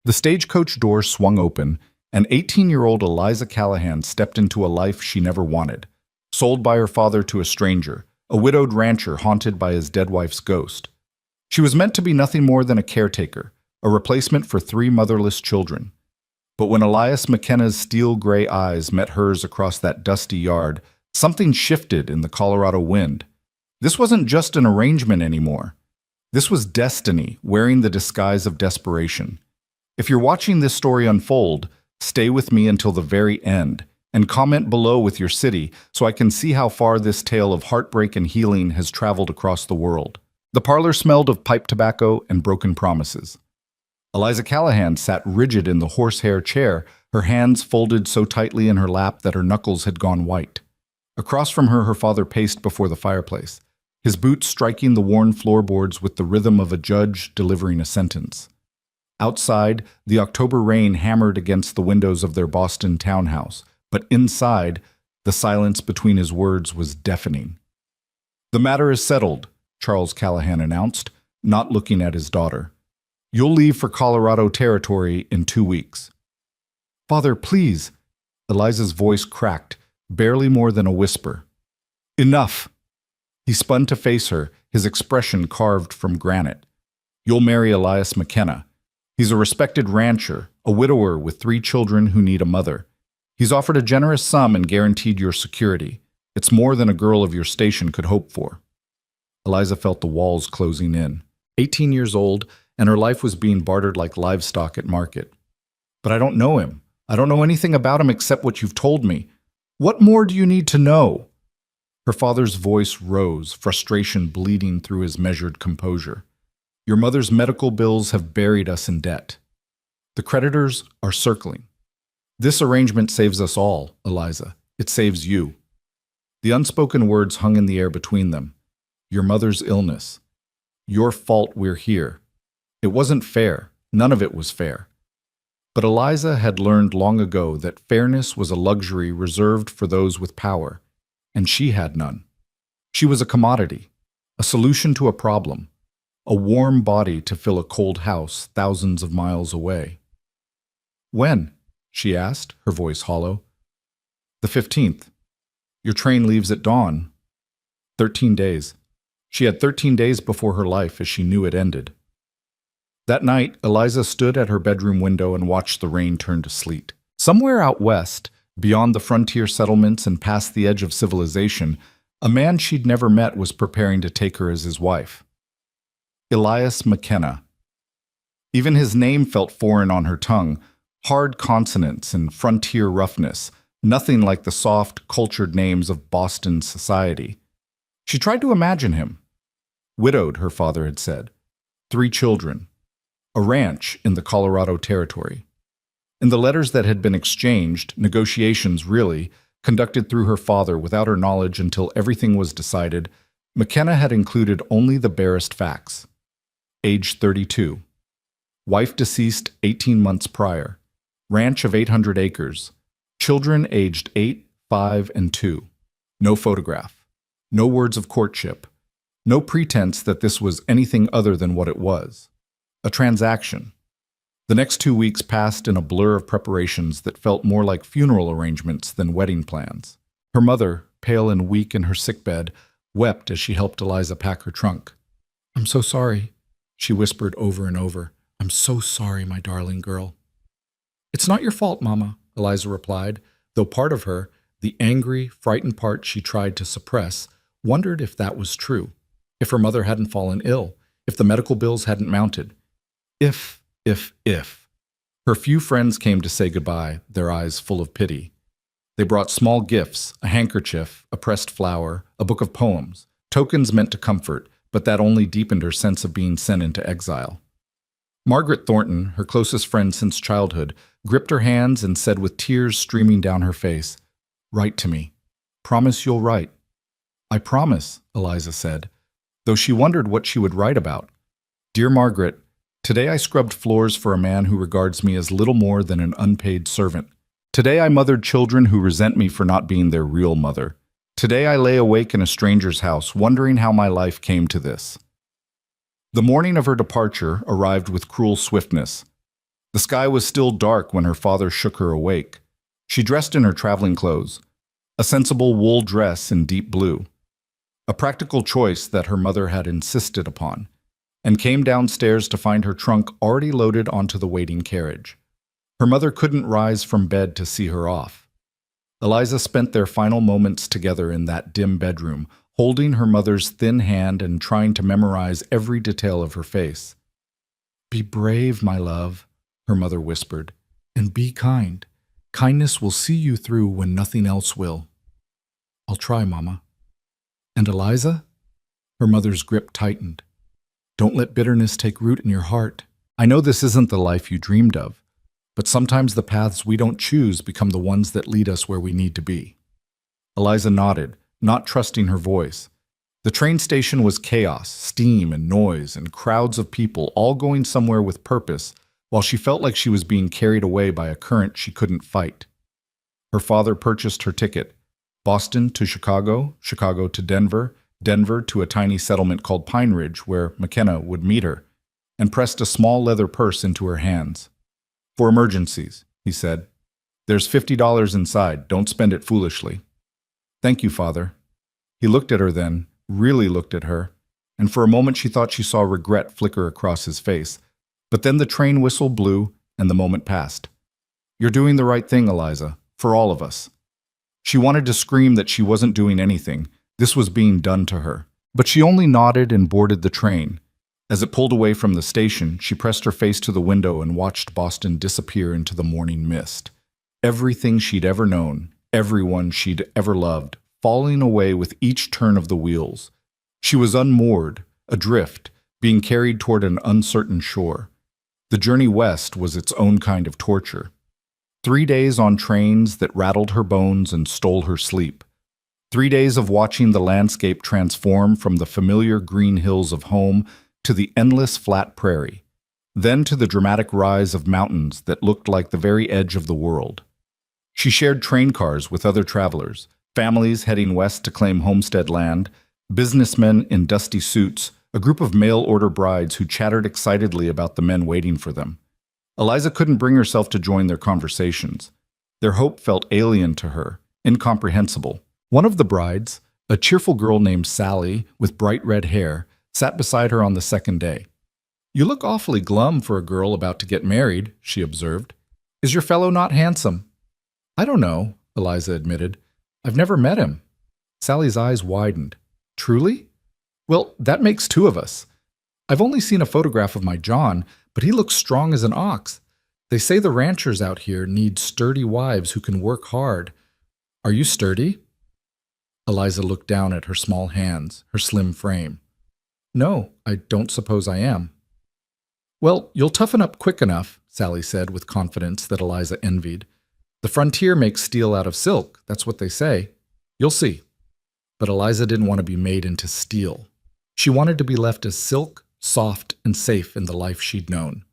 The stagecoach door swung open, and 18-year-old Eliza Callahan stepped into a life she never wanted, sold by her father to a stranger, a widowed rancher haunted by his dead wife's ghost. She was meant to be nothing more than a caretaker, a replacement for 3 motherless children. But when Elias McKenna's steel-gray eyes met hers across that dusty yard, something shifted in the Colorado wind. This wasn't just an arrangement anymore. This was destiny wearing the disguise of desperation. If you're watching this story unfold, stay with me until the very end, and comment below with your city so I can see how far this tale of heartbreak and healing has traveled across the world. The parlor smelled of pipe tobacco and broken promises. Eliza Callahan sat rigid in the horsehair chair, her hands folded so tightly in her lap that her knuckles had gone white. Across from her, her father paced before the fireplace, his boots striking the worn floorboards with the rhythm of a judge delivering a sentence. Outside, the October rain hammered against the windows of their Boston townhouse, but inside, the silence between his words was deafening. "The matter is settled," Charles Callahan announced, not looking at his daughter. "You'll leave for Colorado Territory in 2 weeks." "Father, please." Eliza's voice cracked, barely more than a whisper. "Enough." He spun to face her, his expression carved from granite. "You'll marry Elias McKenna. He's a respected rancher, a widower with 3 children who need a mother. He's offered a generous sum and guaranteed your security. It's more than a girl of your station could hope for." Eliza felt the walls closing in. 18 years old, and her life was being bartered like livestock at market. "But I don't know him. I don't know anything about him except what you've told me. What more do you need to know?" Her father's voice rose, frustration bleeding through his measured composure. "Your mother's medical bills have buried us in debt. The creditors are circling. This arrangement saves us all, Eliza. It saves you." The unspoken words hung in the air between them. Your mother's illness. Your fault we're here. It wasn't fair. None of it was fair. But Eliza had learned long ago that fairness was a luxury reserved for those with power, and she had none. She was a commodity, a solution to a problem, a warm body to fill a cold house thousands of miles away. "When?" she asked, her voice hollow. "The 15th. Your train leaves at dawn." 13 days. She had 13 days before her life as she knew it ended. That night, Eliza stood at her bedroom window and watched the rain turn to sleet. Somewhere out west, beyond the frontier settlements and past the edge of civilization, a man she'd never met was preparing to take her as his wife. Elias McKenna. Even his name felt foreign on her tongue, hard consonants and frontier roughness, nothing like the soft, cultured names of Boston society. She tried to imagine him. Widowed, her father had said. 3 children. A ranch in the Colorado Territory. In the letters that had been exchanged, negotiations really, conducted through her father without her knowledge until everything was decided, McKenna had included only the barest facts. Age 32. Wife deceased 18 months prior. Ranch of 800 acres. Children aged 8, 5, and 2. No photograph. No words of courtship. No pretense that this was anything other than what it was. A transaction. The next 2 weeks passed in a blur of preparations that felt more like funeral arrangements than wedding plans. Her mother, pale and weak in her sickbed, wept as she helped Eliza pack her trunk. "I'm so sorry," she whispered over and over. "I'm so sorry, my darling girl." "It's not your fault, Mama," Eliza replied, though part of her, the angry, frightened part she tried to suppress, wondered if that was true, if her mother hadn't fallen ill, if the medical bills hadn't mounted. If. Her few friends came to say goodbye, their eyes full of pity. They brought small gifts, a handkerchief, a pressed flower, a book of poems, tokens meant to comfort, but that only deepened her sense of being sent into exile. Margaret Thornton, her closest friend since childhood, gripped her hands and said with tears streaming down her face, "Write to me. Promise you'll write." "I promise," Eliza said, though she wondered what she would write about. "Dear Margaret, today I scrubbed floors for a man who regards me as little more than an unpaid servant. Today I mothered children who resent me for not being their real mother. Today I lay awake in a stranger's house, wondering how my life came to this." The morning of her departure arrived with cruel swiftness. The sky was still dark when her father shook her awake. She dressed in her traveling clothes, a sensible wool dress in deep blue, a practical choice that her mother had insisted upon, and came downstairs to find her trunk already loaded onto the waiting carriage. Her mother couldn't rise from bed to see her off. Eliza spent their final moments together in that dim bedroom, holding her mother's thin hand and trying to memorize every detail of her face. "Be brave, my love," her mother whispered, "and be kind. Kindness will see you through when nothing else will." "I'll try, Mama." "And Eliza?" Her mother's grip tightened. "Don't let bitterness take root in your heart. I know this isn't the life you dreamed of, but sometimes the paths we don't choose become the ones that lead us where we need to be." Eliza nodded, not trusting her voice. The train station was chaos, steam and noise, and crowds of people all going somewhere with purpose, while she felt like she was being carried away by a current she couldn't fight. Her father purchased her ticket: Boston to Chicago, Chicago to Denver, Denver to a tiny settlement called Pine Ridge, where McKenna would meet her, and pressed a small leather purse into her hands. "For emergencies," he said. "There's $50 inside. Don't spend it foolishly." "Thank you, Father." He looked at her then, really looked at her, and for a moment she thought she saw regret flicker across his face. But then the train whistle blew, and the moment passed. "You're doing the right thing, Eliza, for all of us." She wanted to scream that she wasn't doing anything. This was being done to her. But she only nodded and boarded the train. As it pulled away from the station, she pressed her face to the window and watched Boston disappear into the morning mist. Everything she'd ever known, everyone she'd ever loved, falling away with each turn of the wheels. She was unmoored, adrift, being carried toward an uncertain shore. The journey west was its own kind of torture. 3 days on trains that rattled her bones and stole her sleep. 3 days of watching the landscape transform from the familiar green hills of home to the endless flat prairie, then to the dramatic rise of mountains that looked like the very edge of the world. She shared train cars with other travelers, families heading west to claim homestead land, businessmen in dusty suits, a group of mail-order brides who chattered excitedly about the men waiting for them. Eliza couldn't bring herself to join their conversations. Their hope felt alien to her, incomprehensible. One of the brides, a cheerful girl named Sally with bright red hair, sat beside her on the second day. "You look awfully glum for a girl about to get married," she observed. "Is your fellow not handsome?" "I don't know," Eliza admitted. "I've never met him." Sally's eyes widened. "Truly? Well, that makes 2 of us. I've only seen a photograph of my John, but he looks strong as an ox. They say the ranchers out here need sturdy wives who can work hard. Are you sturdy?" Eliza looked down at her small hands, her slim frame. "No, I don't suppose I am." "Well, you'll toughen up quick enough," Sally said with confidence that Eliza envied. "The frontier makes steel out of silk, that's what they say. You'll see." But Eliza didn't want to be made into steel. She wanted to be left as silk, soft, and safe in the life she'd known.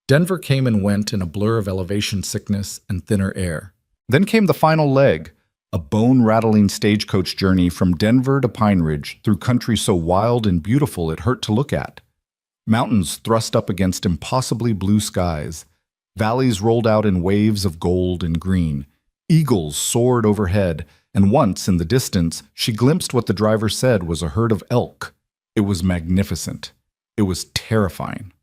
Denver came and went in a blur of elevation sickness and thinner air. Then came the final leg, a bone-rattling stagecoach journey from Denver to Pine Ridge through country so wild and beautiful it hurt to look at. Mountains thrust up against impossibly blue skies. Valleys rolled out in waves of gold and green. Eagles soared overhead, and once, in the distance, she glimpsed what the driver said was a herd of elk. It was magnificent. It was terrifying.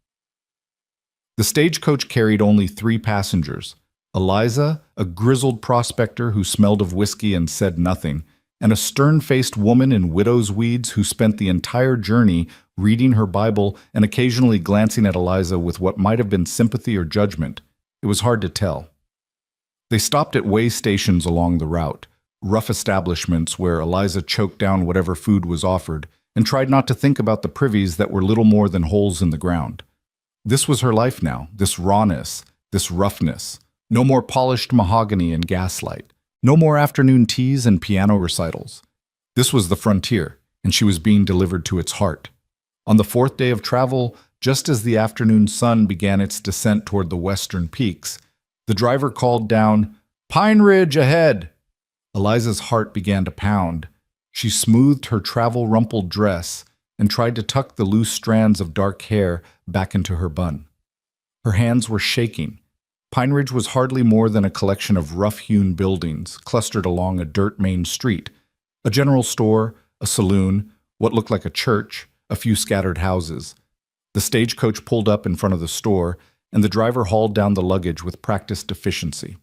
The stagecoach carried only 3 passengers: Eliza, a grizzled prospector who smelled of whiskey and said nothing, and a stern-faced woman in widow's weeds who spent the entire journey reading her Bible and occasionally glancing at Eliza with what might have been sympathy or judgment. It was hard to tell. They stopped at way stations along the route, rough establishments where Eliza choked down whatever food was offered and tried not to think about the privies that were little more than holes in the ground. This was her life now, this rawness, this roughness. No more polished mahogany and gaslight. No more afternoon teas and piano recitals. This was the frontier, and she was being delivered to its heart. On the 4th day of travel, just as the afternoon sun began its descent toward the western peaks, the driver called down, "Pine Ridge ahead!" Eliza's heart began to pound. She smoothed her travel-rumpled dress and tried to tuck the loose strands of dark hair back into her bun. Her hands were shaking, Pine Ridge was hardly more than a collection of rough-hewn buildings clustered along a dirt main street. A general store, a saloon, what looked like a church, a few scattered houses. The stagecoach pulled up in front of the store, and the driver hauled down the luggage with practiced efficiency.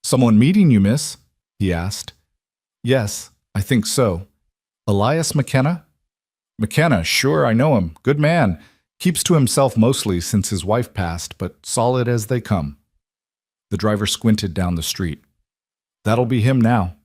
"Someone meeting you, miss?" he asked. "Yes, I think so. Elias McKenna?" "McKenna, sure, I know him. Good man. Keeps to himself mostly since his wife passed, but solid as they come." The driver squinted down the street. "That'll be him now."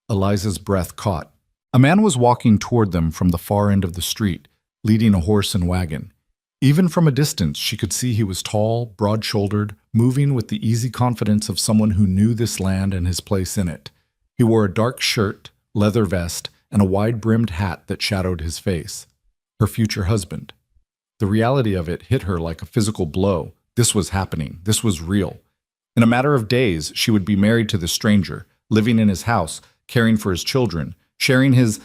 Eliza's breath caught. A man was walking toward them from the far end of the street, leading a horse and wagon. Even from a distance, she could see he was tall, broad-shouldered, moving with the easy confidence of someone who knew this land and his place in it. He wore a dark shirt, leather vest, and a wide-brimmed hat that shadowed his face. Her future husband. The reality of it hit her like a physical blow. This was happening. This was real. In a matter of days, she would be married to this stranger, living in his house, caring for his children, sharing his...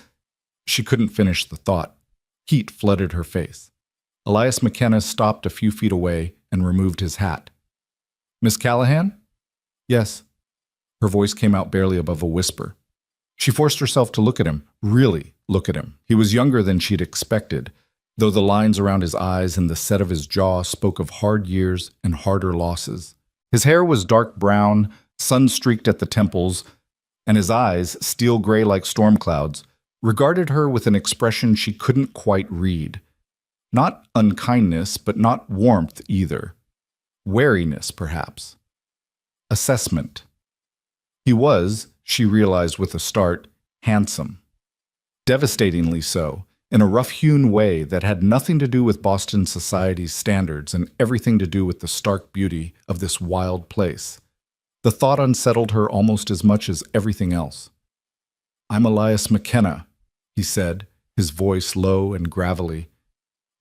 She couldn't finish the thought. Heat flooded her face. Elias McKenna stopped a few feet away and removed his hat. "Miss Callahan?" "Yes." Her voice came out barely above a whisper. She forced herself to look at him, really look at him. He was younger than she'd expected, though the lines around his eyes and the set of his jaw spoke of hard years and harder losses. His hair was dark brown, sun-streaked at the temples, and his eyes, steel gray like storm clouds, regarded her with an expression she couldn't quite read. Not unkindness, but not warmth either. Wariness, perhaps. Assessment. He was, she realized with a start, handsome. Devastatingly so, in a rough-hewn way that had nothing to do with Boston society's standards and everything to do with the stark beauty of this wild place. The thought unsettled her almost as much as everything else. "I'm Elias McKenna," he said, his voice low and gravelly.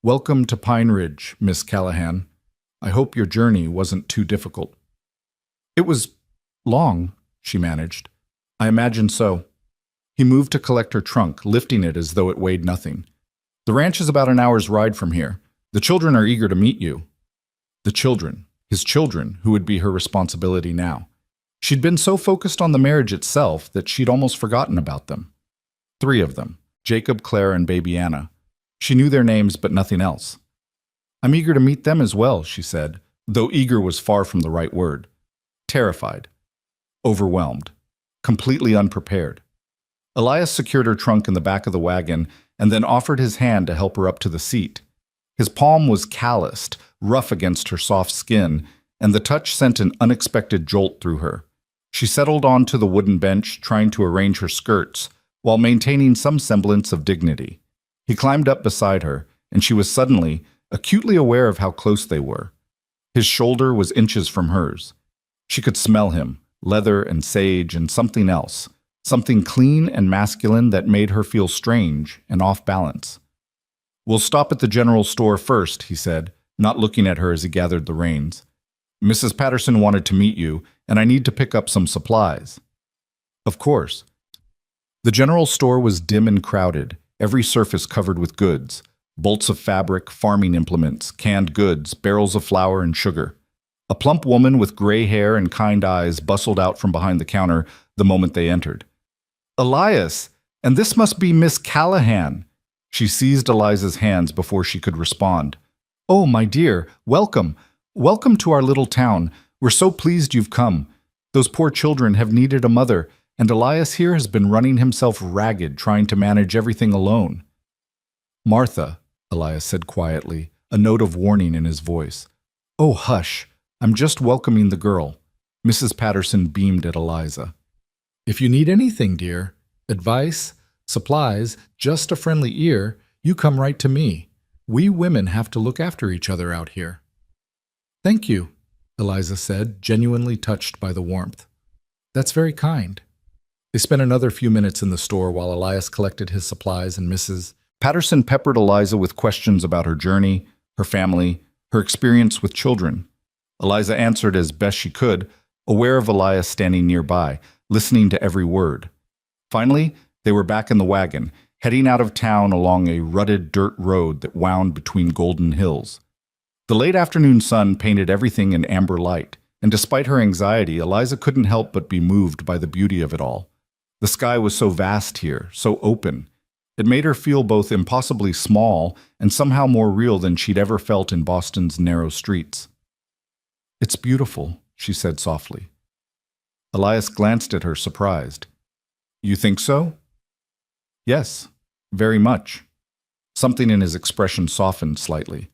"Welcome to Pine Ridge, Miss Callahan. I hope your journey wasn't too difficult." "It was long," she managed. "I imagine so." He moved to collect her trunk, lifting it as though it weighed nothing. "The ranch is about an hour's ride from here. The children are eager to meet you." The children, his children, who would be her responsibility now. She'd been so focused on the marriage itself that she'd almost forgotten about them. 3 of them, Jacob, Claire, and baby Anna. She knew their names, but nothing else. "I'm eager to meet them as well," she said, though eager was far from the right word. Terrified. Overwhelmed. Completely unprepared. Elias secured her trunk in the back of the wagon and then offered his hand to help her up to the seat. His palm was calloused, rough against her soft skin, and the touch sent an unexpected jolt through her. She settled onto the wooden bench, trying to arrange her skirts, while maintaining some semblance of dignity. He climbed up beside her, and she was suddenly, acutely aware of how close they were. His shoulder was inches from hers. She could smell him, leather and sage and something else, something clean and masculine that made her feel strange and off balance. "We'll stop at the general store first," he said, not looking at her as he gathered the reins. "Mrs. Patterson wanted to meet you, and I need to pick up some supplies." "Of course." The general store was dim and crowded, every surface covered with goods. Bolts of fabric, farming implements, canned goods, barrels of flour and sugar. A plump woman with gray hair and kind eyes bustled out from behind the counter the moment they entered. "Elias! And this must be Miss Callahan!" She seized Eliza's hands before she could respond. "Oh, my dear, welcome! Welcome to our little town. We're so pleased you've come. Those poor children have needed a mother, and Elias here has been running himself ragged trying to manage everything alone." "Martha," Elias said quietly, a note of warning in his voice. "Oh, hush. I'm just welcoming the girl." Mrs. Patterson beamed at Eliza. "If you need anything, dear, advice, supplies, just a friendly ear, you come right to me. We women have to look after each other out here." "Thank you," Eliza said, genuinely touched by the warmth. "That's very kind." They spent another few minutes in the store while Elias collected his supplies, and Mrs. Patterson peppered Eliza with questions about her journey, her family, her experience with children. Eliza answered as best she could, aware of Elias standing nearby, listening to every word. Finally, they were back in the wagon, heading out of town along a rutted dirt road that wound between golden hills. The late afternoon sun painted everything in amber light, And despite her anxiety, Eliza couldn't help but be moved by the beauty of it all. The sky was so vast here, so open. It made her feel both impossibly small and somehow more real than she'd ever felt in Boston's narrow streets. "It's beautiful," she said softly. Elias glanced at her, surprised. "You think so?" "Yes, very much." Something in his expression softened slightly.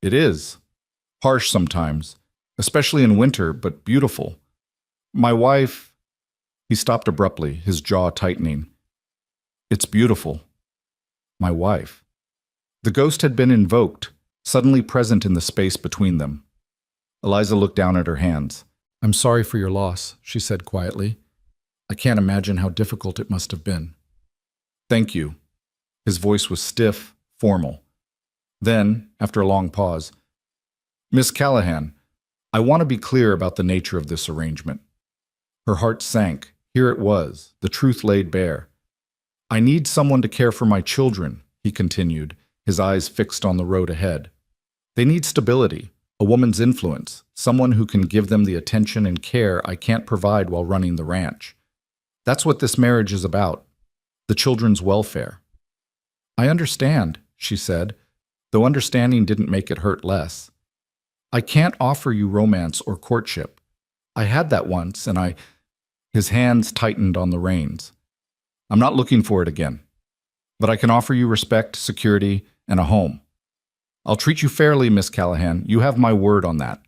"It is. Harsh sometimes, especially in winter, but beautiful. My wife—" He stopped abruptly, his jaw tightening. "It's beautiful. My wife." The ghost had been invoked, suddenly present in the space between them. Eliza looked down at her hands. "I'm sorry for your loss," she said quietly. "I can't imagine how difficult it must have been." "Thank you." His voice was stiff, formal. Then, after a long pause, "Miss Callahan, I want to be clear about the nature of this arrangement." Her heart sank. Here it was, the truth laid bare. "I need someone to care for my children," he continued, his eyes fixed on the road ahead. "They need stability, a woman's influence, someone who can give them the attention and care I can't provide while running the ranch. That's what this marriage is about, the children's welfare." "I understand," she said, though understanding didn't make it hurt less. "I can't offer you romance or courtship. I had that once, and His hands tightened on the reins. "I'm not looking for it again. But I can offer you respect, security, and a home. I'll treat you fairly, Miss Callahan. You have my word on that."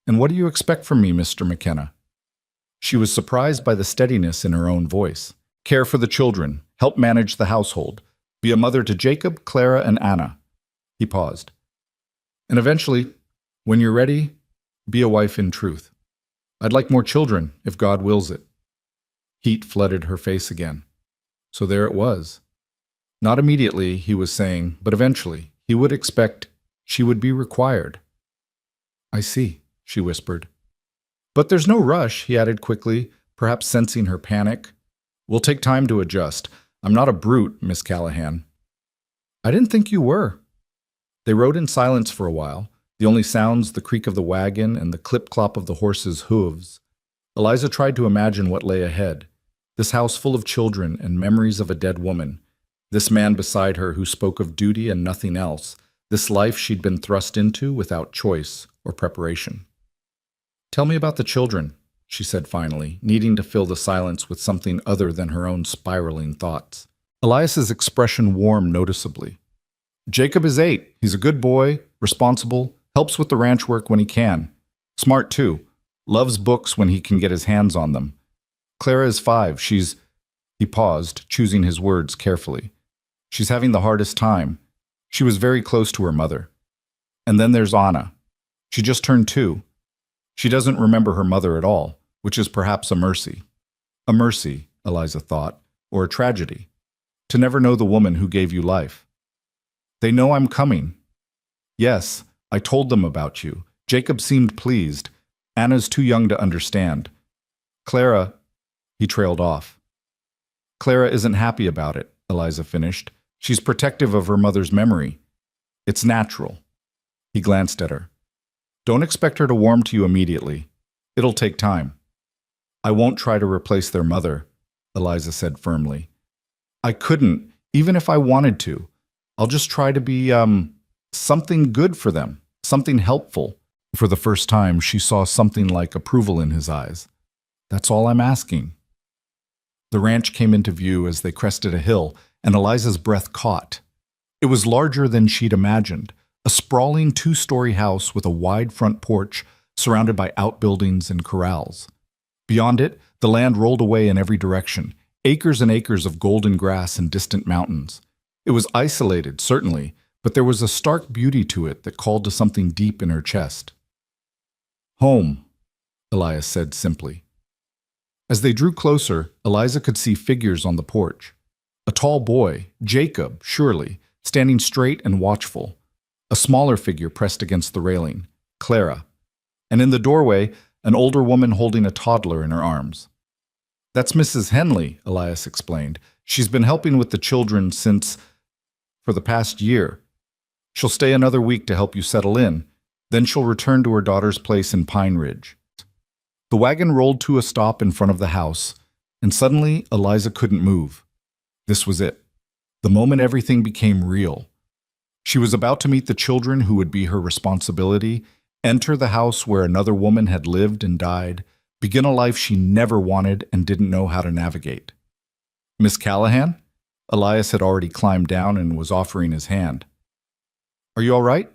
"And what do you expect from me, Mr. McKenna?" She was surprised by the steadiness in her own voice. "Care for the children, help manage the household, be a mother to Jacob, Clara, and Anna." He paused. "And eventually, when you're ready, be a wife in truth. I'd like more children, if God wills it." Heat flooded her face again. So there it was. Not immediately, he was saying, but eventually, he would expect she would be required. "I see," she whispered. "But there's no rush," he added quickly, perhaps sensing her panic. "We'll take time to adjust. I'm not a brute, Miss Callahan." "I didn't think you were." They rode in silence for a while, the only sounds the creak of the wagon and the clip-clop of the horses' hooves. Eliza tried to imagine what lay ahead. This house full of children and memories of a dead woman. This man beside her who spoke of duty and nothing else. This life she'd been thrust into without choice or preparation. "Tell me about the children," she said finally, needing to fill the silence with something other than her own spiraling thoughts. Elias's expression warmed noticeably. "Jacob is 8. He's a good boy, responsible, helps with the ranch work when he can. Smart, too. Loves books when he can get his hands on them. Clara is 5. He paused, choosing his words carefully. "She's having the hardest time. She was very close to her mother. And then there's Anna. She just turned 2. She doesn't remember her mother at all, which is perhaps a mercy." A mercy, Eliza thought, or a tragedy. To never know the woman who gave you life. "They know I'm coming." "Yes, I told them about you." Jacob seemed pleased. "Anna's too young to understand. Clara—" He trailed off. "Clara isn't happy about it," Eliza finished. "She's protective of her mother's memory. It's natural." He glanced at her. "Don't expect her to warm to you immediately. It'll take time." "I won't try to replace their mother," Eliza said firmly. "I couldn't, even if I wanted to. I'll just try to be, something good for them, something helpful." For the first time, she saw something like approval in his eyes. "That's all I'm asking." The ranch came into view as they crested a hill, and Eliza's breath caught. It was larger than she'd imagined, a sprawling 2-story house with a wide front porch surrounded by outbuildings and corrals. Beyond it, the land rolled away in every direction, acres and acres of golden grass and distant mountains. It was isolated, certainly, but there was a stark beauty to it that called to something deep in her chest. "Home," Elias said simply. As they drew closer, Eliza could see figures on the porch. A tall boy, Jacob, surely, standing straight and watchful. A smaller figure pressed against the railing, Clara. And in the doorway, an older woman holding a toddler in her arms. "That's Mrs. Henley," Elias explained. "She's been helping with the children for the past year. She'll stay another week to help you settle in. Then she'll return to her daughter's place in Pine Ridge. The wagon rolled to a stop in front of the house, and suddenly Eliza couldn't move. This was it. The moment everything became real. She was about to meet the children who would be her responsibility, enter the house where another woman had lived and died, begin a life she never wanted and didn't know how to navigate. Miss Callahan? Elias had already climbed down and was offering his hand. Are you all right?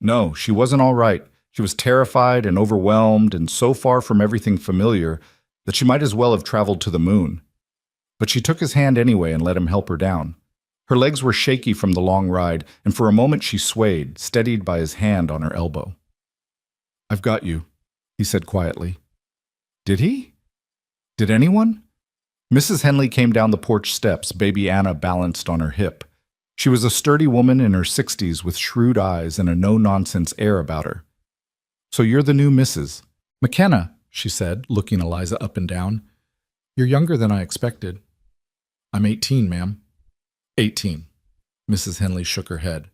No, she wasn't all right. She was terrified and overwhelmed and so far from everything familiar that she might as well have traveled to the moon. But she took his hand anyway and let him help her down. Her legs were shaky from the long ride, and for a moment she swayed, steadied by his hand on her elbow. I've got you, he said quietly. Did he? Did anyone? Mrs. Henley came down the porch steps, baby Anna balanced on her hip. She was a sturdy woman in her 60s with shrewd eyes and a no-nonsense air about her. So you're the new Mrs. McKenna, she said, looking Eliza up and down. You're younger than I expected. I'm 18, ma'am. 18. Mrs. Henley shook her head.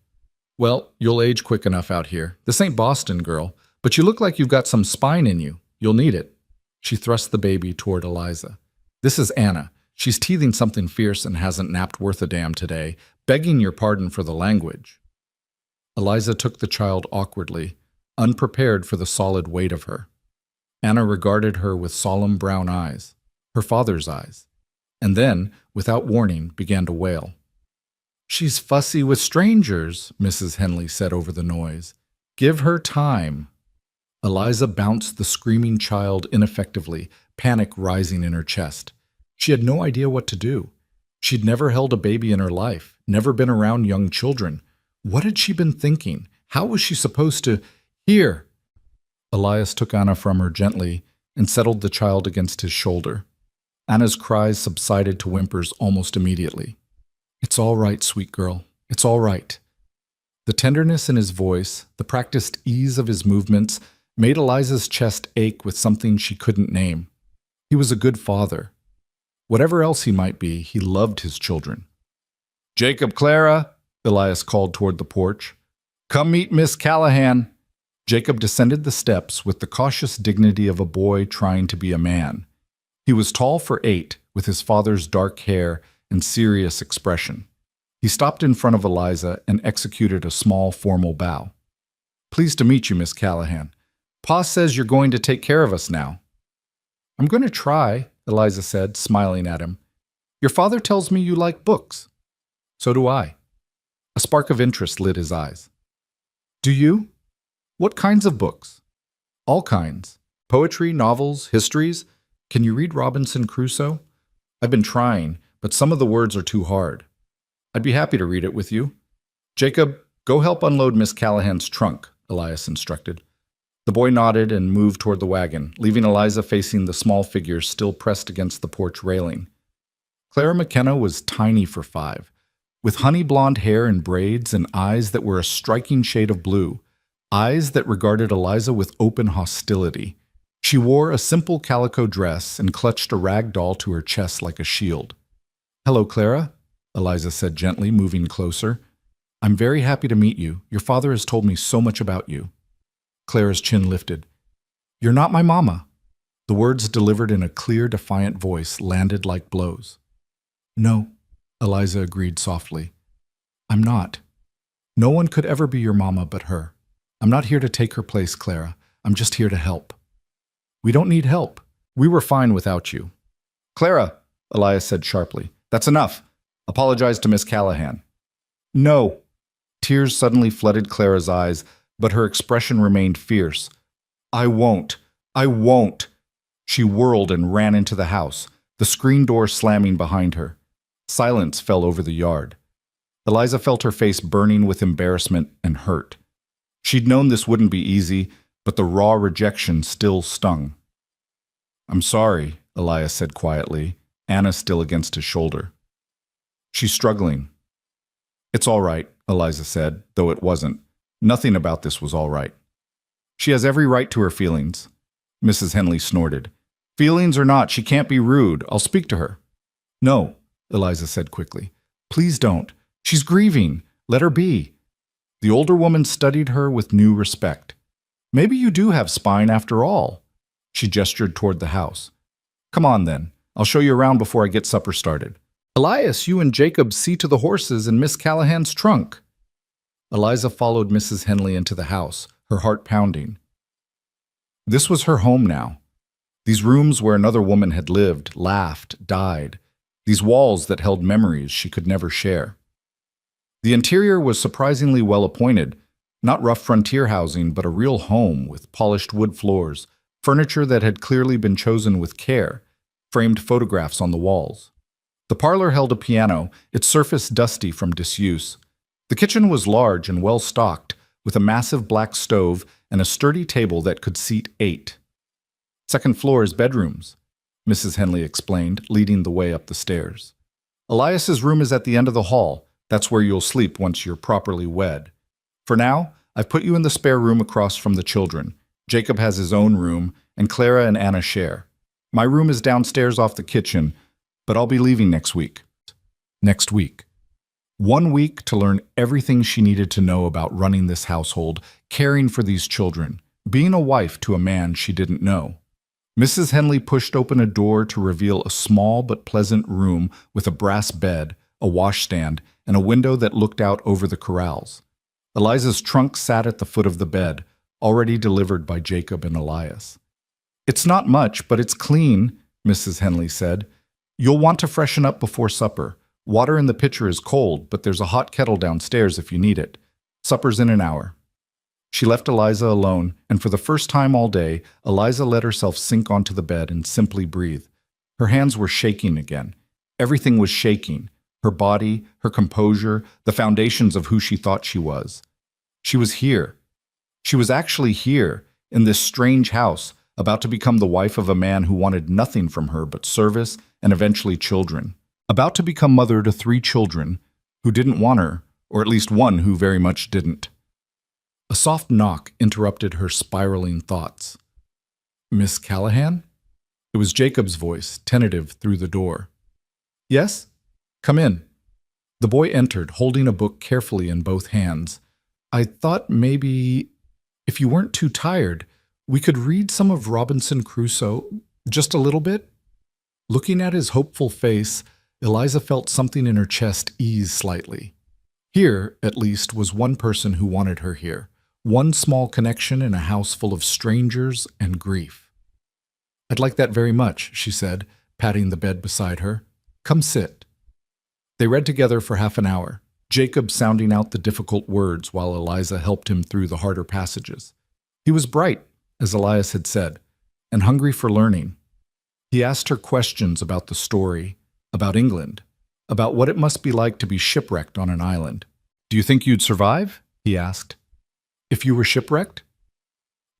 Well, you'll age quick enough out here. This ain't Boston, girl, but you look like you've got some spine in you. You'll need it. She thrust the baby toward Eliza. This is Anna. She's teething something fierce and hasn't napped worth a damn today, begging your pardon for the language. Eliza took the child awkwardly, unprepared for the solid weight of her. Anna regarded her with solemn brown eyes, her father's eyes, and then, without warning, began to wail. She's fussy with strangers, Mrs. Henley said over the noise. Give her time. Eliza bounced the screaming child ineffectively, panic rising in her chest. She had no idea what to do. She'd never held a baby in her life, never been around young children. What had she been thinking? How was she supposed to— Here! Elias took Anna from her gently and settled the child against his shoulder. Anna's cries subsided to whimpers almost immediately. It's all right, sweet girl. It's all right. The tenderness in his voice, the practiced ease of his movements, made Eliza's chest ache with something she couldn't name. He was a good father. Whatever else he might be, he loved his children. Jacob, Clara, Elias called toward the porch. Come meet Miss Callahan. Jacob descended the steps with the cautious dignity of a boy trying to be a man. He was tall for 8, with his father's dark hair and serious expression. He stopped in front of Eliza and executed a small formal bow. Pleased to meet you, Miss Callahan. Pa says you're going to take care of us now. I'm going to try, Eliza said, smiling at him. Your father tells me you like books. So do I. A spark of interest lit his eyes. Do you? What kinds of books? All kinds. Poetry, novels, histories. Can you read Robinson Crusoe? I've been trying, but some of the words are too hard. I'd be happy to read it with you. Jacob, go help unload Miss Callahan's trunk, Elias instructed. The boy nodded and moved toward the wagon, leaving Eliza facing the small figure still pressed against the porch railing. Clara McKenna was tiny for 5, with honey blonde hair and braids and eyes that were a striking shade of blue, eyes that regarded Eliza with open hostility. She wore a simple calico dress and clutched a rag doll to her chest like a shield. Hello, Clara, Eliza said gently, moving closer. I'm very happy to meet you. Your father has told me so much about you. Clara's chin lifted. You're not my mama. The words delivered in a clear, defiant voice landed like blows. No, Eliza agreed softly. I'm not. No one could ever be your mama but her. I'm not here to take her place, Clara. I'm just here to help. We don't need help. We were fine without you. Clara, Elias said sharply. That's enough. Apologize to Miss Callahan. No. Tears suddenly flooded Clara's eyes, but her expression remained fierce. I won't. I won't. She whirled and ran into the house, the screen door slamming behind her. Silence fell over the yard. Eliza felt her face burning with embarrassment and hurt. She'd known this wouldn't be easy, but the raw rejection still stung. I'm sorry, Elias said quietly, Anna still against his shoulder. She's struggling. It's all right, Eliza said, though it wasn't. Nothing about this was all right. She has every right to her feelings. Mrs. Henley snorted. Feelings or not, she can't be rude. I'll speak to her. No, Eliza said quickly. Please don't. She's grieving. Let her be. The older woman studied her with new respect. Maybe you do have spine after all. She gestured toward the house. Come on then, I'll show you around before I get supper started. Elias, you and Jacob see to the horses and Miss Callahan's trunk. Eliza followed Mrs. Henley into the house, her heart pounding. This was her home now. These rooms where another woman had lived, laughed, died. These walls that held memories she could never share. The interior was surprisingly well appointed, not rough frontier housing, but a real home with polished wood floors, furniture that had clearly been chosen with care, framed photographs on the walls. The parlor held a piano, its surface dusty from disuse. The kitchen was large and well stocked, with a massive black stove and a sturdy table that could seat 8. Second floor is bedrooms, Mrs. Henley explained, leading the way up the stairs. Elias's room is at the end of the hall. That's where you'll sleep once you're properly wed. For now, I've put you in the spare room across from the children. Jacob has his own room, and Clara and Anna share. My room is downstairs off the kitchen, but I'll be leaving next week. Next week. 1 week to learn everything she needed to know about running this household, caring for these children, being a wife to a man she didn't know. Mrs. Henley pushed open a door to reveal a small but pleasant room with a brass bed, a washstand, and a window that looked out over the corrals. Eliza's trunk sat at the foot of the bed, already delivered by Jacob and Elias. It's not much, but it's clean, Mrs. Henley said. You'll want to freshen up before supper. Water in the pitcher is cold, but there's a hot kettle downstairs if you need it. Supper's in an hour. She left Eliza alone, and for the first time all day, Eliza let herself sink onto the bed and simply breathe. Her hands were shaking again. Everything was shaking. Her body, her composure, the foundations of who she thought she was. She was here. She was actually here, in this strange house, about to become the wife of a man who wanted nothing from her but service and eventually children. About to become mother to 3 children who didn't want her, or at least one who very much didn't. A soft knock interrupted her spiraling thoughts. Miss Callahan? It was Jacob's voice, tentative through the door. Yes? Come in. The boy entered, holding a book carefully in both hands. I thought maybe, if you weren't too tired, we could read some of Robinson Crusoe, just a little bit. Looking at his hopeful face, Eliza felt something in her chest ease slightly. Here, at least, was one person who wanted her here. One small connection in a house full of strangers and grief. I'd like that very much, she said, patting the bed beside her. Come sit. They read together for half an hour, Jacob sounding out the difficult words while Eliza helped him through the harder passages. He was bright, as Elias had said, and hungry for learning. He asked her questions about the story, about England, about what it must be like to be shipwrecked on an island. Do you think you'd survive? He asked. If you were shipwrecked?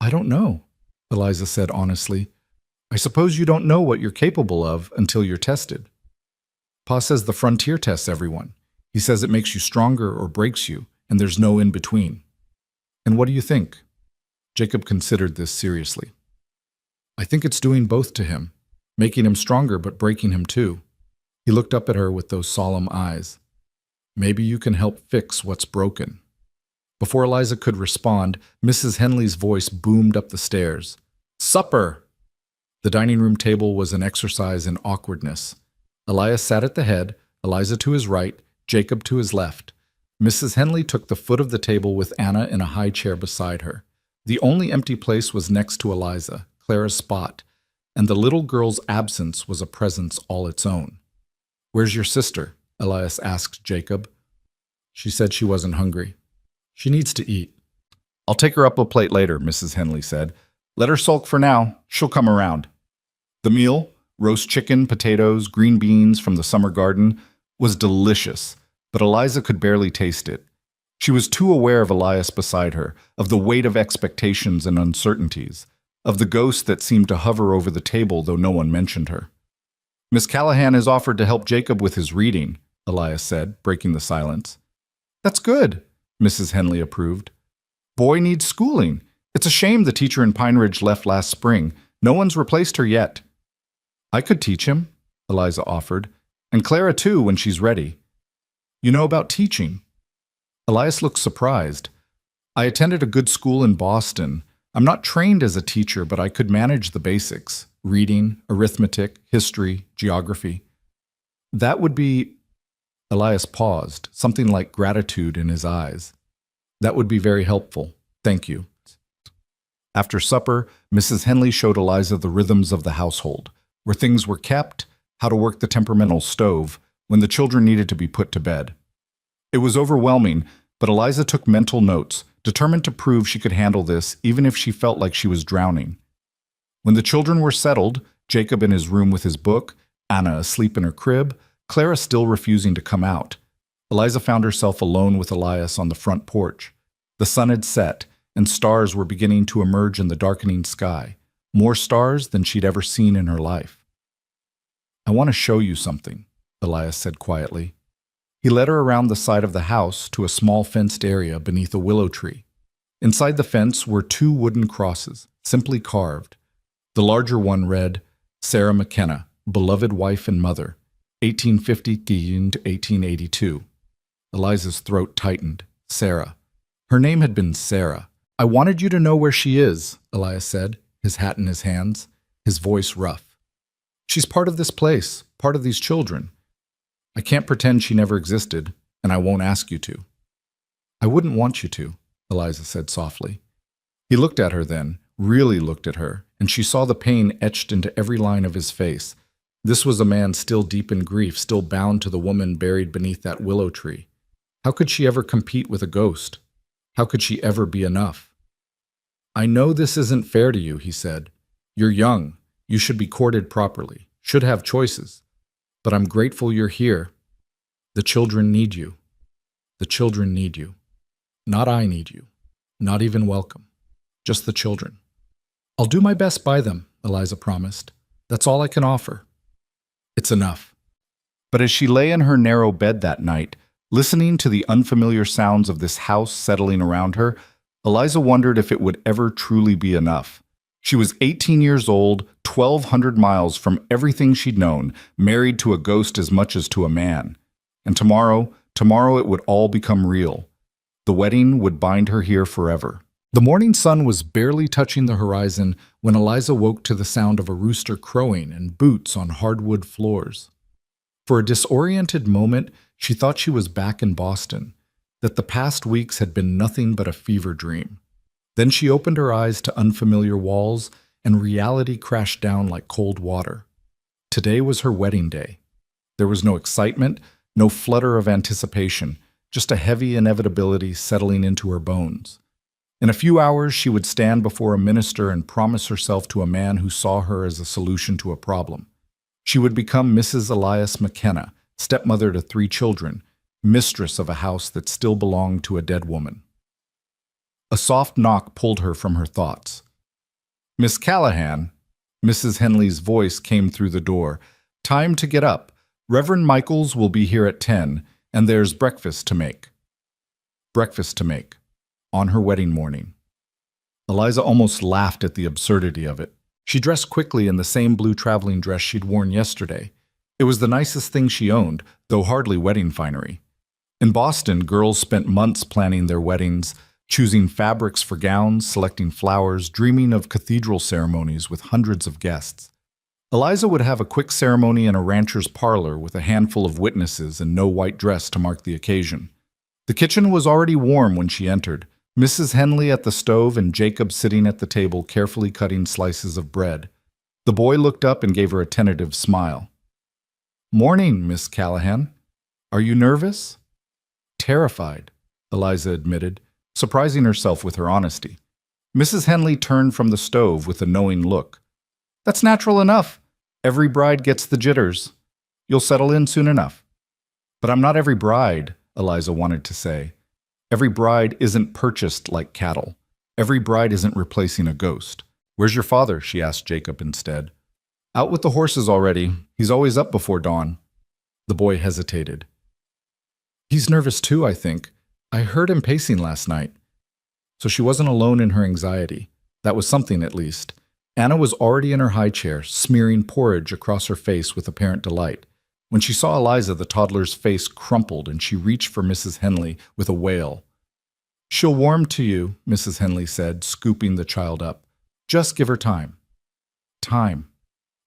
I don't know, Eliza said honestly. I suppose you don't know what you're capable of until you're tested. Pa says the frontier tests everyone. He says it makes you stronger or breaks you, and there's no in between. And what do you think? Jacob considered this seriously. I think it's doing both to him, making him stronger but breaking him too. He looked up at her with those solemn eyes. Maybe you can help fix what's broken. Before Eliza could respond, Mrs. Henley's voice boomed up the stairs. Supper! The dining room table was an exercise in awkwardness. Elias sat at the head, Eliza to his right, Jacob to his left. Mrs. Henley took the foot of the table with Anna in a high chair beside her. The only empty place was next to Eliza, Clara's spot, and the little girl's absence was a presence all its own. Where's your sister? Elias asked Jacob. She said she wasn't hungry. She needs to eat. I'll take her up a plate later, Mrs. Henley said. Let her sulk for now. She'll come around. The meal, roast chicken, potatoes, green beans from the summer garden, was delicious, but Eliza could barely taste it. She was too aware of Elias beside her, of the weight of expectations and uncertainties, of the ghost that seemed to hover over the table though no one mentioned her. Miss Callahan has offered to help Jacob with his reading, Elias said, breaking the silence. That's good, Mrs. Henley approved. Boy needs schooling. It's a shame the teacher in Pine Ridge left last spring. No one's replaced her yet. I could teach him, Eliza offered, and Clara too when she's ready. You know about teaching? Elias looked surprised. I attended a good school in Boston. I'm not trained as a teacher, but I could manage the basics: reading, arithmetic, history, geography. That would be, Elias paused, something like gratitude in his eyes. That would be very helpful. Thank you. After supper, Mrs. Henley showed Eliza the rhythms of the household, where things were kept, how to work the temperamental stove, when the children needed to be put to bed. It was overwhelming, but Eliza took mental notes, determined to prove she could handle this even if she felt like she was drowning. When the children were settled, Jacob in his room with his book, Anna asleep in her crib, Clara still refusing to come out, Eliza found herself alone with Elias on the front porch. The sun had set, and stars were beginning to emerge in the darkening sky, more stars than she'd ever seen in her life. "I want to show you something," Elias said quietly. He led her around the side of the house to a small fenced area beneath a willow tree. Inside the fence were two wooden crosses, simply carved. The larger one read, "Sarah McKenna, beloved wife and mother, 1850 to 1882. Eliza's throat tightened. Sarah. Her name had been Sarah. "I wanted you to know where she is," Elias said, his hat in his hands, his voice rough. "She's part of this place, part of these children. I can't pretend she never existed, and I won't ask you to." "I wouldn't want you to," Eliza said softly. He looked at her then, really looked at her, and she saw the pain etched into every line of his face. This was a man still deep in grief, still bound to the woman buried beneath that willow tree. How could she ever compete with a ghost? How could she ever be enough? "I know this isn't fair to you," he said. "You're young. You should be courted properly, should have choices. But I'm grateful you're here. The children need you. The children need you. Not I need you. Not even welcome. Just the children." "I'll do my best by them," Eliza promised. "That's all I can offer." "It's enough." But as she lay in her narrow bed that night, listening to the unfamiliar sounds of this house settling around her, Eliza wondered if it would ever truly be enough. She was 18 years old, 1,200 miles from everything she'd known, married to a ghost as much as to a man. And tomorrow it would all become real. The wedding would bind her here forever. The morning sun was barely touching the horizon when Eliza woke to the sound of a rooster crowing and boots on hardwood floors. For a disoriented moment, she thought she was back in Boston, that the past weeks had been nothing but a fever dream. Then she opened her eyes to unfamiliar walls, and reality crashed down like cold water. Today was her wedding day. There was no excitement, no flutter of anticipation, just a heavy inevitability settling into her bones. In a few hours, she would stand before a minister and promise herself to a man who saw her as a solution to a problem. She would become Mrs. Elias McKenna, stepmother to 3 children, mistress of a house that still belonged to a dead woman. A soft knock pulled her from her thoughts. "Miss Callahan," Mrs. Henley's voice came through the door. "Time to get up. Reverend Michaels will be here at 10, and there's breakfast to make." Breakfast to make. On her wedding morning. Eliza almost laughed at the absurdity of it. She dressed quickly in the same blue traveling dress she'd worn yesterday. It was the nicest thing she owned, though hardly wedding finery. In Boston, girls spent months planning their weddings, choosing fabrics for gowns, selecting flowers, dreaming of cathedral ceremonies with hundreds of guests. Eliza would have a quick ceremony in a rancher's parlor with a handful of witnesses and no white dress to mark the occasion. The kitchen was already warm when she entered, Mrs. Henley at the stove and Jacob sitting at the table carefully cutting slices of bread. The boy looked up and gave her a tentative smile. "Morning, Miss Callahan. Are you nervous?" "Terrified," Eliza admitted, surprising herself with her honesty. Mrs. Henley turned from the stove with a knowing look. "That's natural enough. Every bride gets the jitters. You'll settle in soon enough." "But I'm not every bride," Eliza wanted to say. Every bride isn't purchased like cattle. Every bride isn't replacing a ghost. "Where's your father?" she asked Jacob instead. "Out with the horses already. He's always up before dawn." The boy hesitated. "He's nervous too, I think. I heard him pacing last night." So she wasn't alone in her anxiety. That was something, at least. Anna was already in her high chair, smearing porridge across her face with apparent delight. When she saw Eliza, the toddler's face crumpled and she reached for Mrs. Henley with a wail. She'll warm to you, Mrs. Henley said, scooping the child up. Just give her time. Time.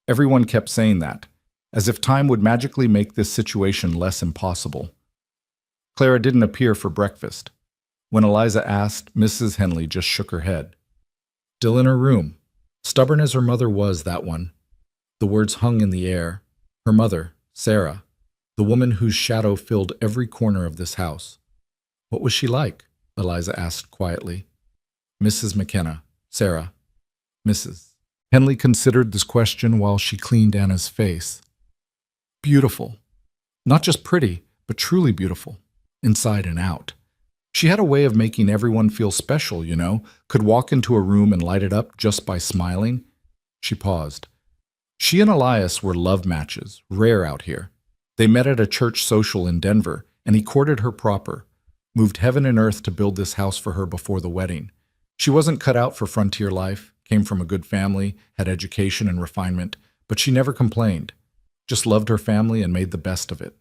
Everyone kept saying that, as if time would magically make this situation less impossible. Clara didn't appear for breakfast. When Eliza asked, Mrs. Henley just shook her head. Still in her room. Stubborn as her mother was, that one. The words hung in the air. Her mother, Sarah, the woman whose shadow filled every corner of this house. What was she like? Eliza asked quietly. Mrs. McKenna. Sarah. Mrs. Henley considered this question while she cleaned Anna's face. Beautiful. Not just pretty, but truly beautiful, inside and out. She had a way of making everyone feel special, could walk into a room and light it up just by smiling. She paused. She and Elias were love matches, rare out here. They met at a church social in Denver, and he courted her proper, moved heaven and earth to build this house for her before the wedding. She wasn't cut out for frontier life, came from a good family, had education and refinement, but she never complained, just loved her family and made the best of it.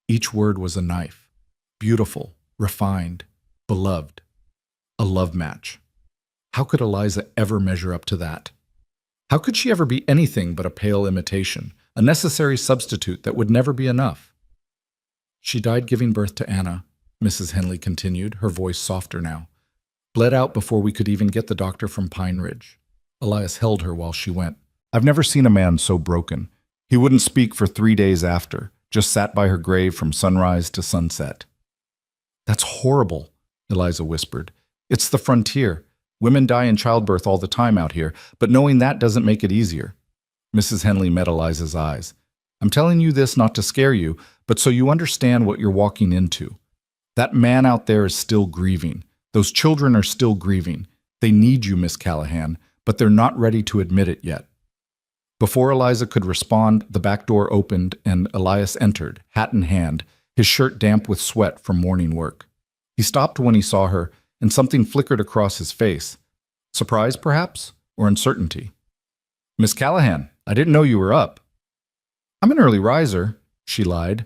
Each word was a knife. Beautiful, refined, beloved. A love match. How could Eliza ever measure up to that? How could she ever be anything but a pale imitation, a necessary substitute that would never be enough? She died giving birth to Anna, Mrs. Henley continued, her voice softer now. Bled out before we could even get the doctor from Pine Ridge. Elias held her while she went. I've never seen a man so broken. He wouldn't speak for 3 days after, just sat by her grave from sunrise to sunset. That's horrible, Eliza whispered. It's the frontier. Women die in childbirth all the time out here, but knowing that doesn't make it easier. Mrs. Henley met Eliza's eyes. I'm telling you this not to scare you, but so you understand what you're walking into. That man out there is still grieving. Those children are still grieving. They need you, Miss Callahan, but they're not ready to admit it yet. Before Eliza could respond, the back door opened and Elias entered, hat in hand, his shirt damp with sweat from morning work. He stopped when he saw her, and something flickered across his face. Surprise, perhaps, or uncertainty. Miss Callahan, I didn't know you were up. I'm an early riser, she lied.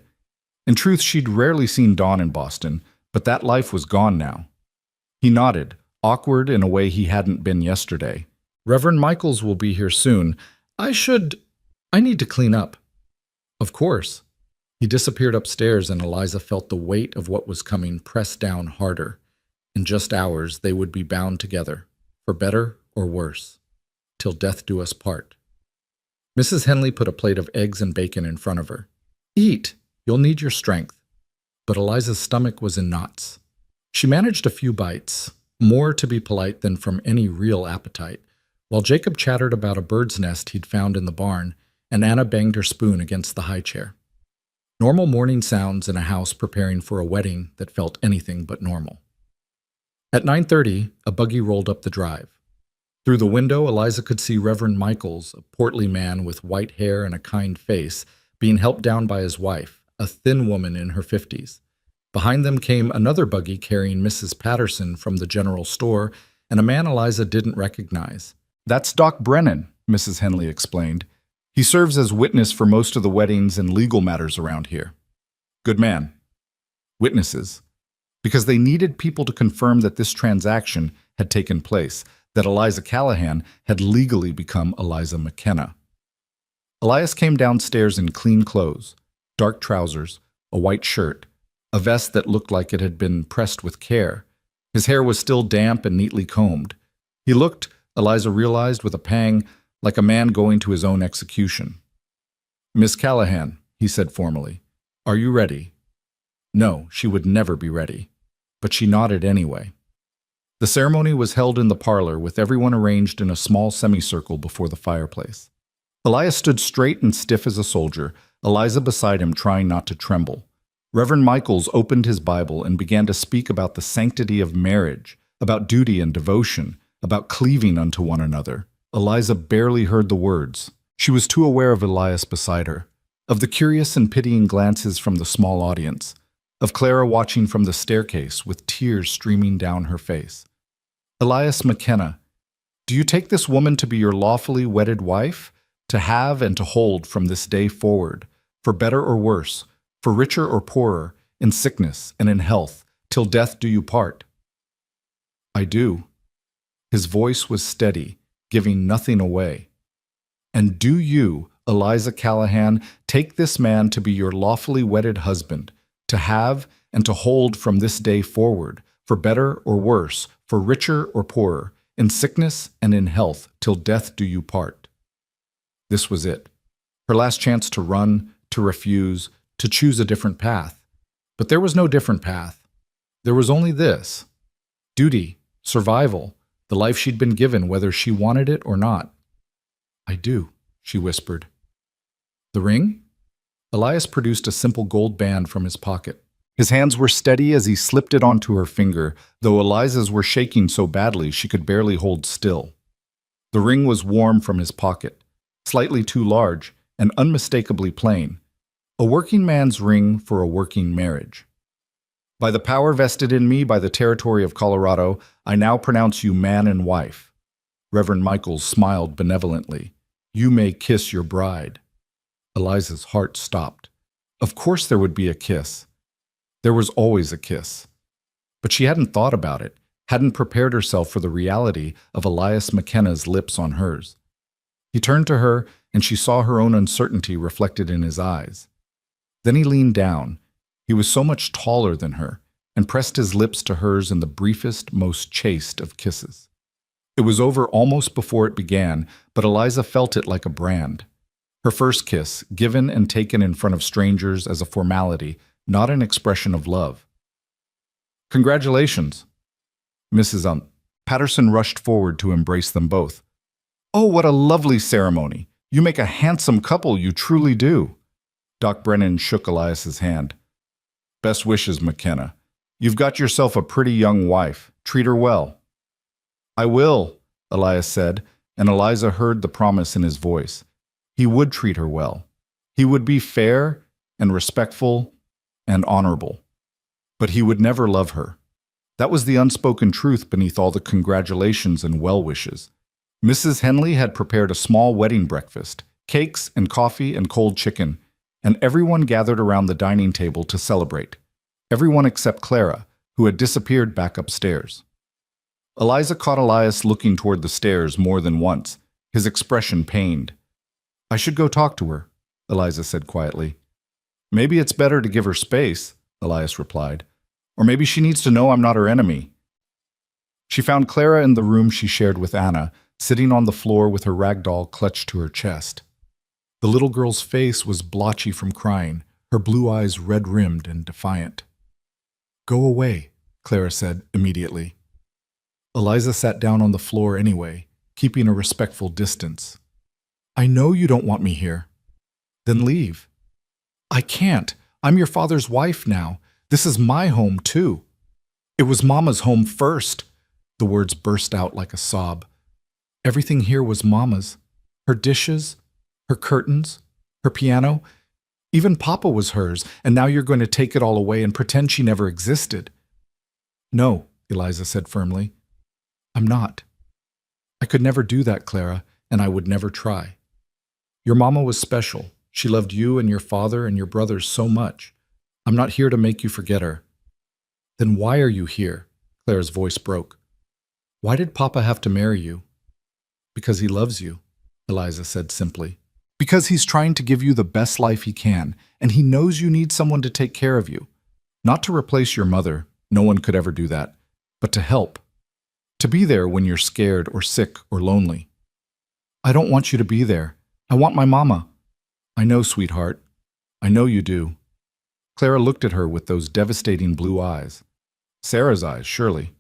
In truth, she'd rarely seen dawn in Boston, but that life was gone now. He nodded, awkward in a way he hadn't been yesterday. Reverend Michaels will be here soon. I need to clean up. Of course. He disappeared upstairs and Eliza felt the weight of what was coming pressed down harder. In just hours, they would be bound together, for better or worse, till death do us part. Mrs. Henley put a plate of eggs and bacon in front of her. Eat, you'll need your strength. But Eliza's stomach was in knots. She managed a few bites, more to be polite than from any real appetite, while Jacob chattered about a bird's nest he'd found in the barn, and Anna banged her spoon against the high chair. Normal morning sounds in a house preparing for a wedding that felt anything but normal. At 9:30, a buggy rolled up the drive. Through the window, Eliza could see Reverend Michaels, a portly man with white hair and a kind face, being helped down by his wife, a thin woman in her 50s. Behind them came another buggy carrying Mrs. Patterson from the general store and a man Eliza didn't recognize. That's Doc Brennan, Mrs. Henley explained. He serves as witness for most of the weddings and legal matters around here. Good man. Witnesses. Because they needed people to confirm that this transaction had taken place, that Eliza Callahan had legally become Eliza McKenna. Elias came downstairs in clean clothes, dark trousers, a white shirt, a vest that looked like it had been pressed with care. His hair was still damp and neatly combed. He looked, Eliza realized with a pang, like a man going to his own execution. Miss Callahan, he said formally, are you ready? No, she would never be ready. But she nodded anyway. The ceremony was held in the parlor with everyone arranged in a small semicircle before the fireplace. Elias stood straight and stiff as a soldier, Eliza beside him trying not to tremble. Reverend Michaels opened his Bible and began to speak about the sanctity of marriage, about duty and devotion, about cleaving unto one another. Eliza barely heard the words. She was too aware of Elias beside her, of the curious and pitying glances from the small audience, of Clara watching from the staircase with tears streaming down her face. Elias McKenna, do you take this woman to be your lawfully wedded wife, to have and to hold from this day forward, for better or worse, for richer or poorer, in sickness and in health, till death do you part? I do. His voice was steady, giving nothing away. And do you, Eliza Callahan, take this man to be your lawfully wedded husband, to have and to hold from this day forward, for better or worse, for richer or poorer, in sickness and in health, till death do you part. This was it. Her last chance to run, to refuse, to choose a different path. But there was no different path. There was only this. Duty, survival, the life she'd been given whether she wanted it or not. I do, she whispered. The ring? Elias produced a simple gold band from his pocket. His hands were steady as he slipped it onto her finger, though Eliza's were shaking so badly she could barely hold still. The ring was warm from his pocket, slightly too large, and unmistakably plain. A working man's ring for a working marriage. By the power vested in me by the territory of Colorado, I now pronounce you man and wife. Reverend Michaels smiled benevolently. You may kiss your bride. Eliza's heart stopped. Of course there would be a kiss. There was always a kiss. But she hadn't thought about it, hadn't prepared herself for the reality of Elias McKenna's lips on hers. He turned to her, and she saw her own uncertainty reflected in his eyes. Then he leaned down. He was so much taller than her, and pressed his lips to hers in the briefest, most chaste of kisses. It was over almost before it began, but Eliza felt it like a brand. Her first kiss, given and taken in front of strangers as a formality, not an expression of love. Congratulations. Mrs. Patterson rushed forward to embrace them both. Oh, what a lovely ceremony. You make a handsome couple, you truly do. Doc Brennan shook Elias's hand. Best wishes, McKenna. You've got yourself a pretty young wife. Treat her well. I will, Elias said, and Eliza heard the promise in his voice. He would treat her well. He would be fair and respectful and honorable. But he would never love her. That was the unspoken truth beneath all the congratulations and well wishes. Mrs. Henley had prepared a small wedding breakfast, cakes and coffee and cold chicken, and everyone gathered around the dining table to celebrate. Everyone except Clara, who had disappeared back upstairs. Eliza caught Elias looking toward the stairs more than once, his expression pained. I should go talk to her, Eliza said quietly. Maybe it's better to give her space, Elias replied. Or maybe she needs to know I'm not her enemy. She found Clara in the room she shared with Anna, sitting on the floor with her rag doll clutched to her chest. The little girl's face was blotchy from crying, her blue eyes red-rimmed and defiant. Go away, Clara said immediately. Eliza sat down on the floor anyway, keeping a respectful distance. I know you don't want me here. Then leave. I can't. I'm your father's wife now. This is my home, too. It was Mama's home first. The words burst out like a sob. Everything here was Mama's. Her dishes, her curtains, her piano. Even Papa was hers, and now you're going to take it all away and pretend she never existed. No, Eliza said firmly. I'm not. I could never do that, Clara, and I would never try. Your Mama was special. She loved you and your father and your brothers so much. I'm not here to make you forget her. Then why are you here? Clara's voice broke. Why did Papa have to marry you? Because he loves you, Eliza said simply. Because he's trying to give you the best life he can, and he knows you need someone to take care of you. Not to replace your mother, no one could ever do that, but to help. To be there when you're scared or sick or lonely. I don't want you to be there. I want my Mama. I know, sweetheart. I know you do. Clara looked at her with those devastating blue eyes. Sarah's eyes, surely.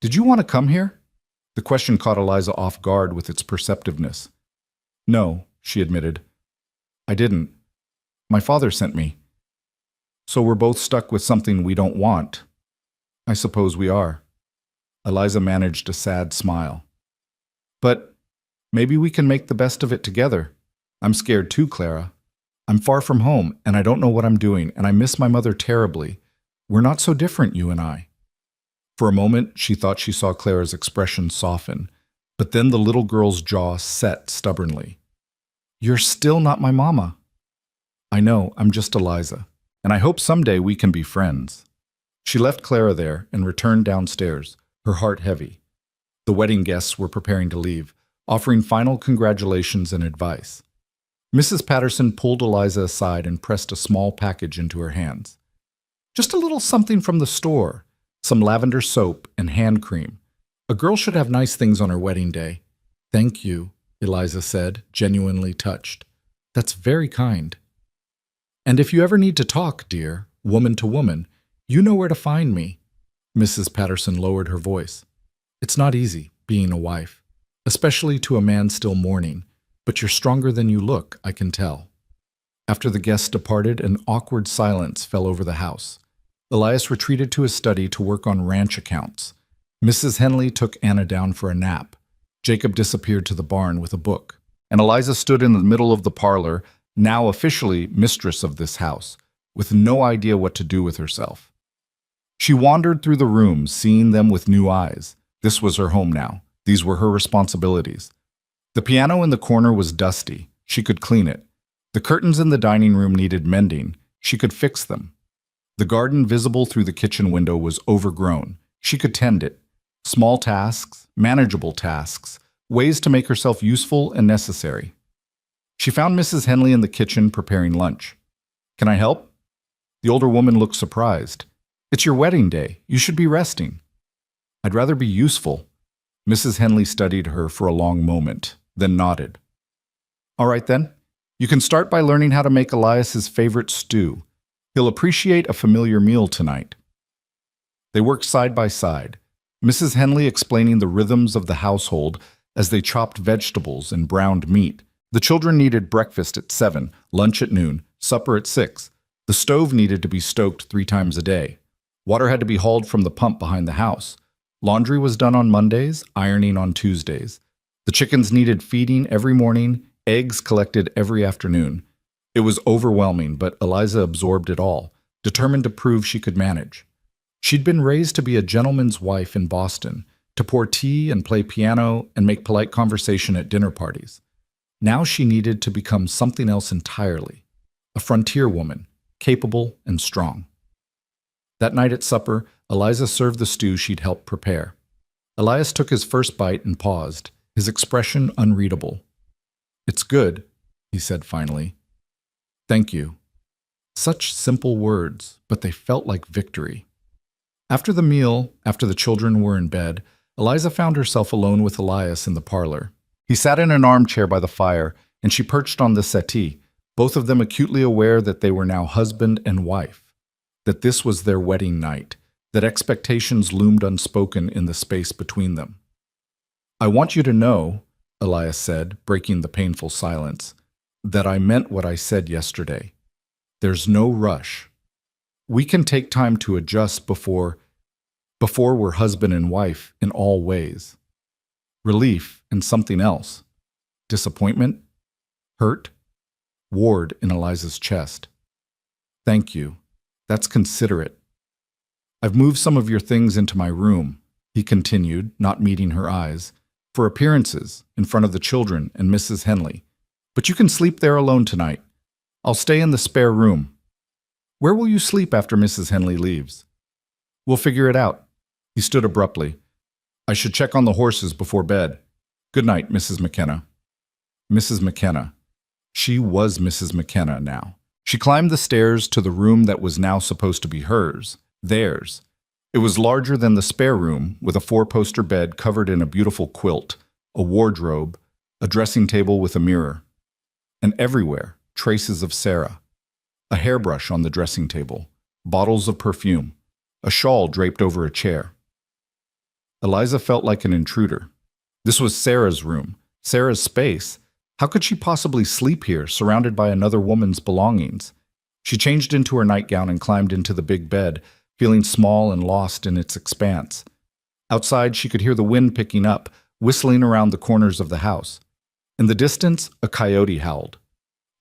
Did you want to come here? The question caught Eliza off guard with its perceptiveness. No, she admitted. I didn't. My father sent me. So we're both stuck with something we don't want. I suppose we are. Eliza managed a sad smile. But maybe we can make the best of it together. I'm scared too, Clara. I'm far from home, and I don't know what I'm doing, and I miss my mother terribly. We're not so different, you and I. For a moment, she thought she saw Clara's expression soften, but then the little girl's jaw set stubbornly. You're still not my Mama. I know, I'm just Eliza, and I hope someday we can be friends. She left Clara there and returned downstairs, her heart heavy. The wedding guests were preparing to leave, offering final congratulations and advice. Mrs. Patterson pulled Eliza aside and pressed a small package into her hands. Just a little something from the store, some lavender soap and hand cream. A girl should have nice things on her wedding day. Thank you, Eliza said, genuinely touched. That's very kind. And if you ever need to talk, dear, woman to woman, you know where to find me. Mrs. Patterson lowered her voice. It's not easy, being a wife, especially to a man still mourning, but you're stronger than you look, I can tell. After the guests departed, an awkward silence fell over the house. Elias retreated to his study to work on ranch accounts. Mrs. Henley took Anna down for a nap. Jacob disappeared to the barn with a book, and Eliza stood in the middle of the parlor, now officially mistress of this house, with no idea what to do with herself. She wandered through the rooms, seeing them with new eyes. This was her home now. These were her responsibilities. The piano in the corner was dusty. She could clean it. The curtains in the dining room needed mending. She could fix them. The garden visible through the kitchen window was overgrown. She could tend it. Small tasks, manageable tasks, ways to make herself useful and necessary. She found Mrs. Henley in the kitchen preparing lunch. Can I help? The older woman looked surprised. It's your wedding day. You should be resting. I'd rather be useful. Mrs. Henley studied her for a long moment, then nodded. All right then. You can start by learning how to make Elias's favorite stew. He'll appreciate a familiar meal tonight. They worked side by side, Mrs. Henley explaining the rhythms of the household as they chopped vegetables and browned meat. The children needed breakfast at 7, lunch at noon, supper at 6. The stove needed to be stoked 3 times a day. Water had to be hauled from the pump behind the house. Laundry was done on Mondays, ironing on Tuesdays. The chickens needed feeding every morning, eggs collected every afternoon. It was overwhelming, but Eliza absorbed it all, determined to prove she could manage. She'd been raised to be a gentleman's wife in Boston, to pour tea and play piano and make polite conversation at dinner parties. Now she needed to become something else entirely, a frontier woman, capable and strong. That night at supper, Eliza served the stew she'd helped prepare. Elias took his first bite and paused, his expression unreadable. It's good, he said finally. Thank you. Such simple words, but they felt like victory. After the meal, after the children were in bed, Eliza found herself alone with Elias in the parlor. He sat in an armchair by the fire, and she perched on the settee, both of them acutely aware that they were now husband and wife, that this was their wedding night, that expectations loomed unspoken in the space between them. I want you to know, Elias said, breaking the painful silence, that I meant what I said yesterday. There's no rush. We can take time to adjust before we're husband and wife in all ways. Relief and something else. Disappointment, hurt, ward in Eliza's chest. Thank you. That's considerate. I've moved some of your things into my room, he continued, not meeting her eyes, for appearances in front of the children and Mrs. Henley. But you can sleep there alone tonight. I'll stay in the spare room. Where will you sleep after Mrs. Henley leaves? We'll figure it out. He stood abruptly. I should check on the horses before bed. Good night, Mrs. McKenna. Mrs. McKenna. She was Mrs. McKenna now. She climbed the stairs to the room that was now supposed to be hers, theirs. It was larger than the spare room, with a 4-poster bed covered in a beautiful quilt, a wardrobe, a dressing table with a mirror. And everywhere, traces of Sarah. A hairbrush on the dressing table, bottles of perfume, a shawl draped over a chair. Eliza felt like an intruder. This was Sarah's room, Sarah's space. How could she possibly sleep here, surrounded by another woman's belongings? She changed into her nightgown and climbed into the big bed, feeling small and lost in its expanse. Outside, she could hear the wind picking up, whistling around the corners of the house. In the distance, a coyote howled.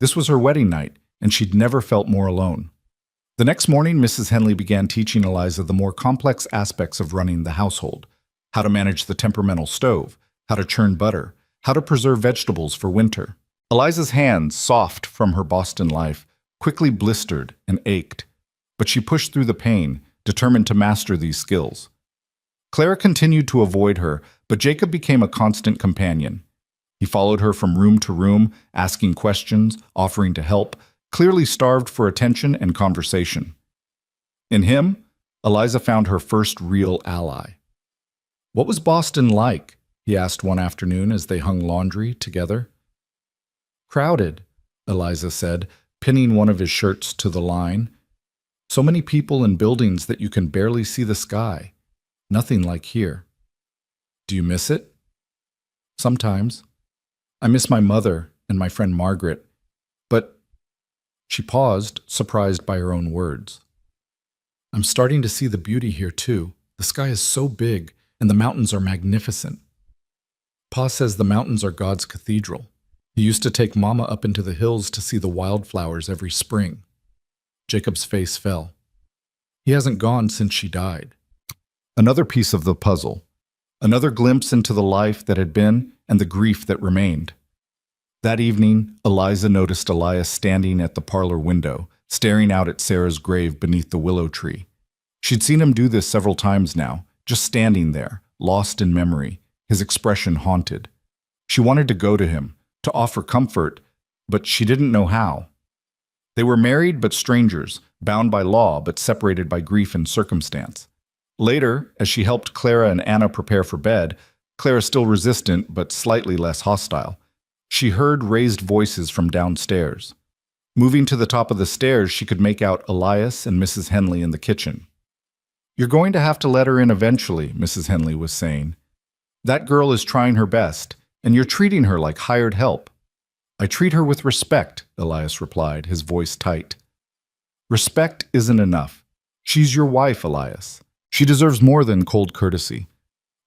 This was her wedding night, and she'd never felt more alone. The next morning, Mrs. Henley began teaching Eliza the more complex aspects of running the household: how to manage the temperamental stove, how to churn butter, how to preserve vegetables for winter. Eliza's hands, soft from her Boston life, quickly blistered and ached, but she pushed through the pain, determined to master these skills. Clara continued to avoid her, but Jacob became a constant companion. He followed her from room to room, asking questions, offering to help, clearly starved for attention and conversation. In him, Eliza found her first real ally. "What was Boston like?" he asked one afternoon as they hung laundry together. "Crowded," Eliza said, pinning one of his shirts to the line. "So many people and buildings that you can barely see the sky. Nothing like here." "Do you miss it?" "Sometimes. I miss my mother and my friend Margaret. But—" She paused, surprised by her own words. "I'm starting to see the beauty here, too. The sky is so big, and the mountains are magnificent. Pa says the mountains are God's cathedral. He used to take Mama up into the hills to see the wildflowers every spring." Jacob's face fell. He hasn't gone since she died. Another piece of the puzzle. Another glimpse into the life that had been and the grief that remained. That evening, Eliza noticed Elias standing at the parlor window, staring out at Sarah's grave beneath the willow tree. She'd seen him do this several times now, just standing there, lost in memory, his expression haunted. She wanted to go to him, to offer comfort, but she didn't know how. They were married but strangers, bound by law but separated by grief and circumstance. Later, as she helped Clara and Anna prepare for bed, Clara still resistant but slightly less hostile, she heard raised voices from downstairs. Moving to the top of the stairs, she could make out Elias and Mrs. Henley in the kitchen. "You're going to have to let her in eventually," Mrs. Henley was saying. "That girl is trying her best, and you're treating her like hired help." "I treat her with respect," Elias replied, his voice tight. "Respect isn't enough. She's your wife, Elias. She deserves more than cold courtesy."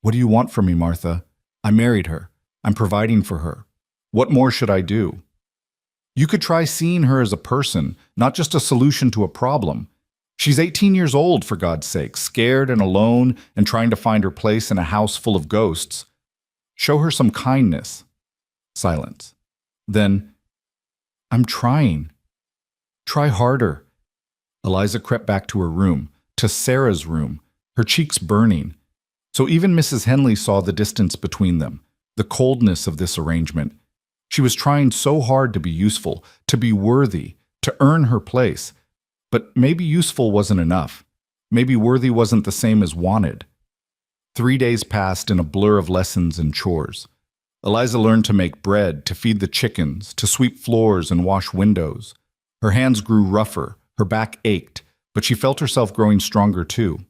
"What do you want from me, Martha? I married her. I'm providing for her. What more should I do?" "You could try seeing her as a person, not just a solution to a problem. She's 18 years old, for God's sake, scared and alone and trying to find her place in a house full of ghosts. Show her some kindness." Silence. Then, "I'm trying." "Try harder." Eliza crept back to her room, to Sarah's room, her cheeks burning. So even Mrs. Henley saw the distance between them, the coldness of this arrangement. She was trying so hard to be useful, to be worthy, to earn her place. But maybe useful wasn't enough. Maybe worthy wasn't the same as wanted. 3 days passed in a blur of lessons and chores. Eliza learned to make bread, to feed the chickens, to sweep floors and wash windows. Her hands grew rougher, her back ached, but she felt herself growing stronger too.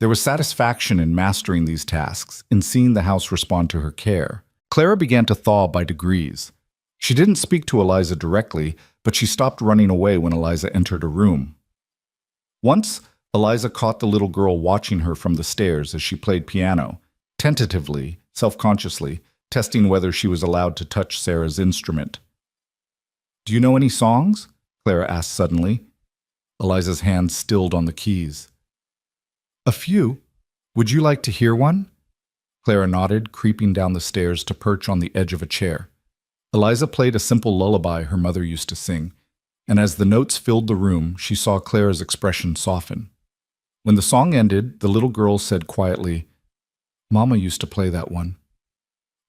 There was satisfaction in mastering these tasks, in seeing the house respond to her care. Clara began to thaw by degrees. She didn't speak to Eliza directly, but she stopped running away when Eliza entered a room. Once, Eliza caught the little girl watching her from the stairs as she played piano, tentatively, self-consciously, testing whether she was allowed to touch Sarah's instrument. "Do you know any songs?" Clara asked suddenly. Eliza's hand stilled on the keys. "A few. Would you like to hear one?" Clara nodded, creeping down the stairs to perch on the edge of a chair. Eliza played a simple lullaby her mother used to sing, and as the notes filled the room, she saw Clara's expression soften. When the song ended, the little girl said quietly, "Mama used to play that one."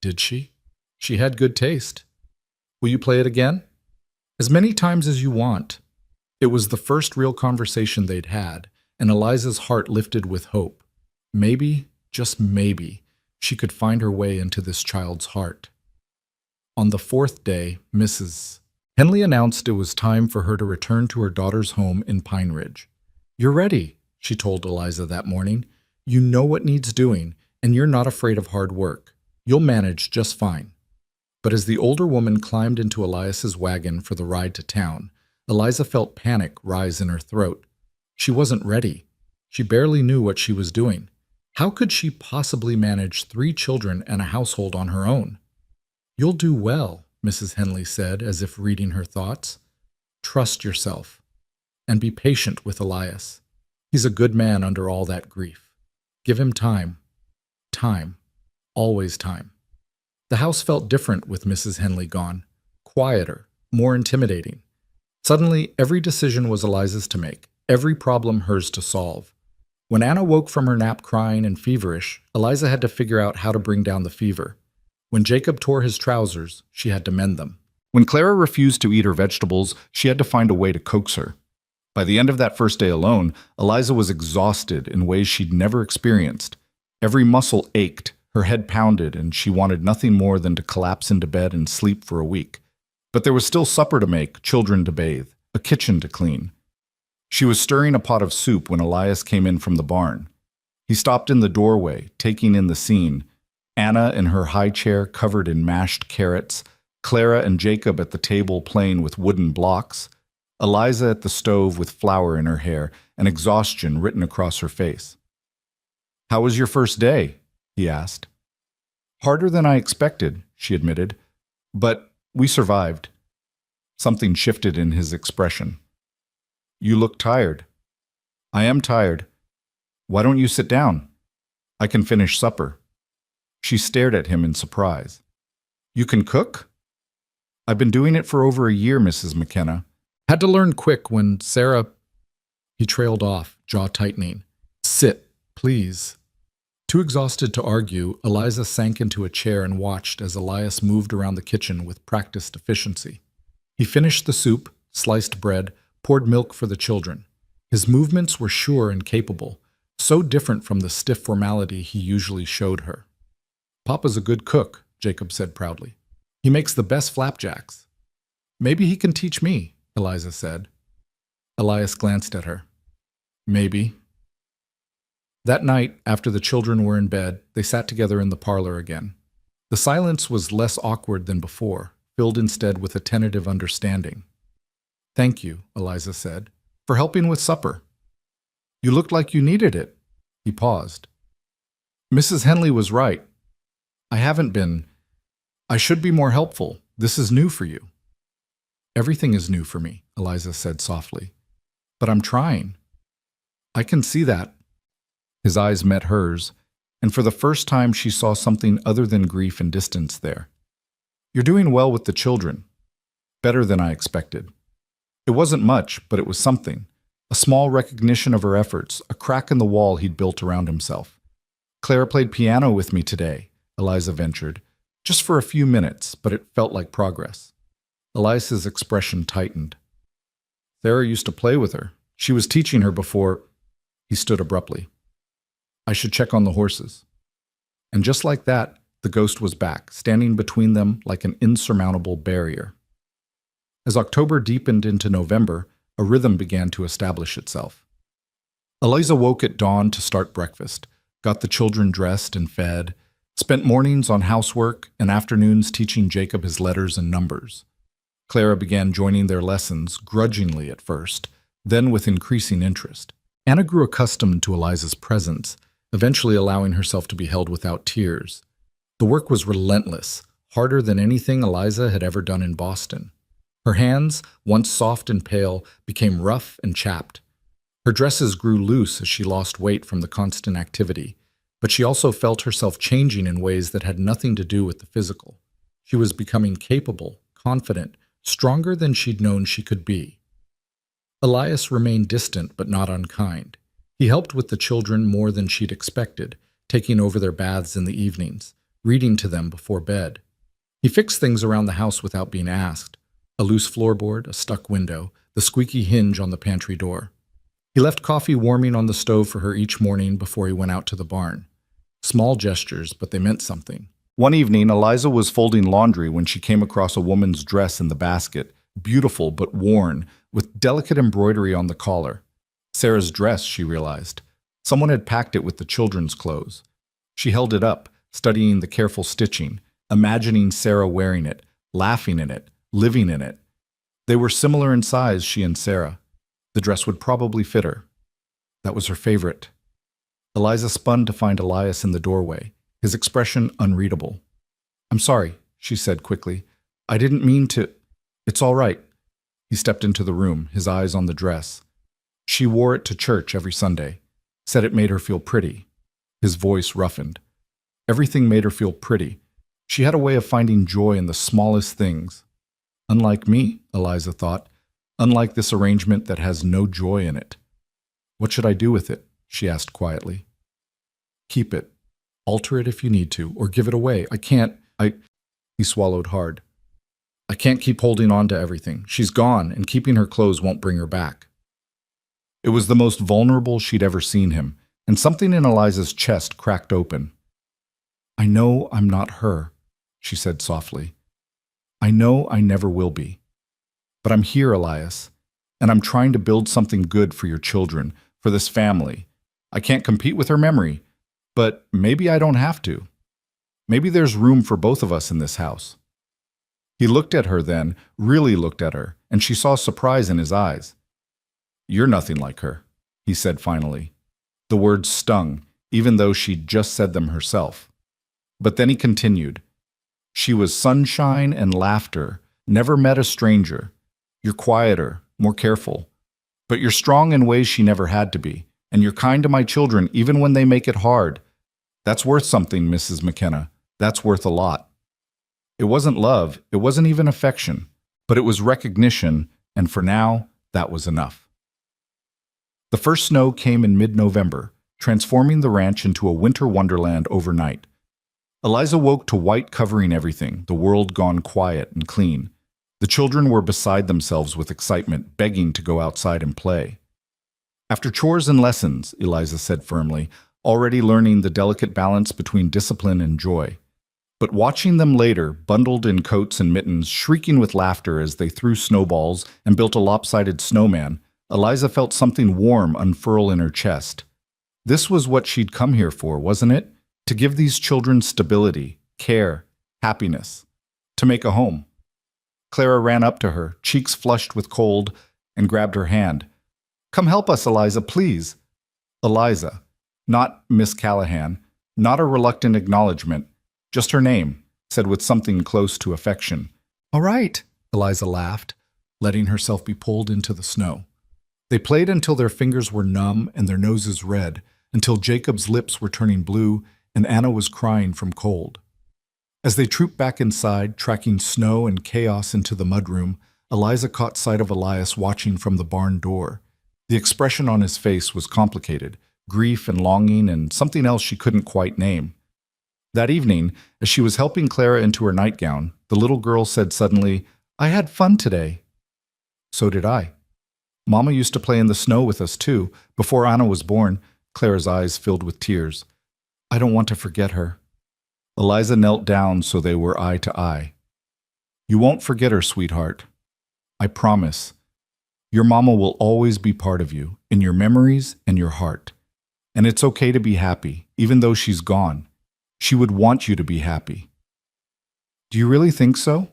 "Did she? She had good taste. Will you play it again?" "As many times as you want." It was the first real conversation they'd had, and Eliza's heart lifted with hope. Maybe, just maybe, she could find her way into this child's heart. On the 4th day, Mrs. Henley announced it was time for her to return to her daughter's home in Pine Ridge. "You're ready," she told Eliza that morning. "You know what needs doing, and you're not afraid of hard work. You'll manage just fine." But as the older woman climbed into Elias's wagon for the ride to town, Eliza felt panic rise in her throat. She wasn't ready. She barely knew what she was doing. How could she possibly manage 3 children and a household on her own? "You'll do well," Mrs. Henley said, as if reading her thoughts. "Trust yourself. And be patient with Elias. He's a good man under all that grief. Give him time. Time. Always time." The house felt different with Mrs. Henley gone. Quieter, more intimidating. Suddenly, every decision was Eliza's to make, every problem hers to solve. When Anna woke from her nap crying and feverish, Eliza had to figure out how to bring down the fever. When Jacob tore his trousers, she had to mend them. When Clara refused to eat her vegetables, she had to find a way to coax her. By the end of that first day alone, Eliza was exhausted in ways she'd never experienced. Every muscle ached, her head pounded, and she wanted nothing more than to collapse into bed and sleep for a week. But there was still supper to make, children to bathe, a kitchen to clean. She was stirring a pot of soup when Elias came in from the barn. He stopped in the doorway, taking in the scene. Anna in her high chair covered in mashed carrots, Clara and Jacob at the table playing with wooden blocks, Eliza at the stove with flour in her hair and exhaustion written across her face. "How was your first day?" he asked. "Harder than I expected," she admitted, "but we survived." Something shifted in his expression. "You look tired." "I am tired. Why don't you sit down? I can finish supper." She stared at him in surprise. "You can cook?" "I've been doing it for over a year, Mrs. McKenna." Had to learn quick when Sarah... He trailed off, jaw tightening. "Sit, please." Too exhausted to argue, Eliza sank into a chair and watched as Elias moved around the kitchen with practiced efficiency. He finished the soup, sliced bread, poured milk for the children. His movements were sure and capable, so different from the stiff formality he usually showed her. "Papa's a good cook," Jacob said proudly. "He makes the best flapjacks." "Maybe he can teach me," Eliza said. Elias glanced at her. "Maybe." That night, after the children were in bed, they sat together in the parlor again. The silence was less awkward than before, filled instead with a tentative understanding. "Thank you," Eliza said, "for helping with supper. You looked like you needed it." He paused. "Mrs. Henley was right. I haven't been. I should be more helpful. This is new for you." "Everything is new for me," Eliza said softly. "But I'm trying." "I can see that." His eyes met hers, and for the first time she saw something other than grief and distance there. "You're doing well with the children. Better than I expected." It wasn't much, but it was something. A small recognition of her efforts, a crack in the wall he'd built around himself. "Clara played piano with me today," Eliza ventured. "Just for a few minutes, but it felt like progress." Elias's expression tightened. "Sarah used to play with her. She was teaching her before—" He stood abruptly. "I should check on the horses." And just like that, the ghost was back, standing between them like an insurmountable barrier. As October deepened into November, a rhythm began to establish itself. Eliza woke at dawn to start breakfast, got the children dressed and fed, spent mornings on housework and afternoons teaching Jacob his letters and numbers. Clara began joining their lessons, grudgingly at first, then with increasing interest. Anna grew accustomed to Eliza's presence, eventually allowing herself to be held without tears. The work was relentless, harder than anything Eliza had ever done in Boston. Her hands, once soft and pale, became rough and chapped. Her dresses grew loose as she lost weight from the constant activity, but she also felt herself changing in ways that had nothing to do with the physical. She was becoming capable, confident, stronger than she'd known she could be. Elias remained distant but not unkind. He helped with the children more than she'd expected, taking over their baths in the evenings, reading to them before bed. He fixed things around the house without being asked: a loose floorboard, a stuck window, the squeaky hinge on the pantry door. He left coffee warming on the stove for her each morning before he went out to the barn. Small gestures, but they meant something. One evening, Eliza was folding laundry when she came across a woman's dress in the basket, beautiful but worn, with delicate embroidery on the collar. Sarah's dress, she realized. Someone had packed it with the children's clothes. She held it up, studying the careful stitching, imagining Sarah wearing it, laughing in it, living in it. They were similar in size, she and Sarah. The dress would probably fit her. That was her favorite. Eliza spun to find Elias in the doorway, his expression unreadable. "I'm sorry," she said quickly. "I didn't mean to—" "It's all right." He stepped into the room, his eyes on the dress. She wore it to church every Sunday, said it made her feel pretty. His voice roughened. Everything made her feel pretty. She had a way of finding joy in the smallest things. Unlike me, Eliza thought. Unlike this arrangement that has no joy in it. "What should I do with it?" she asked quietly. Keep it. Alter it if you need to, or give it away. He swallowed hard. I can't keep holding on to everything. She's gone, and keeping her clothes won't bring her back. It was the most vulnerable she'd ever seen him, and something in Eliza's chest cracked open. I know I'm not her, she said softly. I know I never will be. But I'm here, Elias, and I'm trying to build something good for your children, for this family. I can't compete with her memory, but maybe I don't have to. Maybe there's room for both of us in this house. He looked at her then, really looked at her, and she saw surprise in his eyes. You're nothing like her, he said finally. The words stung, even though she'd just said them herself. But then he continued. She was sunshine and laughter, never met a stranger. You're quieter, more careful. But you're strong in ways she never had to be, and you're kind to my children even when they make it hard. That's worth something, Mrs. McKenna. That's worth a lot. It wasn't love, it wasn't even affection, but it was recognition, and for now, that was enough. The first snow came in mid-November, transforming the ranch into a winter wonderland overnight. Eliza woke to white covering everything, the world gone quiet and clean. The children were beside themselves with excitement, begging to go outside and play. After chores and lessons, Eliza said firmly, already learning the delicate balance between discipline and joy. But watching them later, bundled in coats and mittens, shrieking with laughter as they threw snowballs and built a lopsided snowman, Eliza felt something warm unfurl in her chest. This was what she'd come here for, wasn't it? To give these children stability, care, happiness. To make a home. Clara ran up to her, cheeks flushed with cold, and grabbed her hand. Come help us, Eliza, please. Eliza, not Miss Callahan, not a reluctant acknowledgement, just her name, said with something close to affection. All right, Eliza laughed, letting herself be pulled into the snow. They played until their fingers were numb and their noses red, until Jacob's lips were turning blue and Anna was crying from cold. As they trooped back inside, tracking snow and chaos into the mudroom, Eliza caught sight of Elias watching from the barn door. The expression on his face was complicated, grief and longing and something else she couldn't quite name. That evening, as she was helping Clara into her nightgown, the little girl said suddenly, I had fun today. So did I. Mama used to play in the snow with us too. Before Anna was born, Clara's eyes filled with tears. I don't want to forget her. Eliza knelt down so they were eye to eye. You won't forget her, sweetheart. I promise. Your mama will always be part of you, in your memories and your heart. And it's okay to be happy, even though she's gone. She would want you to be happy. Do you really think so?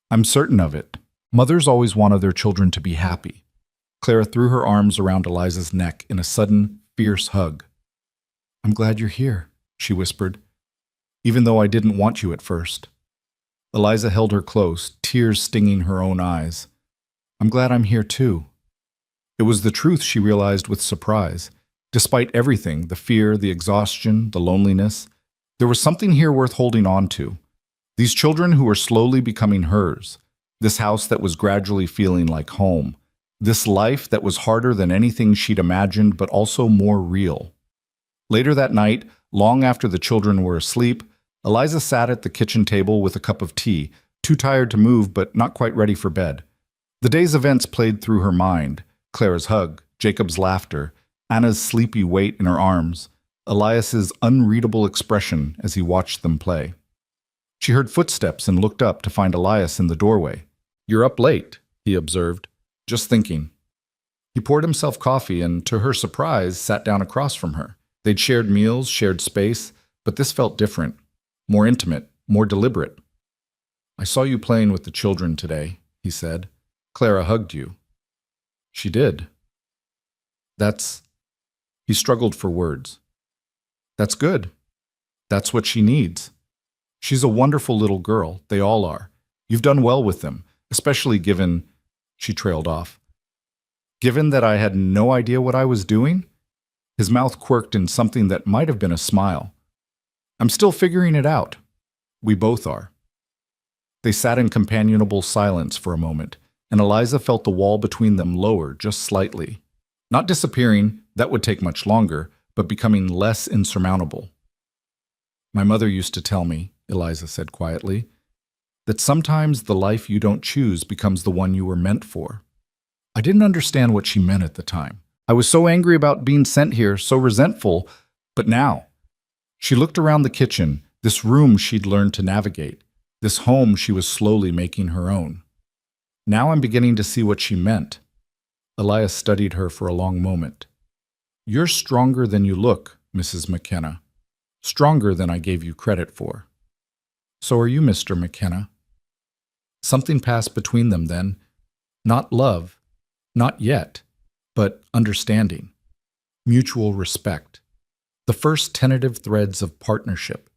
I'm certain of it. Mothers always wanted their children to be happy. Clara threw her arms around Eliza's neck in a sudden, fierce hug. I'm glad you're here, she whispered, even though I didn't want you at first. Eliza held her close, tears stinging her own eyes. I'm glad I'm here too. It was the truth she realized with surprise. Despite everything, the fear, the exhaustion, the loneliness, there was something here worth holding on to. These children who were slowly becoming hers. This house that was gradually feeling like home. This life that was harder than anything she'd imagined, but also more real. Later that night, long after the children were asleep, Eliza sat at the kitchen table with a cup of tea, too tired to move but not quite ready for bed. The day's events played through her mind. Clara's hug, Jacob's laughter, Anna's sleepy weight in her arms, Elias's unreadable expression as he watched them play. She heard footsteps and looked up to find Elias in the doorway. You're up late, he observed. Just thinking. He poured himself coffee and, to her surprise, sat down across from her. They'd shared meals, shared space, but this felt different, more intimate, more deliberate. I saw you playing with the children today, he said. Clara hugged you. She did. He struggled for words. That's good. That's what she needs. She's a wonderful little girl. They all are. You've done well with them, especially given, she trailed off. Given that I had no idea what I was doing? His mouth quirked in something that might have been a smile. I'm still figuring it out. We both are. They sat in companionable silence for a moment, and Eliza felt the wall between them lower just slightly. Not disappearing, That would take much longer, but becoming less insurmountable. My mother used to tell me, Eliza said quietly, that sometimes the life you don't choose becomes the one you were meant for. I didn't understand what she meant at the time. I was so angry about being sent here, so resentful, but now. She looked around the kitchen, this room she'd learned to navigate, this home she was slowly making her own. Now I'm beginning to see what she meant. Elias studied her for a long moment. You're stronger than you look, Mrs. McKenna. Stronger than I gave you credit for. So are you, Mr. McKenna. Something passed between them then. Not love, not yet, but understanding. Mutual respect. The first tentative threads of partnership.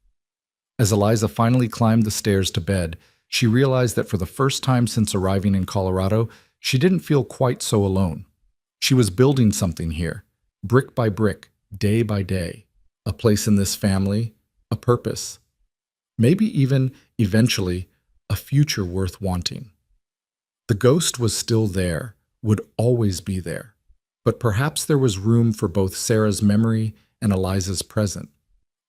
As Eliza finally climbed the stairs to bed, she realized that for the first time since arriving in Colorado, she didn't feel quite so alone. She was building something here, brick by brick, day by day. A place in this family, a purpose. Maybe even, eventually, a future worth wanting. The ghost was still there, would always be there. But perhaps there was room for both Sarah's memory and Eliza's present.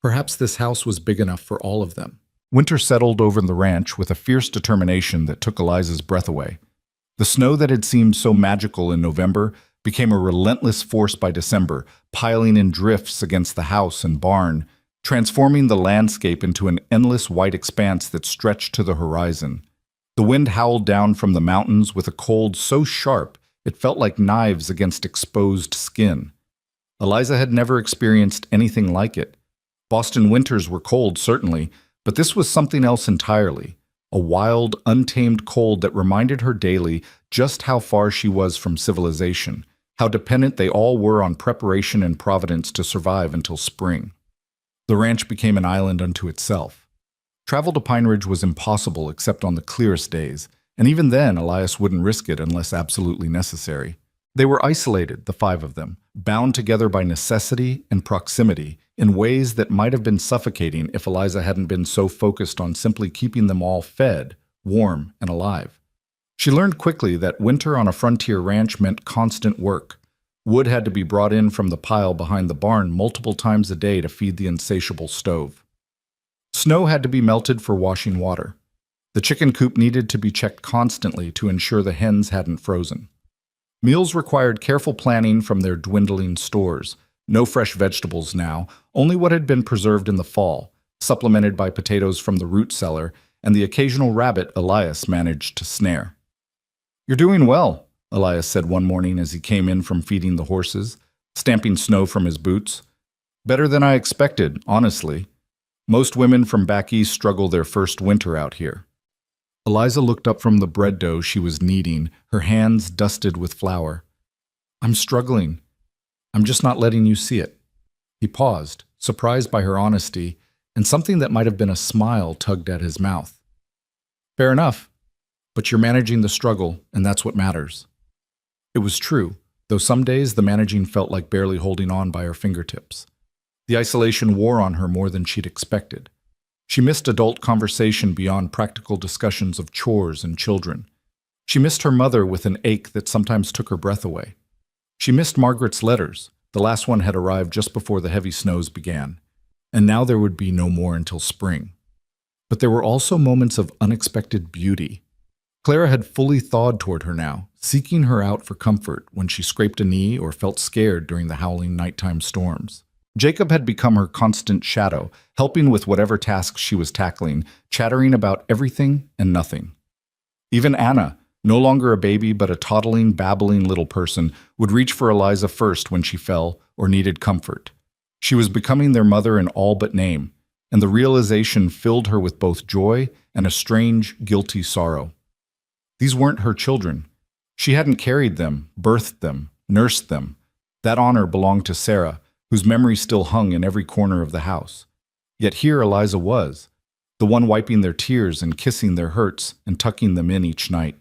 Perhaps this house was big enough for all of them. Winter settled over the ranch with a fierce determination that took Eliza's breath away. The snow that had seemed so magical in November became a relentless force by December, piling in drifts against the house and barn, transforming the landscape into an endless white expanse that stretched to the horizon. The wind howled down from the mountains with a cold so sharp it felt like knives against exposed skin. Eliza had never experienced anything like it. Boston winters were cold, certainly, but this was something else entirely. A wild, untamed cold that reminded her daily just how far she was from civilization, how dependent they all were on preparation and providence to survive until spring. The ranch became an island unto itself. Travel to Pine Ridge was impossible except on the clearest days, and even then Elias wouldn't risk it unless absolutely necessary. They were isolated, the five of them, bound together by necessity and proximity in ways that might have been suffocating if Eliza hadn't been so focused on simply keeping them all fed, warm, and alive. She learned quickly that winter on a frontier ranch meant constant work. Wood had to be brought in from the pile behind the barn multiple times a day to feed the insatiable stove. Snow had to be melted for washing water. The chicken coop needed to be checked constantly to ensure the hens hadn't frozen. Meals required careful planning from their dwindling stores. No fresh vegetables now, only what had been preserved in the fall, supplemented by potatoes from the root cellar and the occasional rabbit Elias managed to snare. "You're doing well," Elias said one morning as he came in from feeding the horses, stamping snow from his boots. "Better than I expected, honestly. Most women from back east struggle their first winter out here." Eliza looked up from the bread dough she was kneading, her hands dusted with flour. "I'm struggling. I'm just not letting you see it." He paused, surprised by her honesty, and something that might have been a smile tugged at his mouth. "Fair enough, but you're managing the struggle, and that's what matters." It was true, though some days the managing felt like barely holding on by her fingertips. The isolation wore on her more than she'd expected. She missed adult conversation beyond practical discussions of chores and children. She missed her mother with an ache that sometimes took her breath away. She missed Margaret's letters. The last one had arrived just before the heavy snows began, and now there would be no more until spring. But there were also moments of unexpected beauty. Clara had fully thawed toward her now, seeking her out for comfort when she scraped a knee or felt scared during the howling nighttime storms. Jacob had become her constant shadow, helping with whatever tasks she was tackling, chattering about everything and nothing. Even Anna, no longer a baby but a toddling, babbling little person, would reach for Eliza first when she fell or needed comfort. She was becoming their mother in all but name, and the realization filled her with both joy and a strange, guilty sorrow. These weren't her children. She hadn't carried them, birthed them, nursed them. That honor belonged to Sarah, whose memory still hung in every corner of the house. Yet here Eliza was, the one wiping their tears and kissing their hurts and tucking them in each night.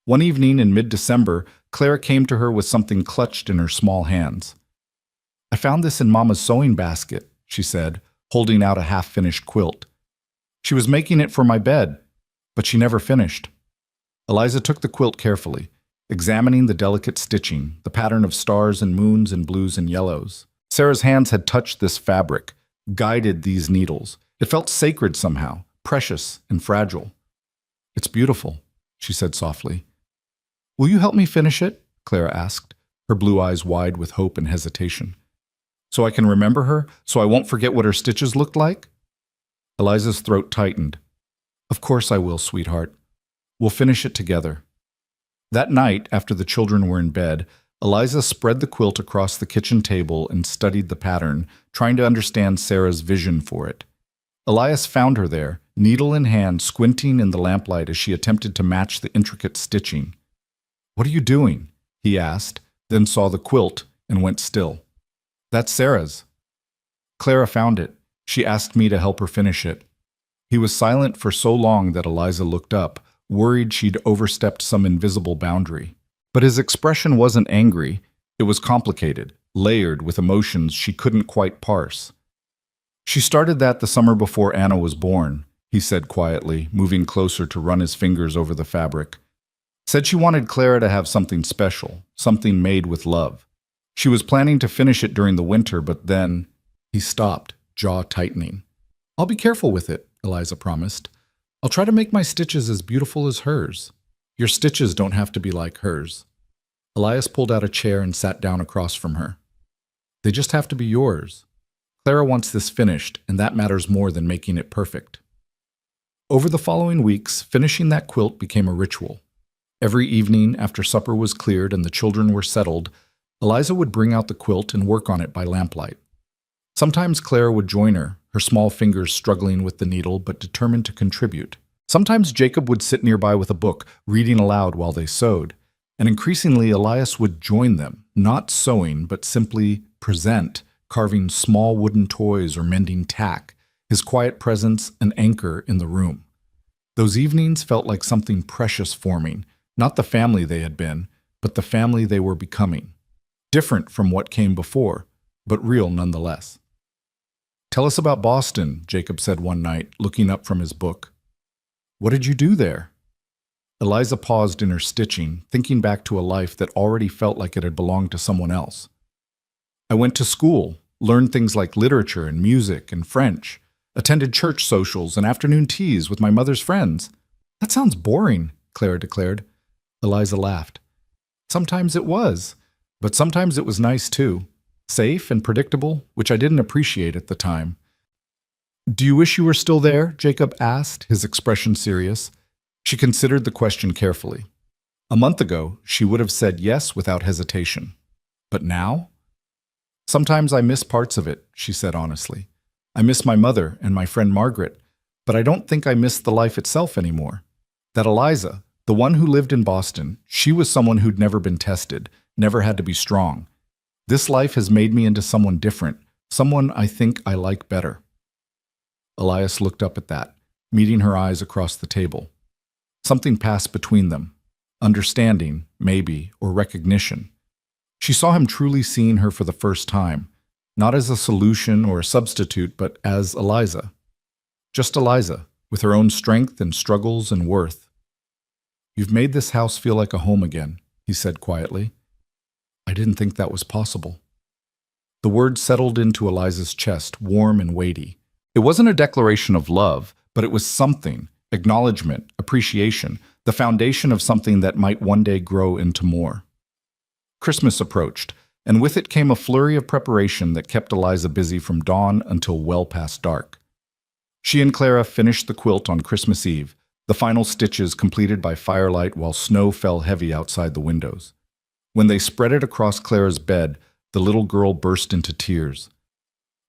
One evening in mid-December, Clara came to her with something clutched in her small hands. "I found this in Mama's sewing basket," she said, holding out a half-finished quilt. "She was making it for my bed, but she never finished." Eliza took the quilt carefully. examining the delicate stitching, the pattern of stars and moons and blues and yellows. Sarah's hands had touched this fabric, guided these needles. It felt sacred somehow, precious and fragile. "It's beautiful," she said softly. "Will you help me finish it?" Clara asked, her blue eyes wide with hope and hesitation. "So I can remember her? So I won't forget what her stitches looked like?" Eliza's throat tightened. "Of course I will, sweetheart. We'll finish it together." That night, after the children were in bed, Eliza spread the quilt across the kitchen table and studied the pattern, trying to understand Sarah's vision for it. Elias found her there, needle in hand, squinting in the lamplight as she attempted to match the intricate stitching. "What are you doing?" he asked, then saw the quilt and went still. "That's Sarah's." "Clara found it. She asked me to help her finish it." He was silent for so long that Eliza looked up, worried she'd overstepped some invisible boundary. But his expression wasn't angry. It was complicated, layered with emotions she couldn't quite parse. "She started that the summer before Anna was born," he said quietly, moving closer to run his fingers over the fabric. "Said she wanted Clara to have something special, something made with love. She was planning to finish it during the winter, but then—" He stopped, jaw tightening. "I'll be careful with it," Eliza promised. "I'll try to make my stitches as beautiful as hers. Your stitches don't have to be like hers." Elias pulled out a chair and sat down across from her. "They just have to be yours. Clara wants this finished, and that matters more than making it perfect." Over the following weeks, finishing that quilt became a ritual. Every evening, after supper was cleared and the children were settled, Eliza would bring out the quilt and work on it by lamplight. Sometimes Clara would join her small fingers struggling with the needle but determined to contribute. Sometimes Jacob would sit nearby with a book, reading aloud while they sewed. And increasingly, Elias would join them, not sewing, but simply present, carving small wooden toys or mending tack, his quiet presence an anchor in the room. Those evenings felt like something precious forming, not the family they had been, but the family they were becoming. Different from what came before, but real nonetheless. "Tell us about Boston," Jacob said one night, looking up from his book. "What did you do there?" Eliza paused in her stitching, thinking back to a life that already felt like it had belonged to someone else. "I went to school, learned things like literature and music and French, attended church socials and afternoon teas with my mother's friends." "That sounds boring," Clara declared. Eliza laughed. "Sometimes it was, but sometimes it was nice too. Safe and predictable, which I didn't appreciate at the time." "Do you wish you were still there?" Jacob asked, his expression serious. She considered the question carefully. A month ago, she would have said yes without hesitation. But now? "Sometimes I miss parts of it," she said honestly. "I miss my mother and my friend Margaret, but I don't think I miss the life itself anymore. That Eliza, the one who lived in Boston, she was someone who'd never been tested, never had to be strong. This life has made me into someone different, someone I think I like better." Elias looked up at that, meeting her eyes across the table. Something passed between them. Understanding, maybe, or recognition. She saw him truly seeing her for the first time, not as a solution or a substitute, but as Eliza. Just Eliza, with her own strength and struggles and worth. "You've made this house feel like a home again," he said quietly. "I didn't think that was possible." The words settled into Eliza's chest, warm and weighty. It wasn't a declaration of love, but it was something, acknowledgement, appreciation, the foundation of something that might one day grow into more. Christmas approached, and with it came a flurry of preparation that kept Eliza busy from dawn until well past dark. She and Clara finished the quilt on Christmas Eve, the final stitches completed by firelight while snow fell heavy outside the windows. When they spread it across Clara's bed, the little girl burst into tears.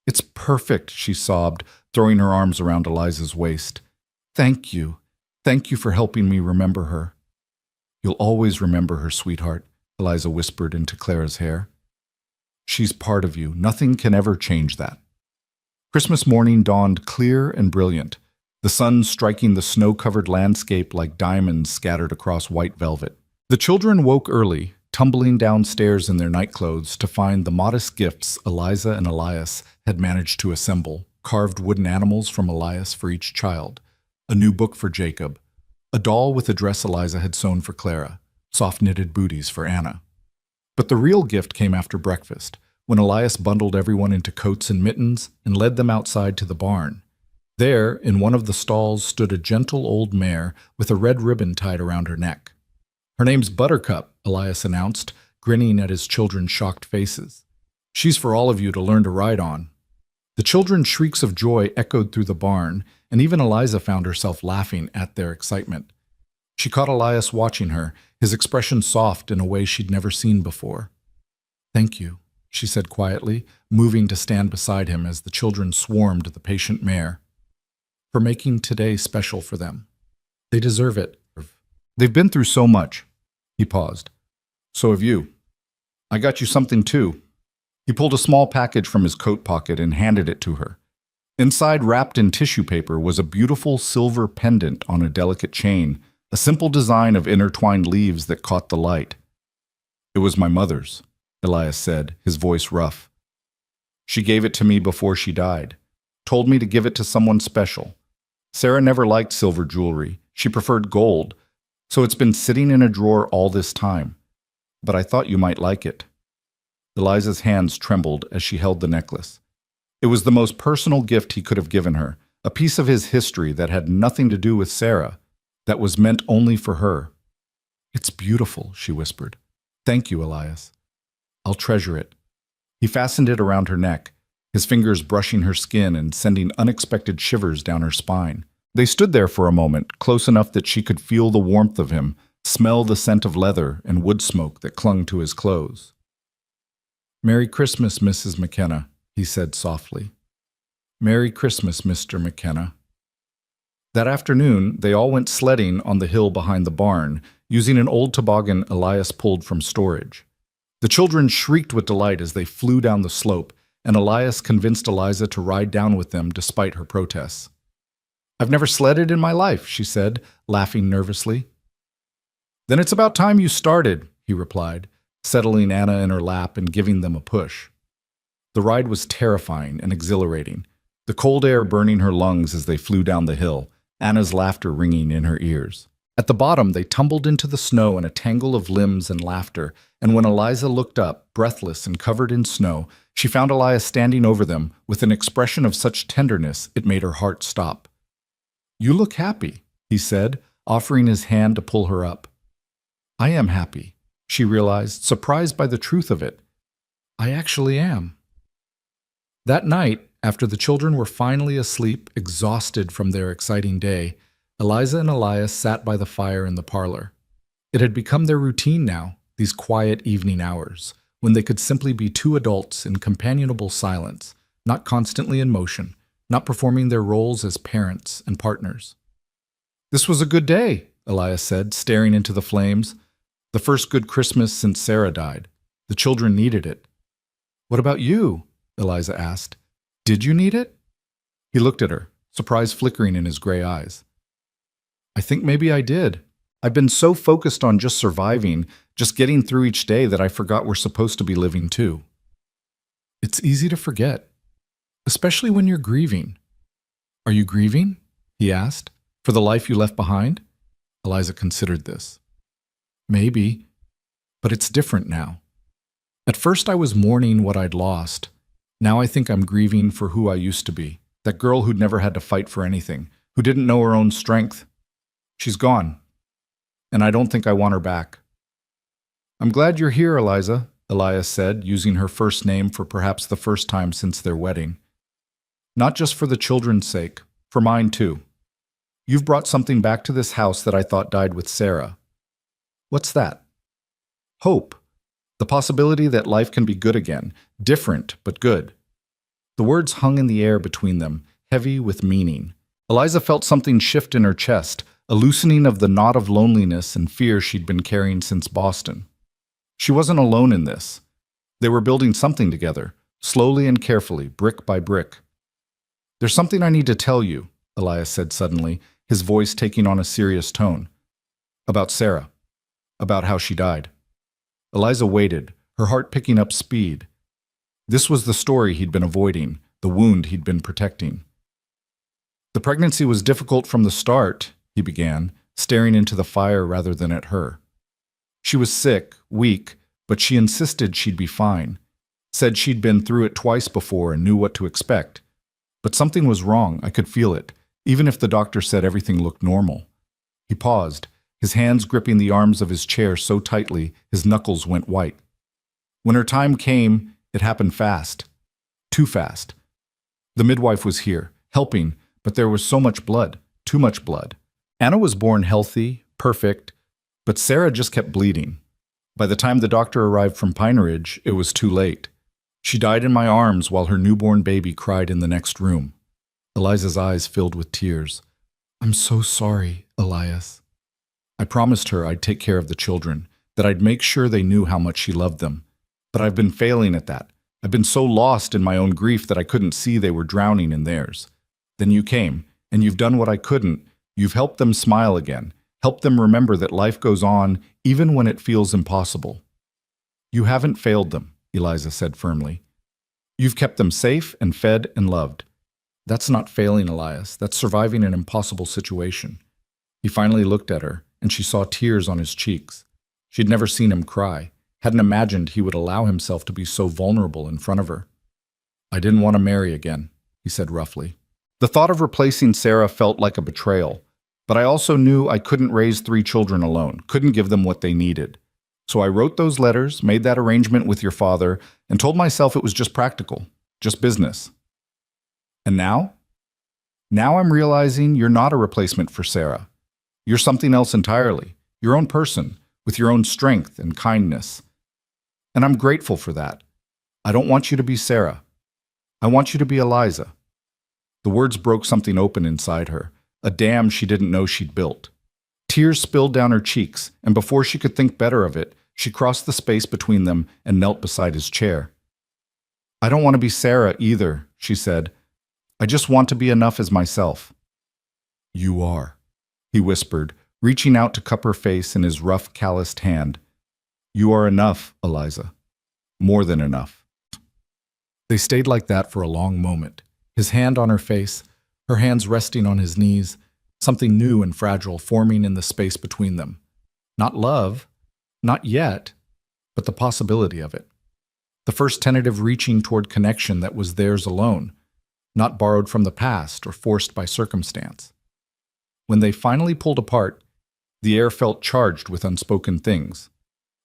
"It's perfect," she sobbed, throwing her arms around Eliza's waist. "Thank you. Thank you for helping me remember her." "You'll always remember her, sweetheart," Eliza whispered into Clara's hair. "She's part of you. Nothing can ever change that." Christmas morning dawned clear and brilliant, the sun striking the snow-covered landscape like diamonds scattered across white velvet. The children woke early, tumbling downstairs in their nightclothes to find the modest gifts Eliza and Elias had managed to assemble, carved wooden animals from Elias for each child, a new book for Jacob, a doll with a dress Eliza had sewn for Clara, soft-knitted booties for Anna. But the real gift came after breakfast, when Elias bundled everyone into coats and mittens and led them outside to the barn. There, in one of the stalls, stood a gentle old mare with a red ribbon tied around her neck. "Her name's Buttercup," Elias announced, grinning at his children's shocked faces. "She's for all of you to learn to ride on." The children's shrieks of joy echoed through the barn, and even Eliza found herself laughing at their excitement. She caught Elias watching her, his expression soft in a way she'd never seen before. "Thank you," she said quietly, moving to stand beside him as the children swarmed the patient mare, "for making today special for them. They deserve it. They've been through so much." He paused. "So have you. I got you something too." He pulled a small package from his coat pocket and handed it to her. Inside, wrapped in tissue paper, was a beautiful silver pendant on a delicate chain, a simple design of intertwined leaves that caught the light. "It was my mother's," Elias said, his voice rough. "She gave it to me before she died, told me to give it to someone special. Sarah never liked silver jewelry. She preferred gold, so it's been sitting in a drawer all this time. But I thought you might like it." Eliza's hands trembled as she held the necklace. It was the most personal gift he could have given her, a piece of his history that had nothing to do with Sarah, that was meant only for her. "It's beautiful," she whispered. "Thank you, Elias. I'll treasure it." He fastened it around her neck, his fingers brushing her skin and sending unexpected shivers down her spine. They stood there for a moment, close enough that she could feel the warmth of him, smell the scent of leather and wood smoke that clung to his clothes. "Merry Christmas, Mrs. McKenna," he said softly. "Merry Christmas, Mr. McKenna." That afternoon, they all went sledding on the hill behind the barn, using an old toboggan Elias pulled from storage. The children shrieked with delight as they flew down the slope, and Elias convinced Eliza to ride down with them despite her protests. "I've never sledded in my life," she said, laughing nervously. "Then it's about time you started," he replied, settling Anna in her lap and giving them a push. The ride was terrifying and exhilarating, the cold air burning her lungs as they flew down the hill, Anna's laughter ringing in her ears. At the bottom, they tumbled into the snow in a tangle of limbs and laughter, and when Eliza looked up, breathless and covered in snow, she found Elias standing over them with an expression of such tenderness it made her heart stop. "You look happy," he said, offering his hand to pull her up. "I am happy," she realized, surprised by the truth of it. "I actually am." That night, after the children were finally asleep, exhausted from their exciting day, Eliza and Elias sat by the fire in the parlor. It had become their routine now, these quiet evening hours, when they could simply be two adults in companionable silence, not constantly in motion, not performing their roles as parents and partners. "This was a good day," Elias said, staring into the flames. "The first good Christmas since Sarah died. The children needed it." "What about you?" Eliza asked. "Did you need it?" He looked at her, surprise flickering in his gray eyes. "I think maybe I did. I've been so focused on just surviving, just getting through each day that I forgot we're supposed to be living too." "It's easy to forget, especially when you're grieving." "Are you grieving?" he asked. "For the life you left behind?" Eliza considered this. "Maybe, but it's different now. At first I was mourning what I'd lost. Now I think I'm grieving for who I used to be, that girl who'd never had to fight for anything, who didn't know her own strength. She's gone, and I don't think I want her back." "I'm glad you're here, Eliza," Elias said, using her first name for perhaps the first time since their wedding. "Not just for the children's sake, for mine too. You've brought something back to this house that I thought died with Sarah." "What's that?" "Hope. The possibility that life can be good again, different but good." The words hung in the air between them, heavy with meaning. Eliza felt something shift in her chest, a loosening of the knot of loneliness and fear she'd been carrying since Boston. She wasn't alone in this. They were building something together, slowly and carefully, brick by brick. "There's something I need to tell you," Elias said suddenly, his voice taking on a serious tone. "About Sarah. About how she died." Eliza waited, her heart picking up speed. This was the story he'd been avoiding, the wound he'd been protecting. "The pregnancy was difficult from the start," he began, staring into the fire rather than at her. She was sick, weak, but she insisted she'd be fine. Said she'd been through it twice before and knew what to expect. But something was wrong, I could feel it, even if the doctor said everything looked normal. He paused, his hands gripping the arms of his chair so tightly his knuckles went white. When her time came, it happened fast. Too fast. The midwife was here, helping, but there was so much blood, too much blood. Anna was born healthy, perfect, but Sarah just kept bleeding. By the time the doctor arrived from Pine Ridge, it was too late. She died in my arms while her newborn baby cried in the next room. Eliza's eyes filled with tears. "I'm so sorry, Elias." I promised her I'd take care of the children, that I'd make sure they knew how much she loved them. But I've been failing at that. I've been so lost in my own grief that I couldn't see they were drowning in theirs. Then you came, and you've done what I couldn't. You've helped them smile again, helped them remember that life goes on even when it feels impossible. You haven't failed them, Eliza said firmly. You've kept them safe and fed and loved. That's not failing, Elias. That's surviving an impossible situation. He finally looked at her, and she saw tears on his cheeks. She'd never seen him cry, hadn't imagined he would allow himself to be so vulnerable in front of her. "I didn't want to marry again," he said roughly. The thought of replacing Sarah felt like a betrayal, but I also knew I couldn't raise 3 children alone, couldn't give them what they needed. So I wrote those letters, made that arrangement with your father, and told myself it was just practical, just business. And now? Now I'm realizing you're not a replacement for Sarah. You're something else entirely, your own person, with your own strength and kindness. And I'm grateful for that. I don't want you to be Sarah. I want you to be Eliza. The words broke something open inside her, a dam she didn't know she'd built. Tears spilled down her cheeks, and before she could think better of it, she crossed the space between them and knelt beside his chair. "I don't want to be Sarah either," she said. "I just want to be enough as myself." "You are," he whispered, reaching out to cup her face in his rough, calloused hand. "You are enough, Eliza. More than enough." They stayed like that for a long moment, his hand on her face, her hands resting on his knees, something new and fragile forming in the space between them. Not love, not yet, but the possibility of it. The first tentative reaching toward connection that was theirs alone, not borrowed from the past or forced by circumstance. When they finally pulled apart, the air felt charged with unspoken things.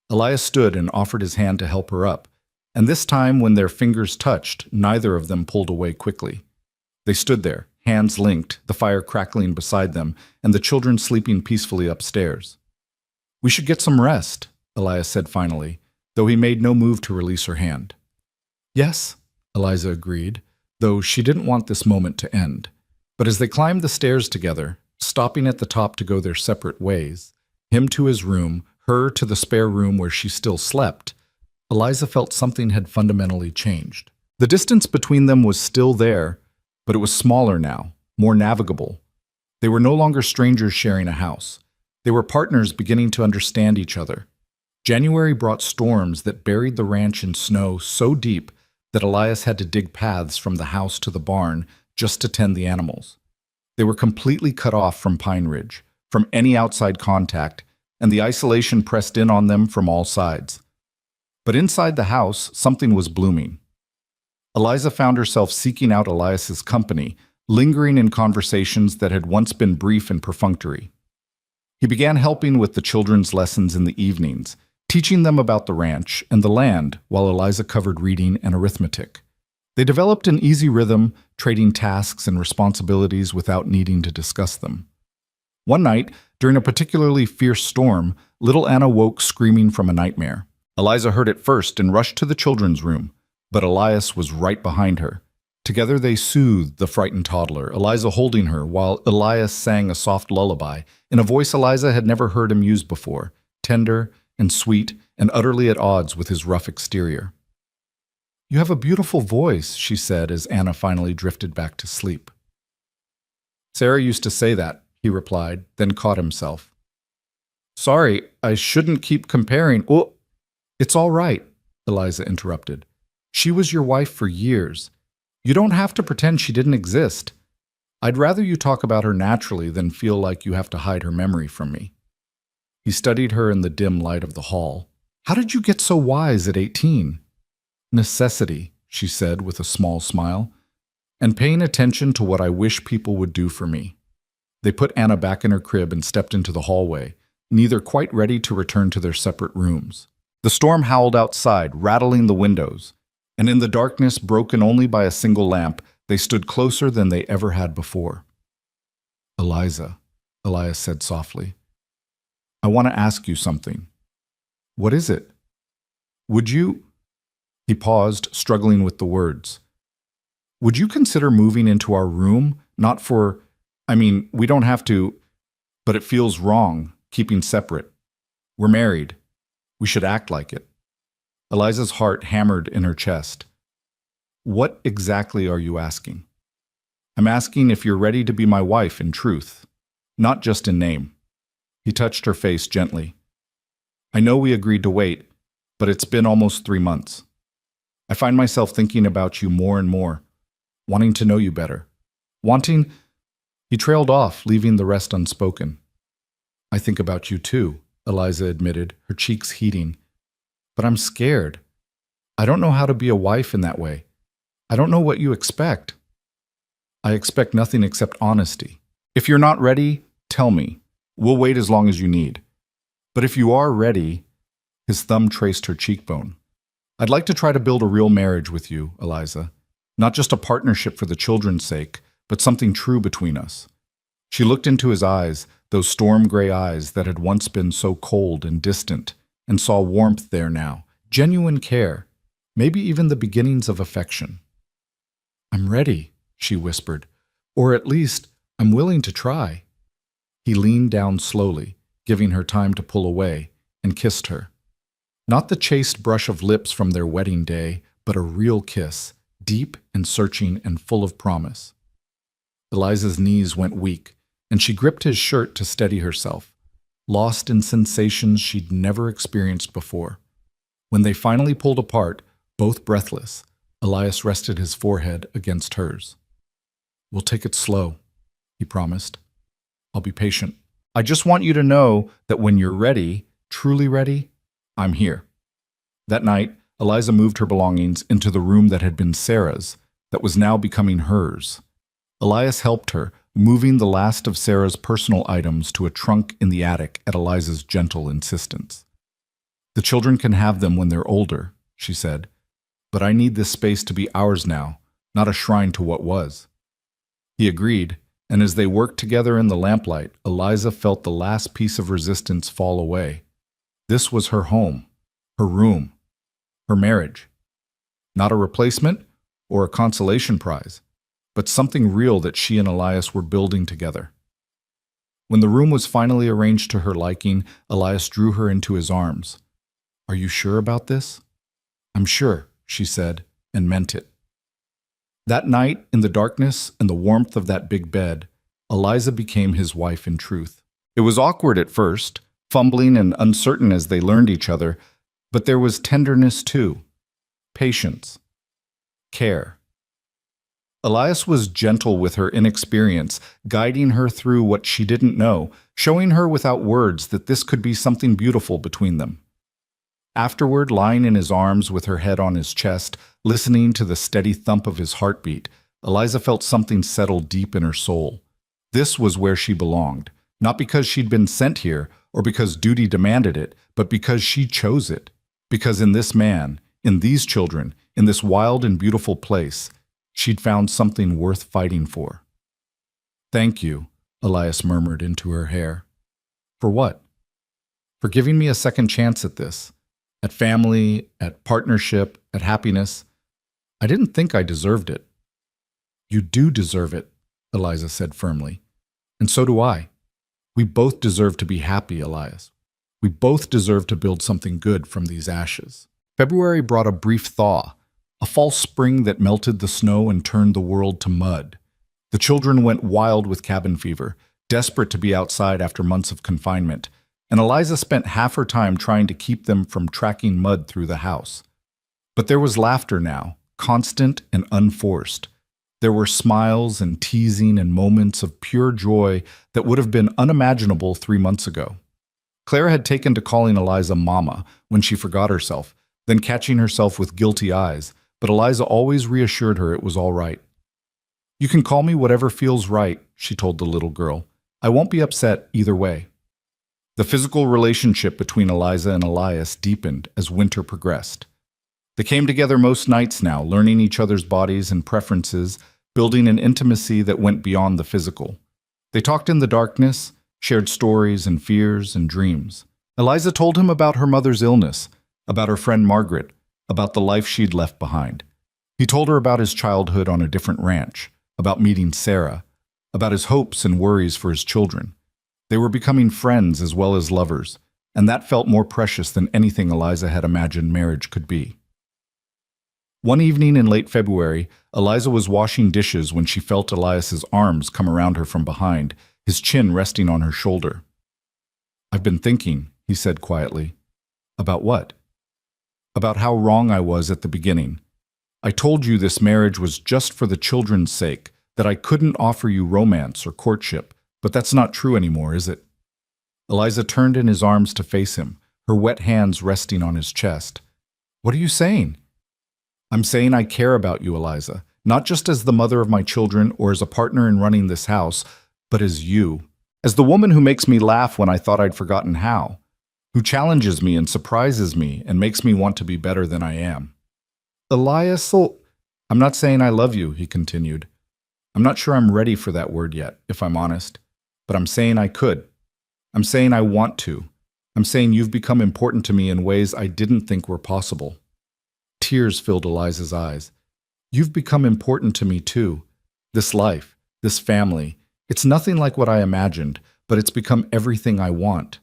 Elias stood and offered his hand to help her up, and this time when their fingers touched, neither of them pulled away quickly. They stood there, hands linked, the fire crackling beside them, and the children sleeping peacefully upstairs. "We should get some rest," Elias said finally, though he made no move to release her hand. "Yes," Eliza agreed, though she didn't want this moment to end. But as they climbed the stairs together, stopping at the top to go their separate ways, him to his room, her to the spare room where she still slept, Eliza felt something had fundamentally changed. The distance between them was still there, but it was smaller now, more navigable. They were no longer strangers sharing a house. They were partners beginning to understand each other. January brought storms that buried the ranch in snow so deep that Elias had to dig paths from the house to the barn just to tend the animals. They were completely cut off from Pine Ridge, from any outside contact, and the isolation pressed in on them from all sides. But inside the house, something was blooming. Eliza found herself seeking out Elias's company, lingering in conversations that had once been brief and perfunctory. He began helping with the children's lessons in the evenings, teaching them about the ranch and the land while Eliza covered reading and arithmetic. They developed an easy rhythm, trading tasks and responsibilities without needing to discuss them. One night, during a particularly fierce storm, little Anna woke screaming from a nightmare. Eliza heard it first and rushed to the children's room, but Elias was right behind her. Together they soothed the frightened toddler, Eliza holding her while Elias sang a soft lullaby in a voice Eliza had never heard him use before, tender and sweet and utterly at odds with his rough exterior. "You have a beautiful voice," she said as Anna finally drifted back to sleep. "Sarah used to say that," he replied, then caught himself. "Sorry, I shouldn't keep comparing." "Oh, it's all right," Eliza interrupted. "She was your wife for years. You don't have to pretend she didn't exist. I'd rather you talk about her naturally than feel like you have to hide her memory from me." He studied her in the dim light of the hall. How did you get so wise at 18? Necessity, she said with a small smile, and paying attention to what I wish people would do for me. They put Anna back in her crib and stepped into the hallway, neither quite ready to return to their separate rooms. The storm howled outside, rattling the windows, and in the darkness broken only by a single lamp, they stood closer than they ever had before. Eliza, Elias said softly, I want to ask you something. What is it? Would you... He paused, struggling with the words. Would you consider moving into our room? Not for... we don't have to, but it feels wrong, keeping separate. We're married. We should act like it. Eliza's heart hammered in her chest. What exactly are you asking? I'm asking if you're ready to be my wife in truth, not just in name. He touched her face gently. I know we agreed to wait, but it's been almost 3 months. I find myself thinking about you more and more, wanting to know you better. He trailed off, leaving the rest unspoken. I think about you too, Eliza admitted, her cheeks heating. But I'm scared. I don't know how to be a wife in that way. I don't know what you expect. I expect nothing except honesty. If you're not ready, tell me. We'll wait as long as you need. But if you are ready, his thumb traced her cheekbone. I'd like to try to build a real marriage with you, Eliza. Not just a partnership for the children's sake, but something true between us. She looked into his eyes, those storm-gray eyes that had once been so cold and distant, and saw warmth there now, genuine care, maybe even the beginnings of affection. I'm ready, she whispered, or at least I'm willing to try. He leaned down slowly, giving her time to pull away, and kissed her. Not the chaste brush of lips from their wedding day, but a real kiss, deep and searching and full of promise. Eliza's knees went weak, and she gripped his shirt to steady herself, lost in sensations she'd never experienced before. When they finally pulled apart, both breathless, Elias rested his forehead against hers. We'll take it slow, he promised. I'll be patient. I just want you to know that when you're ready, truly ready, I'm here. That night, Eliza moved her belongings into the room that had been Sarah's, that was now becoming hers. Elias helped her, moving the last of Sarah's personal items to a trunk in the attic at Eliza's gentle insistence. The children can have them when they're older, she said, but I need this space to be ours now, not a shrine to what was. He agreed, and as they worked together in the lamplight, Eliza felt the last piece of resistance fall away. This was her home, her room, her marriage. Not a replacement or a consolation prize, but something real that she and Elias were building together. When the room was finally arranged to her liking, Elias drew her into his arms. Are you sure about this? I'm sure, she said, and meant it. That night, in the darkness and the warmth of that big bed, Eliza became his wife in truth. It was awkward at first, fumbling and uncertain as they learned each other, but there was tenderness too, patience, care. Elias was gentle with her inexperience, guiding her through what she didn't know, showing her without words that this could be something beautiful between them. Afterward, lying in his arms with her head on his chest, listening to the steady thump of his heartbeat, Eliza felt something settle deep in her soul. This was where she belonged, not because she'd been sent here or because duty demanded it, but because she chose it. Because in this man, in these children, in this wild and beautiful place, she'd found something worth fighting for. Thank you, Elias murmured into her hair. For what? For giving me a second chance at this. At family, at partnership, at happiness. I didn't think I deserved it. You do deserve it, Eliza said firmly. And so do I. We both deserve to be happy, Elias. We both deserve to build something good from these ashes. February brought a brief thaw, a false spring that melted the snow and turned the world to mud. The children went wild with cabin fever, desperate to be outside after months of confinement, and Eliza spent half her time trying to keep them from tracking mud through the house. But there was laughter now, constant and unforced. There were smiles and teasing and moments of pure joy that would have been unimaginable 3 months ago. Claire had taken to calling Eliza Mama when she forgot herself, then catching herself with guilty eyes, but Eliza always reassured her it was all right. "You can call me whatever feels right," she told the little girl. "I won't be upset either way." The physical relationship between Eliza and Elias deepened as winter progressed. They came together most nights now, learning each other's bodies and preferences, building an intimacy that went beyond the physical. They talked in the darkness, shared stories and fears and dreams. Eliza told him about her mother's illness, about her friend Margaret, about the life she'd left behind. He told her about his childhood on a different ranch, about meeting Sarah, about his hopes and worries for his children. They were becoming friends as well as lovers, and that felt more precious than anything Eliza had imagined marriage could be. One evening in late February, Eliza was washing dishes when she felt Elias's arms come around her from behind, his chin resting on her shoulder. "I've been thinking," he said quietly. "About what?" "About how wrong I was at the beginning. I told you this marriage was just for the children's sake, that I couldn't offer you romance or courtship, but that's not true anymore, is it?" Eliza turned in his arms to face him, her wet hands resting on his chest. "What are you saying?" "I'm saying I care about you, Eliza, not just as the mother of my children or as a partner in running this house, but as you, as the woman who makes me laugh when I thought I'd forgotten how, who challenges me and surprises me and makes me want to be better than I am." "Elias, I'm not saying I love you," he continued. "I'm not sure I'm ready for that word yet, if I'm honest, but I'm saying I could. I'm saying I want to. I'm saying you've become important to me in ways I didn't think were possible." Tears filled Eliza's eyes. "You've become important to me too. This life, this family, it's nothing like what I imagined, but it's become everything I want."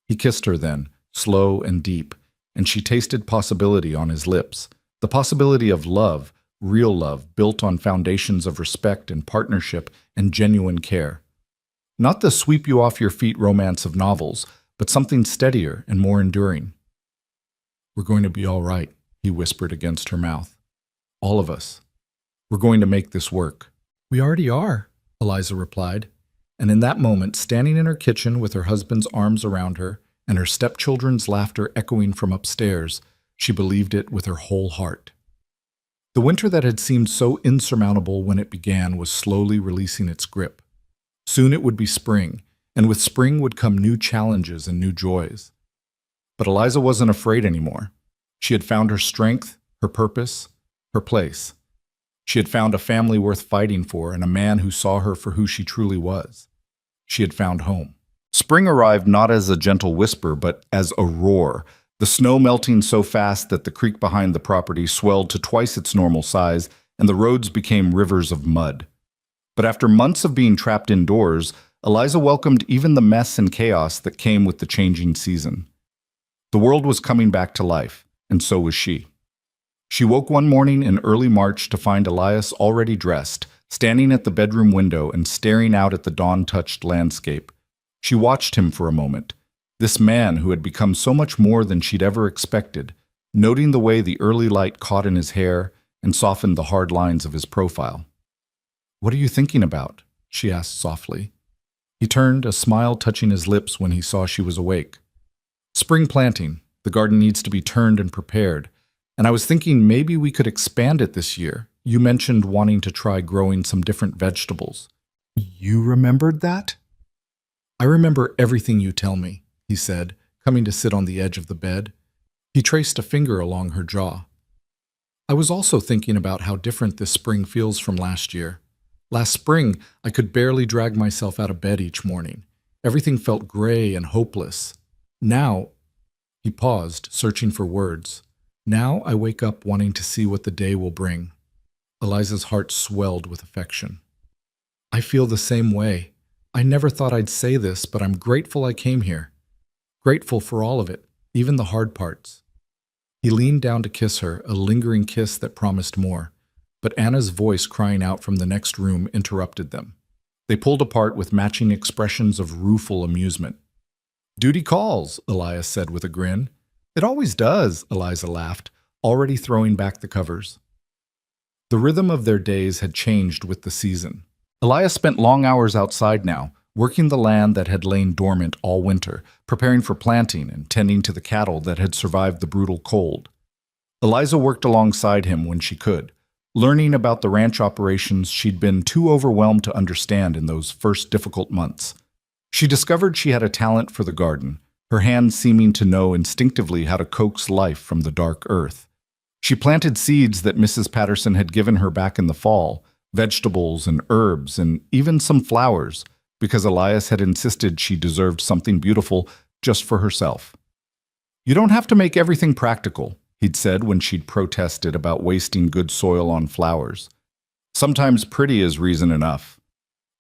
He kissed her then, slow and deep, and she tasted possibility on his lips, the possibility of love, real love, built on foundations of respect and partnership and genuine care. Not the sweep you off your feet romance of novels, but something steadier and more enduring. "We're going to be all right," he whispered against her mouth. "All of us. We're going to make this work." "We already are," Eliza replied, and in that moment, standing in her kitchen with her husband's arms around her and her stepchildren's laughter echoing from upstairs, she believed it with her whole heart. The winter that had seemed so insurmountable when it began was slowly releasing its grip. Soon it would be spring, and with spring would come new challenges and new joys. But Eliza wasn't afraid anymore. She had found her strength, her purpose, her place. She had found a family worth fighting for and a man who saw her for who she truly was. She had found home. Spring arrived not as a gentle whisper, but as a roar, the snow melting so fast that the creek behind the property swelled to twice its normal size and the roads became rivers of mud. But after months of being trapped indoors, Eliza welcomed even the mess and chaos that came with the changing season. The world was coming back to life, and so was she. She woke one morning in early March to find Elias already dressed, standing at the bedroom window and staring out at the dawn-touched landscape. She watched him for a moment, this man who had become so much more than she'd ever expected, noting the way the early light caught in his hair and softened the hard lines of his profile. "What are you thinking about?" she asked softly. He turned, a smile touching his lips when he saw she was awake. "Spring planting. The garden needs to be turned and prepared. And I was thinking maybe we could expand it this year. You mentioned wanting to try growing some different vegetables." "You remembered that?" "I remember everything you tell me," he said, coming to sit on the edge of the bed. He traced a finger along her jaw. "I was also thinking about how different this spring feels from last year. Last spring, I could barely drag myself out of bed each morning. Everything felt gray and hopeless. Now," he paused, searching for words, "now I wake up wanting to see what the day will bring." Eliza's heart swelled with affection. "I feel the same way. I never thought I'd say this, but I'm grateful I came here. Grateful for all of it, even the hard parts." He leaned down to kiss her, a lingering kiss that promised more. But Anna's voice crying out from the next room interrupted them. They pulled apart with matching expressions of rueful amusement. "Duty calls," Elias said with a grin. "It always does," Eliza laughed, already throwing back the covers. The rhythm of their days had changed with the season. Elias spent long hours outside now, working the land that had lain dormant all winter, preparing for planting and tending to the cattle that had survived the brutal cold. Eliza worked alongside him when she could, learning about the ranch operations she'd been too overwhelmed to understand in those first difficult months. She discovered she had a talent for the garden, her hands seeming to know instinctively how to coax life from the dark earth. She planted seeds that Mrs. Patterson had given her back in the fall, vegetables and herbs and even some flowers, because Elias had insisted she deserved something beautiful just for herself. "You don't have to make everything practical," he'd said when she'd protested about wasting good soil on flowers. "Sometimes pretty is reason enough."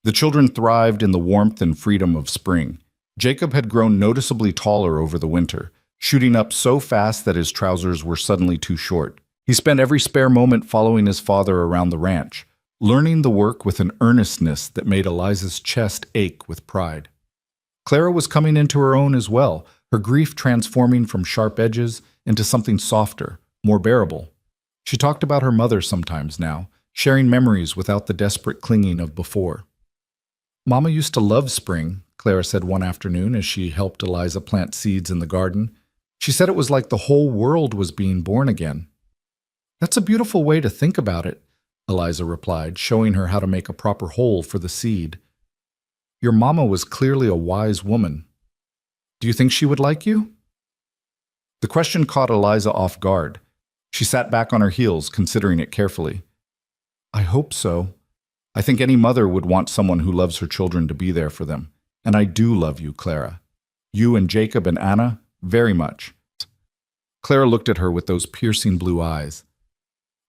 The children thrived in the warmth and freedom of spring. Jacob had grown noticeably taller over the winter, shooting up so fast that his trousers were suddenly too short. He spent every spare moment following his father around the ranch, learning the work with an earnestness that made Eliza's chest ache with pride. Clara was coming into her own as well, her grief transforming from sharp edges into something softer, more bearable. She talked about her mother sometimes now, sharing memories without the desperate clinging of before. "Mama used to love spring," Clara said one afternoon as she helped Eliza plant seeds in the garden. "She said it was like the whole world was being born again." "That's a beautiful way to think about it," Eliza replied, showing her how to make a proper hole for the seed. "Your mama was clearly a wise woman. Do you think she would like you?" The question caught Eliza off guard. She sat back on her heels, considering it carefully. "I hope so. I think any mother would want someone who loves her children to be there for them. And I do love you, Clara. You and Jacob and Anna, very much." Clara looked at her with those piercing blue eyes.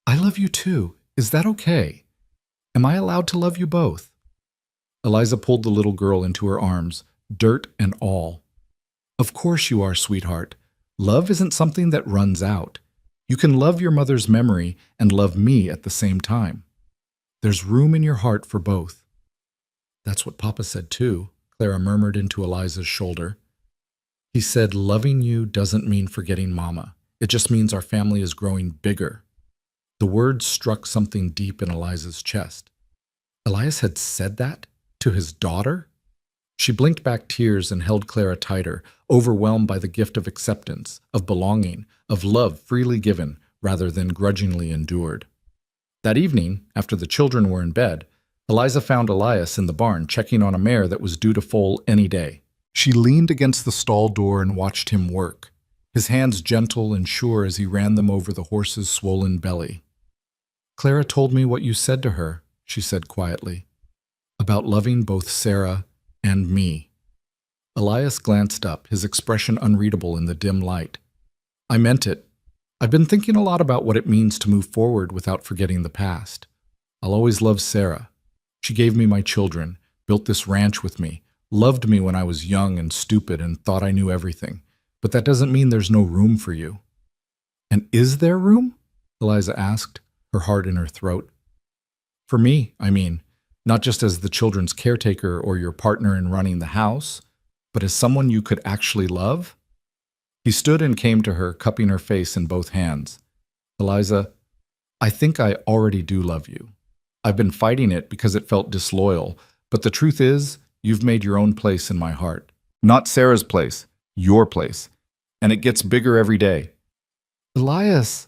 "I love you too. Is that okay? Am I allowed to love you both?" Eliza pulled the little girl into her arms, dirt and all. "Of course you are, sweetheart. Love isn't something that runs out. You can love your mother's memory and love me at the same time. There's room in your heart for both." "That's what Papa said too," Clara murmured into Eliza's shoulder. "He said loving you doesn't mean forgetting Mama. It just means our family is growing bigger." The words struck something deep in Eliza's chest. Elias had said that to his daughter? She blinked back tears and held Clara tighter, overwhelmed by the gift of acceptance, of belonging, of love freely given rather than grudgingly endured. That evening, after the children were in bed, Eliza found Elias in the barn checking on a mare that was due to foal any day. She leaned against the stall door and watched him work, his hands gentle and sure as he ran them over the horse's swollen belly. "Clara told me what you said to her," she said quietly, "about loving both Sarah and me." Elias glanced up, his expression unreadable in the dim light. "I meant it. I've been thinking a lot about what it means to move forward without forgetting the past. I'll always love Sarah. She gave me my children, built this ranch with me, loved me when I was young and stupid and thought I knew everything. But that doesn't mean there's no room for you." "And is there room?" Eliza asked, her heart in her throat. "For me, I mean, not just as the children's caretaker or your partner in running the house, but as someone you could actually love?" He stood and came to her, cupping her face in both hands. "Eliza, I think I already do love you. I've been fighting it because it felt disloyal, but the truth is, you've made your own place in my heart. Not Sarah's place, your place. And it gets bigger every day." "Elias,"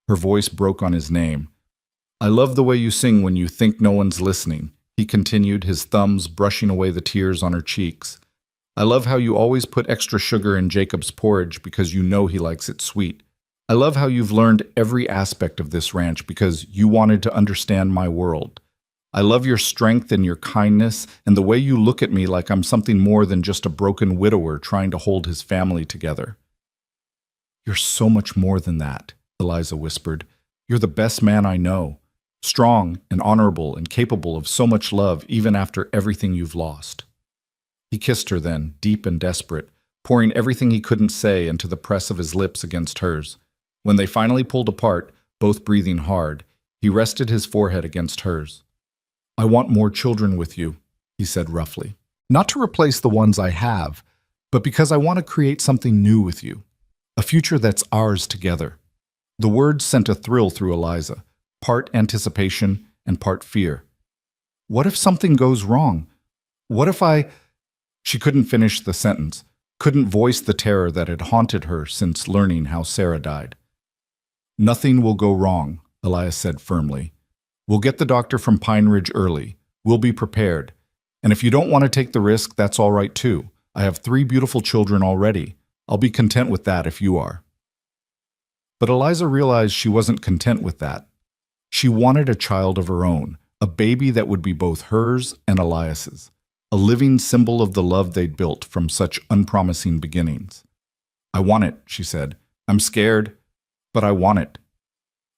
her voice broke on his name. "I love the way you sing when you think no one's listening," he continued, his thumbs brushing away the tears on her cheeks. "I love how you always put extra sugar in Jacob's porridge because you know he likes it sweet. I love how you've learned every aspect of this ranch because you wanted to understand my world. I love your strength and your kindness and the way you look at me like I'm something more than just a broken widower trying to hold his family together." "You're so much more than that," Eliza whispered. "You're the best man I know. Strong and honorable and capable of so much love even after everything you've lost." He kissed her then, deep and desperate, pouring everything he couldn't say into the press of his lips against hers. When they finally pulled apart, both breathing hard, he rested his forehead against hers. "I want more children with you," he said roughly. "Not to replace the ones I have, but because I want to create something new with you. A future that's ours together." The words sent a thrill through Eliza, part anticipation and part fear. What if something goes wrong? What if I... She couldn't finish the sentence, couldn't voice the terror that had haunted her since learning how Sarah died. Nothing will go wrong, Elias said firmly. We'll get the doctor from Pine Ridge early. We'll be prepared. And if you don't want to take the risk, that's all right too. I have 3 beautiful children already. I'll be content with that if you are. But Eliza realized she wasn't content with that. She wanted a child of her own, a baby that would be both hers and Elias's, a living symbol of the love they'd built from such unpromising beginnings. I want it, she said. I'm scared, but I want it.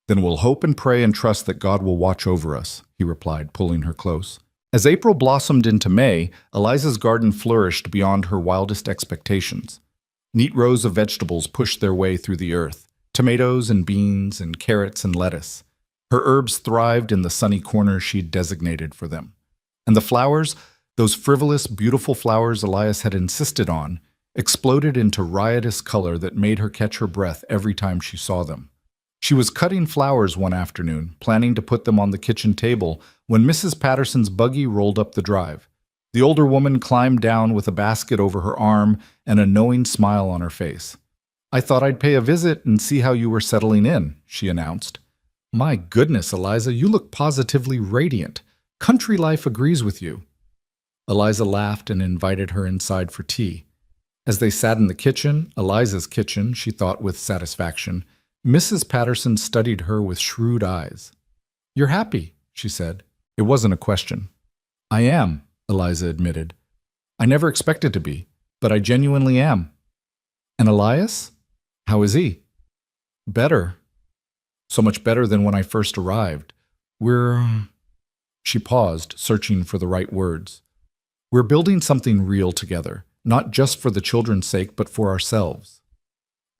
Then we'll hope and pray and trust that God will watch over us, he replied, pulling her close. As April blossomed into May, Eliza's garden flourished beyond her wildest expectations. Neat rows of vegetables pushed their way through the earth, tomatoes and beans and carrots and lettuce. Her herbs thrived in the sunny corners she'd designated for them. And the flowers, those frivolous, beautiful flowers Elias had insisted on, exploded into riotous color that made her catch her breath every time she saw them. She was cutting flowers one afternoon, planning to put them on the kitchen table, when Mrs. Patterson's buggy rolled up the drive. The older woman climbed down with a basket over her arm and a knowing smile on her face. I thought I'd pay a visit and see how you were settling in, she announced. My goodness, Eliza, you look positively radiant. Country life agrees with you. Eliza laughed and invited her inside for tea. As they sat in the kitchen, Eliza's kitchen, she thought with satisfaction, Mrs. Patterson studied her with shrewd eyes. You're happy, she said. It wasn't a question. I am, Eliza admitted. I never expected to be, but I genuinely am. And Elias? How is he? Better. So much better than when I first arrived. She paused, searching for the right words. We're building something real together, not just for the children's sake, but for ourselves.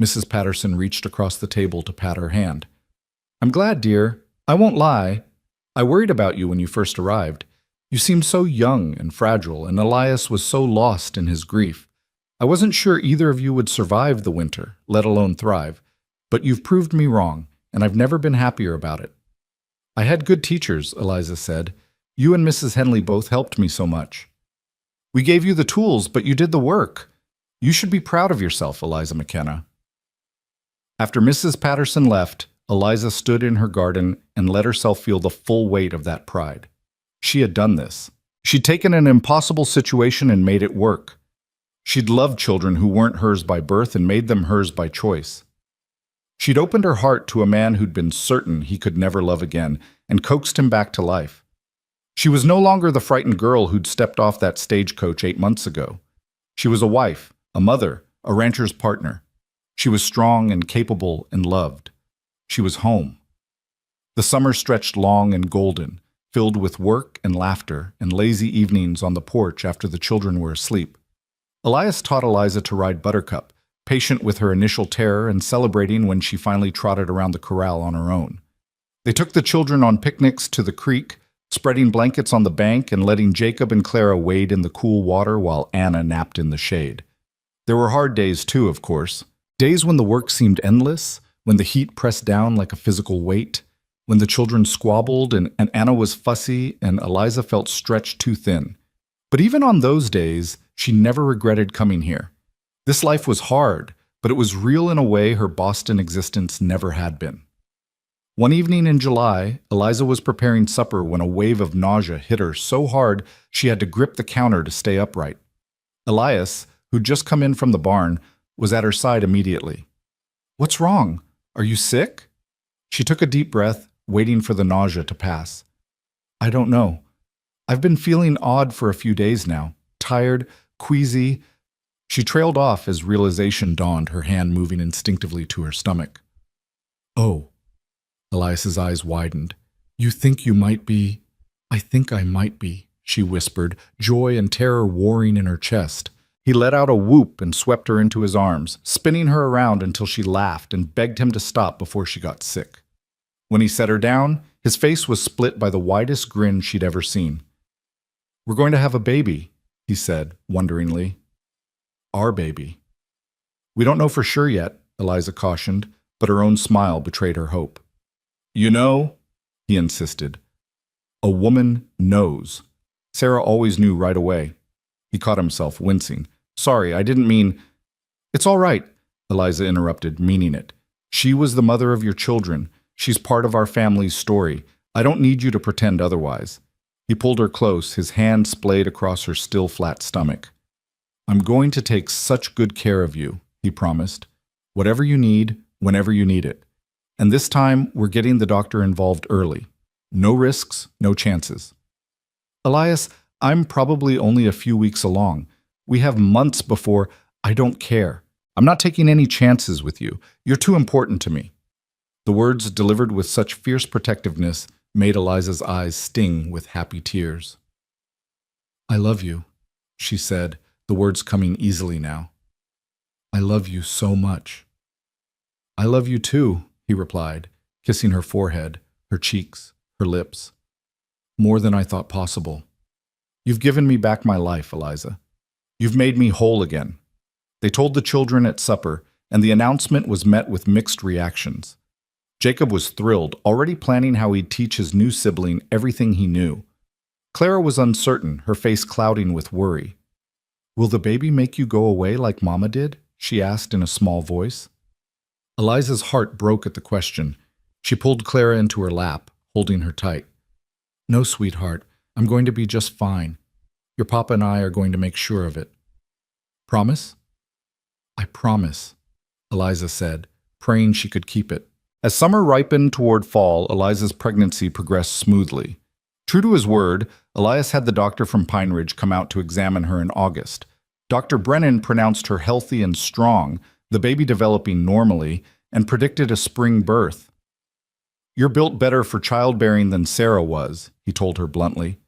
Mrs. Patterson reached across the table to pat her hand. I'm glad, dear. I won't lie. I worried about you when you first arrived. You seemed so young and fragile, and Elias was so lost in his grief. I wasn't sure either of you would survive the winter, let alone thrive, but you've proved me wrong, and I've never been happier about it. I had good teachers, Eliza said. You and Mrs. Henley both helped me so much. We gave you the tools, but you did the work. You should be proud of yourself, Eliza McKenna. After Mrs. Patterson left, Eliza stood in her garden and let herself feel the full weight of that pride. She had done this. She'd taken an impossible situation and made it work. She'd loved children who weren't hers by birth and made them hers by choice. She'd opened her heart to a man who'd been certain he could never love again and coaxed him back to life. She was no longer the frightened girl who'd stepped off that stagecoach 8 months ago. She was a wife, a mother, a rancher's partner. She was strong and capable and loved. She was home. The summer stretched long and golden, filled with work and laughter and lazy evenings on the porch after the children were asleep. Elias taught Eliza to ride Buttercup, patient with her initial terror and celebrating when she finally trotted around the corral on her own. They took the children on picnics to the creek, spreading blankets on the bank and letting Jacob and Clara wade in the cool water while Anna napped in the shade. There were hard days too, of course. Days when the work seemed endless, when the heat pressed down like a physical weight, when the children squabbled and Anna was fussy and Eliza felt stretched too thin. But even on those days, she never regretted coming here. This life was hard, but it was real in a way her Boston existence never had been. One evening in July, Eliza was preparing supper when a wave of nausea hit her so hard she had to grip the counter to stay upright. Elias, who'd just come in from the barn, was at her side immediately. What's wrong? Are you sick? She took a deep breath, waiting for the nausea to pass. I don't know. I've been feeling odd for a few days now. Tired, queasy. She trailed off as realization dawned, her hand moving instinctively to her stomach. Oh. Elias's eyes widened. You think you might be? I think I might be, she whispered, joy and terror warring in her chest. He let out a whoop and swept her into his arms, spinning her around until she laughed and begged him to stop before she got sick. When he set her down, his face was split by the widest grin she'd ever seen. We're going to have a baby, he said, wonderingly. Our baby. We don't know for sure yet, Eliza cautioned, but her own smile betrayed her hope. You know, he insisted. A woman knows. Sarah always knew right away. He caught himself, wincing. Sorry, I didn't mean... It's all right, Eliza interrupted, meaning it. She was the mother of your children. She's part of our family's story. I don't need you to pretend otherwise. He pulled her close, his hand splayed across her still flat stomach. I'm going to take such good care of you, he promised. Whatever you need, whenever you need it. And this time, we're getting the doctor involved early. No risks, no chances. Elias, I'm probably only a few weeks along. We have months before... I don't care. I'm not taking any chances with you. You're too important to me. The words, delivered with such fierce protectiveness, made Eliza's eyes sting with happy tears. I love you, she said, the words coming easily now. I love you so much. I love you too, he replied, kissing her forehead, her cheeks, her lips. More than I thought possible. You've given me back my life, Eliza. You've made me whole again. They told the children at supper, and the announcement was met with mixed reactions. Jacob was thrilled, already planning how he'd teach his new sibling everything he knew. Clara was uncertain, her face clouding with worry. Will the baby make you go away like Mama did? She asked in a small voice. Eliza's heart broke at the question. She pulled Clara into her lap, holding her tight. No, sweetheart, I'm going to be just fine. Your papa and I are going to make sure of it. Promise? I promise, Eliza said, praying she could keep it. As summer ripened toward fall, Eliza's pregnancy progressed smoothly. True to his word, Elias had the doctor from Pine Ridge come out to examine her in August. Dr. Brennan pronounced her healthy and strong, the baby developing normally, and predicted a spring birth. You're built better for childbearing than Sarah was, he told her bluntly.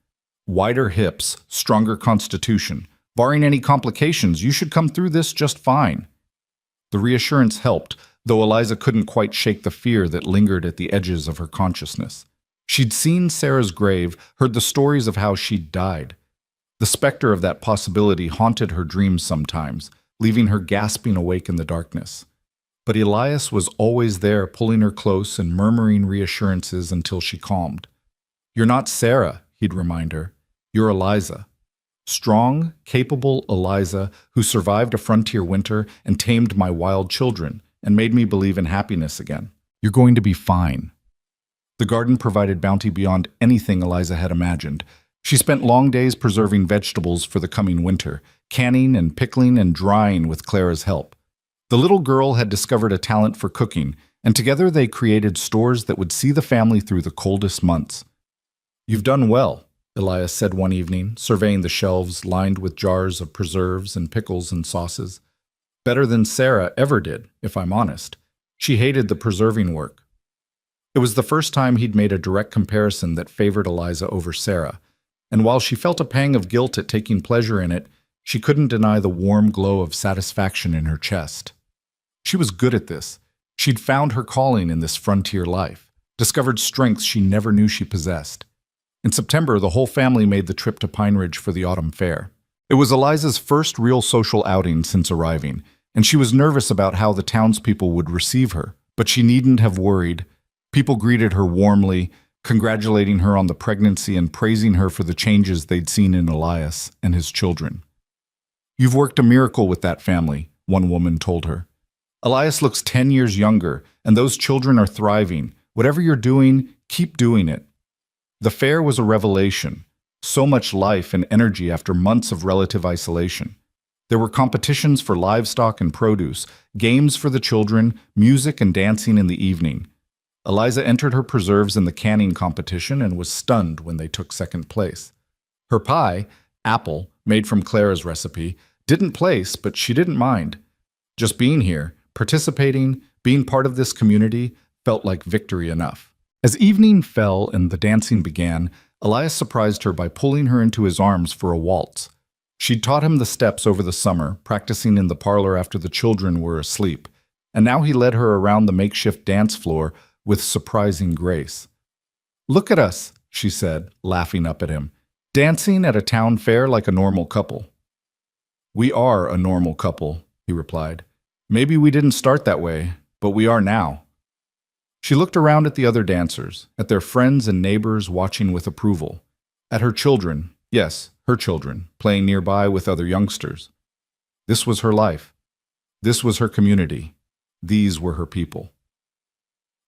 Wider hips, stronger constitution. Barring any complications, you should come through this just fine. The reassurance helped, though Eliza couldn't quite shake the fear that lingered at the edges of her consciousness. She'd seen Sarah's grave, heard the stories of how she'd died. The specter of that possibility haunted her dreams sometimes, leaving her gasping awake in the darkness. But Elias was always there, pulling her close and murmuring reassurances until she calmed. You're not Sarah, he'd remind her. You're Eliza. Strong, capable Eliza, who survived a frontier winter and tamed my wild children and made me believe in happiness again. You're going to be fine. The garden provided bounty beyond anything Eliza had imagined. She spent long days preserving vegetables for the coming winter, canning and pickling and drying with Clara's help. The little girl had discovered a talent for cooking, and together they created stores that would see the family through the coldest months. You've done well, Elias said one evening, surveying the shelves lined with jars of preserves and pickles and sauces. Better than Sarah ever did, if I'm honest. She hated the preserving work. It was the first time he'd made a direct comparison that favored Eliza over Sarah, and while she felt a pang of guilt at taking pleasure in it, she couldn't deny the warm glow of satisfaction in her chest. She was good at this. She'd found her calling in this frontier life, discovered strengths she never knew she possessed. In September, the whole family made the trip to Pine Ridge for the autumn fair. It was Eliza's first real social outing since arriving, and she was nervous about how the townspeople would receive her, but she needn't have worried. People greeted her warmly, congratulating her on the pregnancy and praising her for the changes they'd seen in Elias and his children. You've worked a miracle with that family, one woman told her. Elias looks 10 years younger, and those children are thriving. Whatever you're doing, keep doing it. The fair was a revelation. So much life and energy after months of relative isolation. There were competitions for livestock and produce, games for the children, music and dancing in the evening. Eliza entered her preserves in the canning competition and was stunned when they took second place. Her pie, apple, made from Clara's recipe, didn't place, but she didn't mind. Just being here, participating, being part of this community, felt like victory enough. As evening fell and the dancing began, Elias surprised her by pulling her into his arms for a waltz. She'd taught him the steps over the summer, practicing in the parlor after the children were asleep, and now he led her around the makeshift dance floor with surprising grace. Look at us, she said, laughing up at him, dancing at a town fair like a normal couple. We are a normal couple, he replied. Maybe we didn't start that way, but we are now. She looked around at the other dancers, at their friends and neighbors watching with approval, at her children, Yes, her children, playing nearby with other youngsters. This was her life. This was her community. These were her people.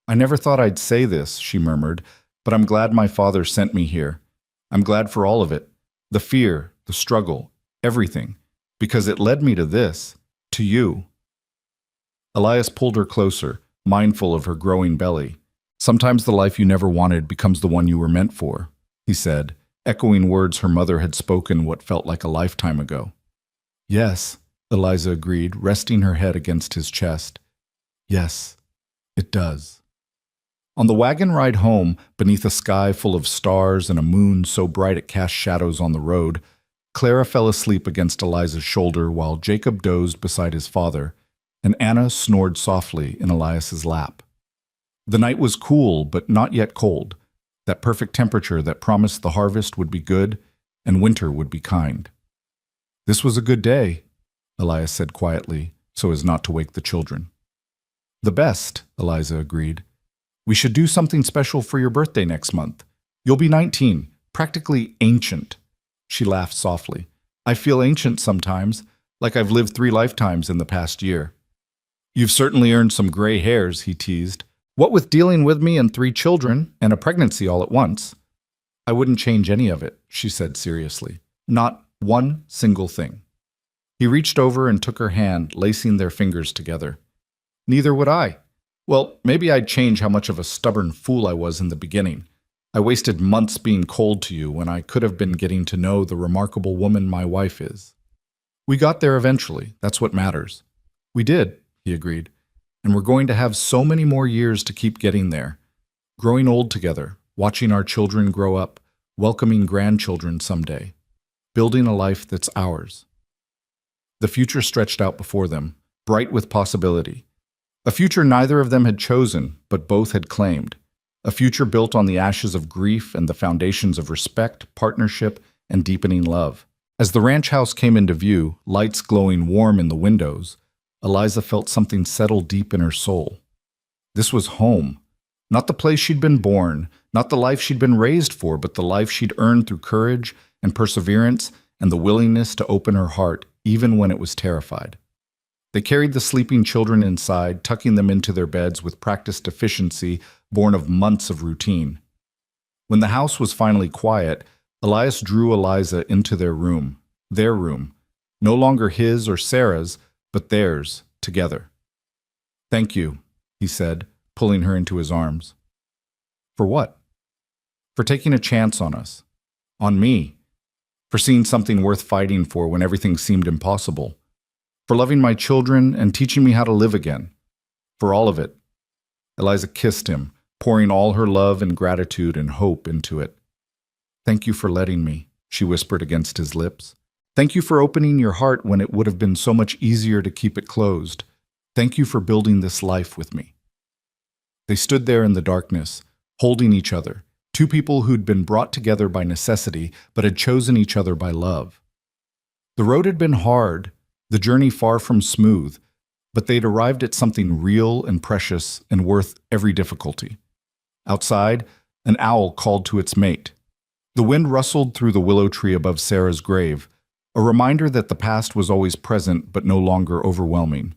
I never thought I'd say this, she murmured, but I'm glad my father sent me here. I'm glad for all of it. The fear, the struggle, everything. Because it led me to this, to you. Elias pulled her closer, mindful of her growing belly. Sometimes the life you never wanted becomes the one you were meant for, he said, echoing words her mother had spoken what felt like a lifetime ago. Yes, Eliza agreed, resting her head against his chest. Yes, it does. On the wagon ride home, beneath a sky full of stars and a moon so bright it cast shadows on the road, Clara fell asleep against Eliza's shoulder while Jacob dozed beside his father, and Anna snored softly in Elias's lap. The night was cool, but not yet cold, that perfect temperature that promised the harvest would be good and winter would be kind. This was a good day, Elias said quietly, so as not to wake the children. The best, Eliza agreed. We should do something special for your birthday next month. You'll be 19, practically ancient. She laughed softly. I feel ancient sometimes, like I've lived 3 lifetimes in the past year. You've certainly earned some gray hairs, he teased. What with dealing with me and 3 children and a pregnancy all at once? I wouldn't change any of it, she said seriously. Not one single thing. He reached over and took her hand, lacing their fingers together. Neither would I. Well, maybe I'd change how much of a stubborn fool I was in the beginning. I wasted months being cold to you when I could have been getting to know the remarkable woman my wife is. We got there eventually. That's what matters. We did, he agreed. And we're going to have so many more years to keep getting there. Growing old together, watching our children grow up, welcoming grandchildren someday. Building a life that's ours. The future stretched out before them, bright with possibility. A future neither of them had chosen, but both had claimed. A future built on the ashes of grief and the foundations of respect, partnership, and deepening love. As the ranch house came into view, lights glowing warm in the windows, Eliza felt something settle deep in her soul. This was home. Not the place she'd been born, not the life she'd been raised for, but the life she'd earned through courage and perseverance and the willingness to open her heart even when it was terrified. They carried the sleeping children inside, tucking them into their beds with practiced efficiency born of months of routine. When the house was finally quiet, Elias drew Eliza into their room, no longer his or Sarah's, but theirs, together. Thank you, he said, pulling her into his arms. For what? For taking a chance on us. On me. For seeing something worth fighting for when everything seemed impossible. For loving my children and teaching me how to live again. For all of it. Eliza kissed him, pouring all her love and gratitude and hope into it. Thank you for letting me, she whispered against his lips. Thank you for opening your heart when it would have been so much easier to keep it closed. Thank you for building this life with me. They stood there in the darkness, holding each other, 2 people who'd been brought together by necessity but had chosen each other by love. The road had been hard, the journey far from smooth, but they'd arrived at something real and precious and worth every difficulty. Outside, an owl called to its mate. The wind rustled through the willow tree above Sarah's grave, a reminder that the past was always present but no longer overwhelming.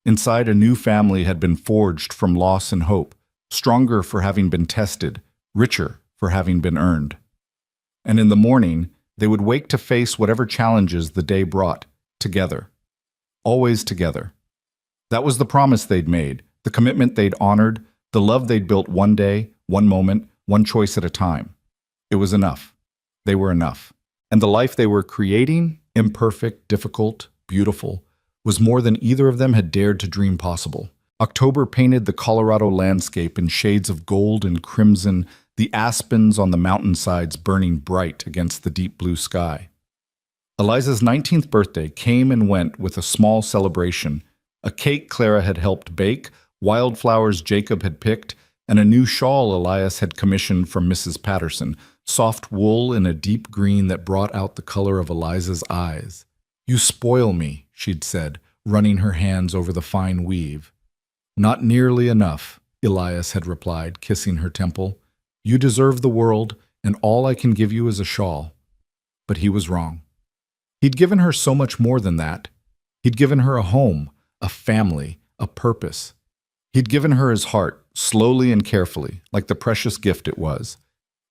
Inside, a new family had been forged from loss and hope, stronger for having been tested, richer for having been earned. And in the morning, they would wake to face whatever challenges the day brought, together. Always together. That was the promise they'd made, the commitment they'd honored, the love they'd built one day, one moment, one choice at a time. It was enough. They were enough. And the life they were creating, imperfect, difficult, beautiful, was more than either of them had dared to dream possible. October painted the Colorado landscape in shades of gold and crimson, the aspens on the mountainsides burning bright against the deep blue sky. Eliza's 19th birthday came and went with a small celebration, a cake Clara had helped bake, wildflowers Jacob had picked, and a new shawl Elias had commissioned from Mrs. Patterson, soft wool in a deep green that brought out the color of Eliza's eyes. You spoil me, she'd said, running her hands over the fine weave. Not nearly enough, Elias had replied, kissing her temple. You deserve the world, and all I can give you is a shawl. But he was wrong. He'd given her so much more than that. He'd given her a home, a family, a purpose. He'd given her his heart, slowly and carefully, like the precious gift it was.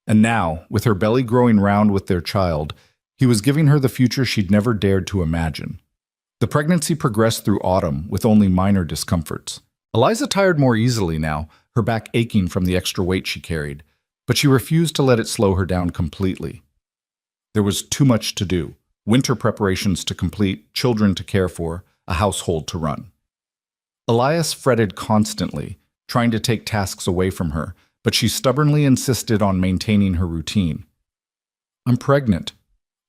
And now, with her belly growing round with their child, he was giving her the future she'd never dared to imagine. The pregnancy progressed through autumn with only minor discomforts. Eliza tired more easily now, her back aching from the extra weight she carried, but she refused to let it slow her down completely. There was too much to do. Winter preparations to complete, children to care for, a household to run. Elias fretted constantly, trying to take tasks away from her, but she stubbornly insisted on maintaining her routine. "I'm pregnant,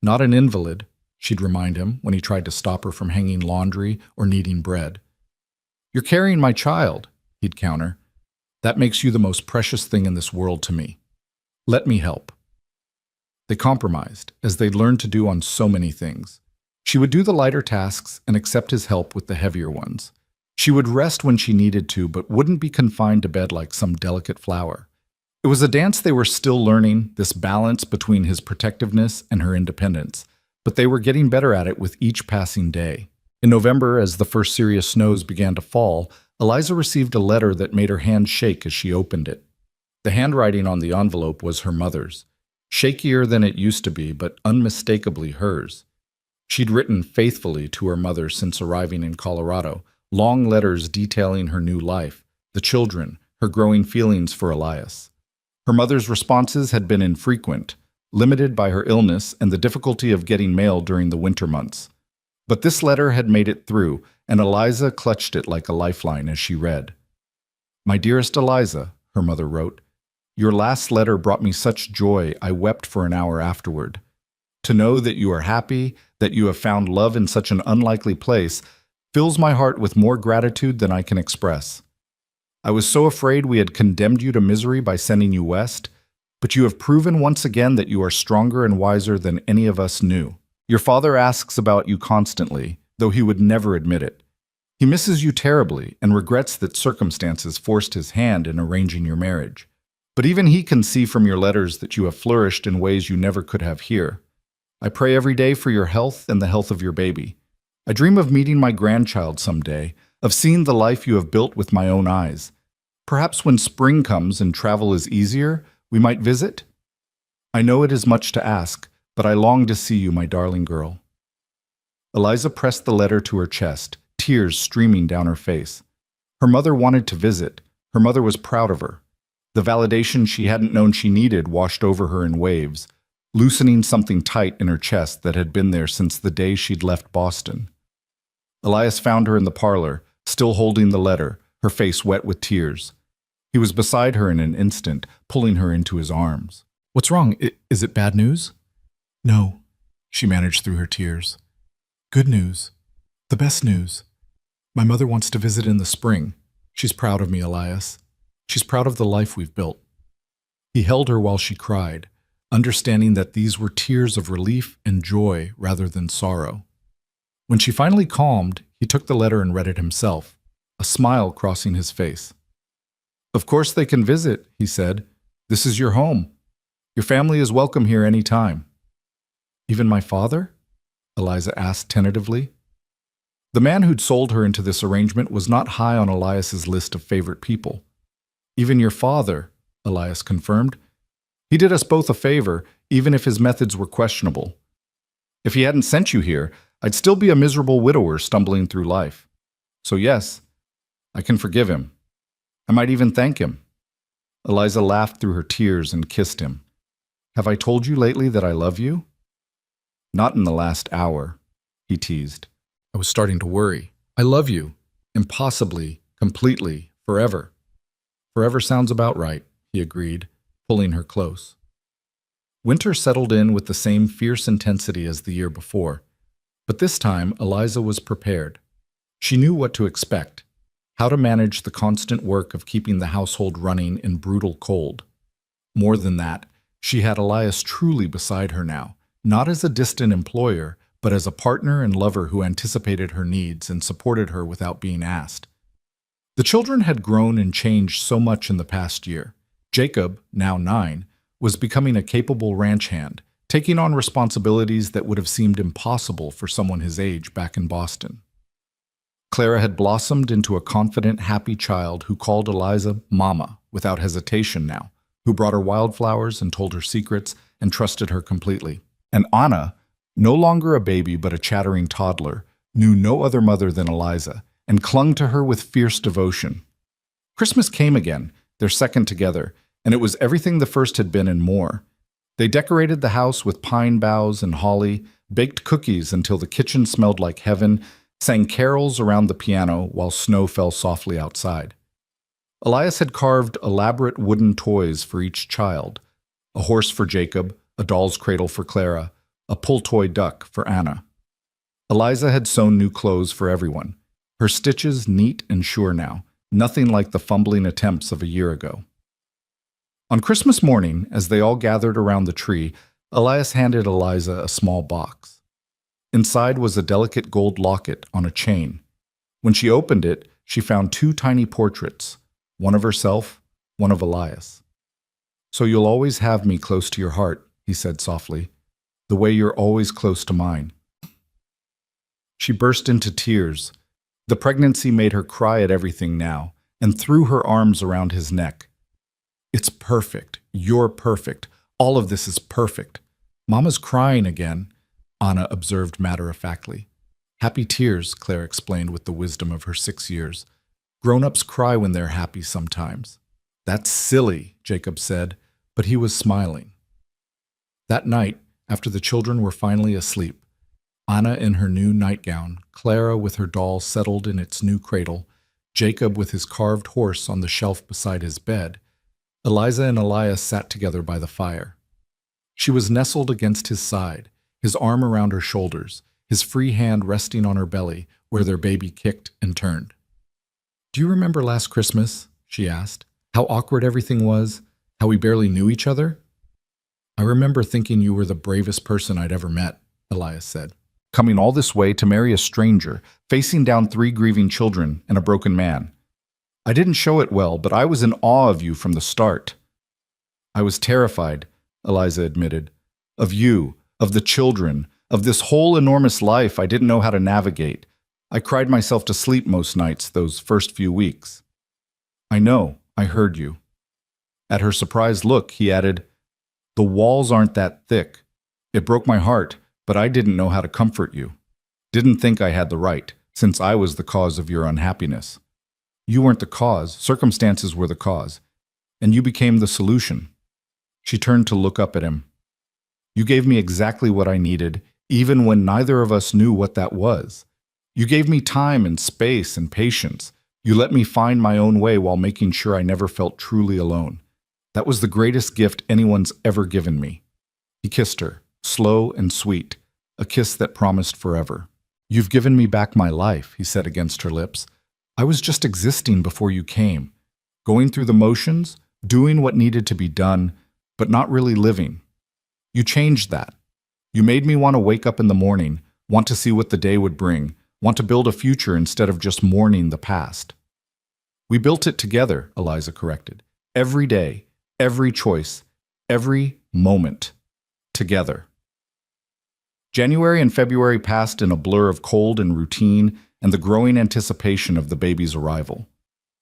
not an invalid," she'd remind him when he tried to stop her from hanging laundry or kneading bread. "You're carrying my child," he'd counter. "That makes you the most precious thing in this world to me. Let me help." They compromised, as they'd learned to do on so many things. She would do the lighter tasks and accept his help with the heavier ones. She would rest when she needed to, but wouldn't be confined to bed like some delicate flower. It was a dance they were still learning, this balance between his protectiveness and her independence, but they were getting better at it with each passing day. In November, as the first serious snows began to fall, Eliza received a letter that made her hand shake as she opened it. The handwriting on the envelope was her mother's. Shakier than it used to be, but unmistakably hers. She'd written faithfully to her mother since arriving in Colorado, long letters detailing her new life, the children, her growing feelings for Elias. Her mother's responses had been infrequent, limited by her illness and the difficulty of getting mail during the winter months. But this letter had made it through, and Eliza clutched it like a lifeline as she read. "My dearest Eliza," her mother wrote, "your last letter brought me such joy I wept for an hour afterward. To know that you are happy, that you have found love in such an unlikely place, fills my heart with more gratitude than I can express. I was so afraid we had condemned you to misery by sending you west, but you have proven once again that you are stronger and wiser than any of us knew. Your father asks about you constantly, though he would never admit it. He misses you terribly and regrets that circumstances forced his hand in arranging your marriage. But even he can see from your letters that you have flourished in ways you never could have here. I pray every day for your health and the health of your baby. I dream of meeting my grandchild someday, of seeing the life you have built with my own eyes. Perhaps when spring comes and travel is easier, we might visit? I know it is much to ask, but I long to see you, my darling girl." Eliza pressed the letter to her chest, tears streaming down her face. Her mother wanted to visit. Her mother was proud of her. The validation she hadn't known she needed washed over her in waves, loosening something tight in her chest that had been there since the day she'd left Boston. Elias found her in the parlor, still holding the letter, her face wet with tears. He was beside her in an instant, pulling her into his arms. "What's wrong? Is it bad news?" "No," she managed through her tears. "Good news. The best news. My mother wants to visit in the spring. She's proud of me, Elias. She's proud of the life we've built." He held her while she cried, understanding that these were tears of relief and joy rather than sorrow. When she finally calmed, he took the letter and read it himself, a smile crossing his face. "Of course they can visit," he said. "This is your home. Your family is welcome here any time." "Even my father?" Eliza asked tentatively. The man who'd sold her into this arrangement was not high on Elias's list of favorite people. "Even your father," Elias confirmed. "He did us both a favor, even if his methods were questionable. If he hadn't sent you here, I'd still be a miserable widower stumbling through life. So yes, I can forgive him. I might even thank him." Eliza laughed through her tears and kissed him. "Have I told you lately that I love you?" "Not in the last hour," he teased. "I was starting to worry. I love you. Impossibly, completely, forever." "Forever sounds about right," he agreed, pulling her close. Winter settled in with the same fierce intensity as the year before, but this time Eliza was prepared. She knew what to expect, how to manage the constant work of keeping the household running in brutal cold. More than that, she had Elias truly beside her now, not as a distant employer, but as a partner and lover who anticipated her needs and supported her without being asked. The children had grown and changed so much in the past year. Jacob, now 9, was becoming a capable ranch hand, taking on responsibilities that would have seemed impossible for someone his age back in Boston. Clara had blossomed into a confident, happy child who called Eliza Mama without hesitation now, who brought her wildflowers and told her secrets and trusted her completely. And Anna, no longer a baby but a chattering toddler, knew no other mother than Eliza and clung to her with fierce devotion. Christmas came again, their second together, and it was everything the first had been and more. They decorated the house with pine boughs and holly, baked cookies until the kitchen smelled like heaven, sang carols around the piano while snow fell softly outside. Elias had carved elaborate wooden toys for each child, a horse for Jacob, a doll's cradle for Clara, a pull-toy duck for Anna. Eliza had sewn new clothes for everyone, her stitches neat and sure now, nothing like the fumbling attempts of a year ago. On Christmas morning, as they all gathered around the tree, Elias handed Eliza a small box. Inside was a delicate gold locket on a chain. When she opened it, she found two tiny portraits, one of herself, one of Elias. "So you'll always have me close to your heart," he said softly, "the way you're always close to mine." She burst into tears. The pregnancy made her cry at everything now, and threw her arms around his neck. "It's perfect. You're perfect. All of this is perfect." "Mama's crying again," Anna observed matter-of-factly. "Happy tears," Claire explained with the wisdom of her 6 years. "Grown-ups cry when they're happy sometimes." "That's silly," Jacob said, but he was smiling. That night, after the children were finally asleep, Anna in her new nightgown, Clara with her doll settled in its new cradle, Jacob with his carved horse on the shelf beside his bed, Eliza and Elias sat together by the fire. She was nestled against his side, his arm around her shoulders, his free hand resting on her belly where their baby kicked and turned. "Do you remember last Christmas?" she asked. "How awkward everything was? How we barely knew each other?" "I remember thinking you were the bravest person I'd ever met," Elias said. "Coming all this way to marry a stranger, facing down 3 grieving children and a broken man. I didn't show it well, but I was in awe of you from the start." "I was terrified," Eliza admitted. "Of you, of the children, of this whole enormous life I didn't know how to navigate. I cried myself to sleep most nights those first few weeks." "I know, I heard you." At her surprised look, he added, "The walls aren't that thick. It broke my heart, but I didn't know how to comfort you. Didn't think I had the right, since I was the cause of your unhappiness. You weren't the cause, circumstances were the cause, and you became the solution." She turned to look up at him. "You gave me exactly what I needed, even when neither of us knew what that was. You gave me time and space and patience. You let me find my own way while making sure I never felt truly alone. That was the greatest gift anyone's ever given me." He kissed her, slow and sweet, a kiss that promised forever. "You've given me back my life," he said against her lips. "I was just existing before you came, going through the motions, doing what needed to be done, but not really living. You changed that. You made me want to wake up in the morning, want to see what the day would bring, want to build a future instead of just mourning the past." "We built it together," Eliza corrected. "Every day, every choice, every moment. Together." January and February passed in a blur of cold and routine and the growing anticipation of the baby's arrival.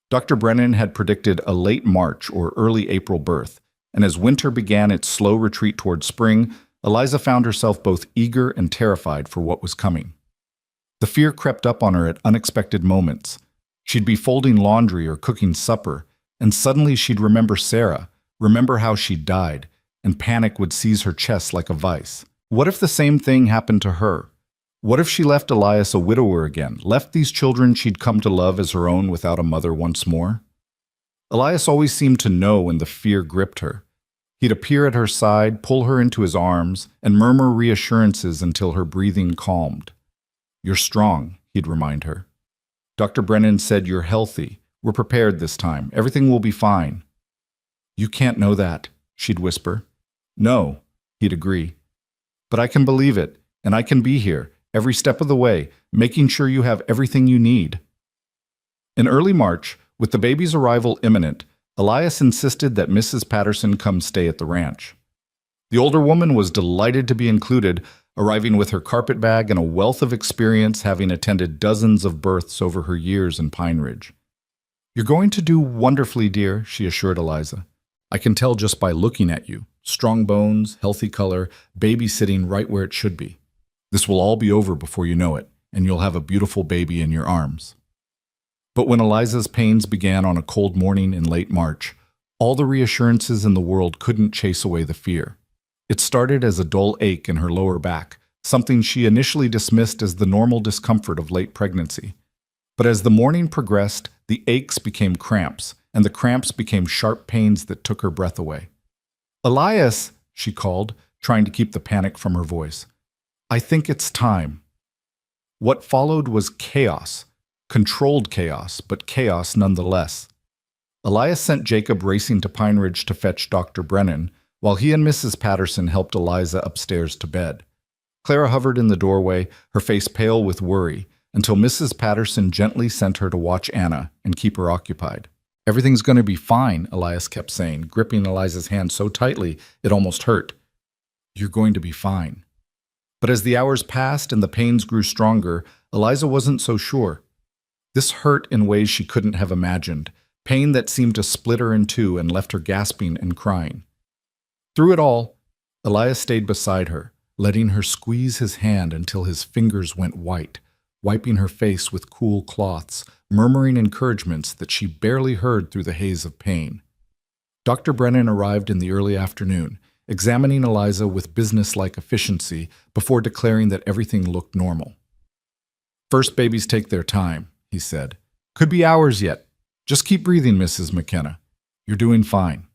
Dr. Brennan had predicted a late March or early April birth, and as winter began its slow retreat toward spring, Eliza found herself both eager and terrified for what was coming. The fear crept up on her at unexpected moments. She'd be folding laundry or cooking supper, and suddenly she'd remember Sarah, remember how she'd died, and panic would seize her chest like a vice. What if the same thing happened to her? What if she left Elias a widower again, left these children she'd come to love as her own without a mother once more? Elias always seemed to know when the fear gripped her. He'd appear at her side, pull her into his arms, and murmur reassurances until her breathing calmed. "You're strong," he'd remind her. "Dr. Brennan said you're healthy. We're prepared this time. Everything will be fine." "You can't know that," she'd whisper. "No," he'd agree. "But I can believe it, and I can be here, every step of the way, making sure you have everything you need." In early March, with the baby's arrival imminent, Elias insisted that Mrs. Patterson come stay at the ranch. The older woman was delighted to be included, arriving with her carpet bag and a wealth of experience, having attended dozens of births over her years in Pine Ridge. "You're going to do wonderfully, dear," she assured Eliza. "I can tell just by looking at you. Strong bones, healthy color, baby sitting right where it should be. This will all be over before you know it, and you'll have a beautiful baby in your arms." But when Eliza's pains began on a cold morning in late March, all the reassurances in the world couldn't chase away the fear. It started as a dull ache in her lower back, something she initially dismissed as the normal discomfort of late pregnancy. But as the morning progressed, the aches became cramps, and the cramps became sharp pains that took her breath away. "Elias," she called, trying to keep the panic from her voice. "I think it's time." What followed was chaos, controlled chaos, but chaos nonetheless. Elias sent Jacob racing to Pine Ridge to fetch Dr. Brennan, while he and Mrs. Patterson helped Eliza upstairs to bed. Clara hovered in the doorway, her face pale with worry, until Mrs. Patterson gently sent her to watch Anna and keep her occupied. "Everything's going to be fine," Elias kept saying, gripping Eliza's hand so tightly it almost hurt. "You're going to be fine." But as the hours passed and the pains grew stronger, Eliza wasn't so sure. This hurt in ways she couldn't have imagined, pain that seemed to split her in two and left her gasping and crying. Through it all, Elias stayed beside her, letting her squeeze his hand until his fingers went white, wiping her face with cool cloths, murmuring encouragements that she barely heard through the haze of pain. Dr. Brennan arrived in the early afternoon, examining Eliza with businesslike efficiency before declaring that everything looked normal. "First babies take their time," he said. "Could be hours yet. Just keep breathing, Mrs. McKenna. You're doing fine."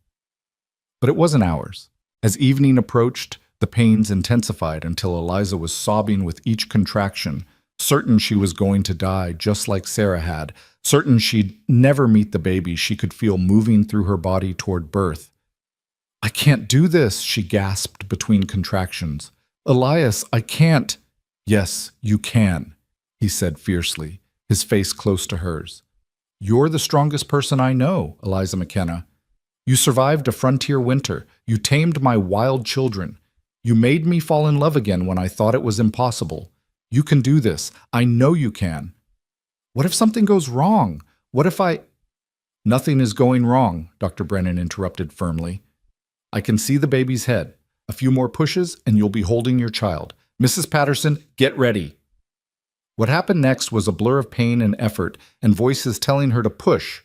But it wasn't hours. As evening approached, the pains intensified until Eliza was sobbing with each contraction, certain she was going to die just like Sarah had, certain she'd never meet the baby she could feel moving through her body toward birth. "I can't do this," she gasped between contractions. "Elias, I can't." "Yes, you can," he said fiercely, his face close to hers. "You're the strongest person I know, Eliza McKenna. You survived a frontier winter. You tamed my wild children. You made me fall in love again when I thought it was impossible. You can do this. I know you can." "What if something goes wrong? What if I—" "Nothing is going wrong," Dr. Brennan interrupted firmly. "I can see the baby's head. A few more pushes and you'll be holding your child. Mrs. Patterson, get ready." What happened next was a blur of pain and effort, and voices telling her to push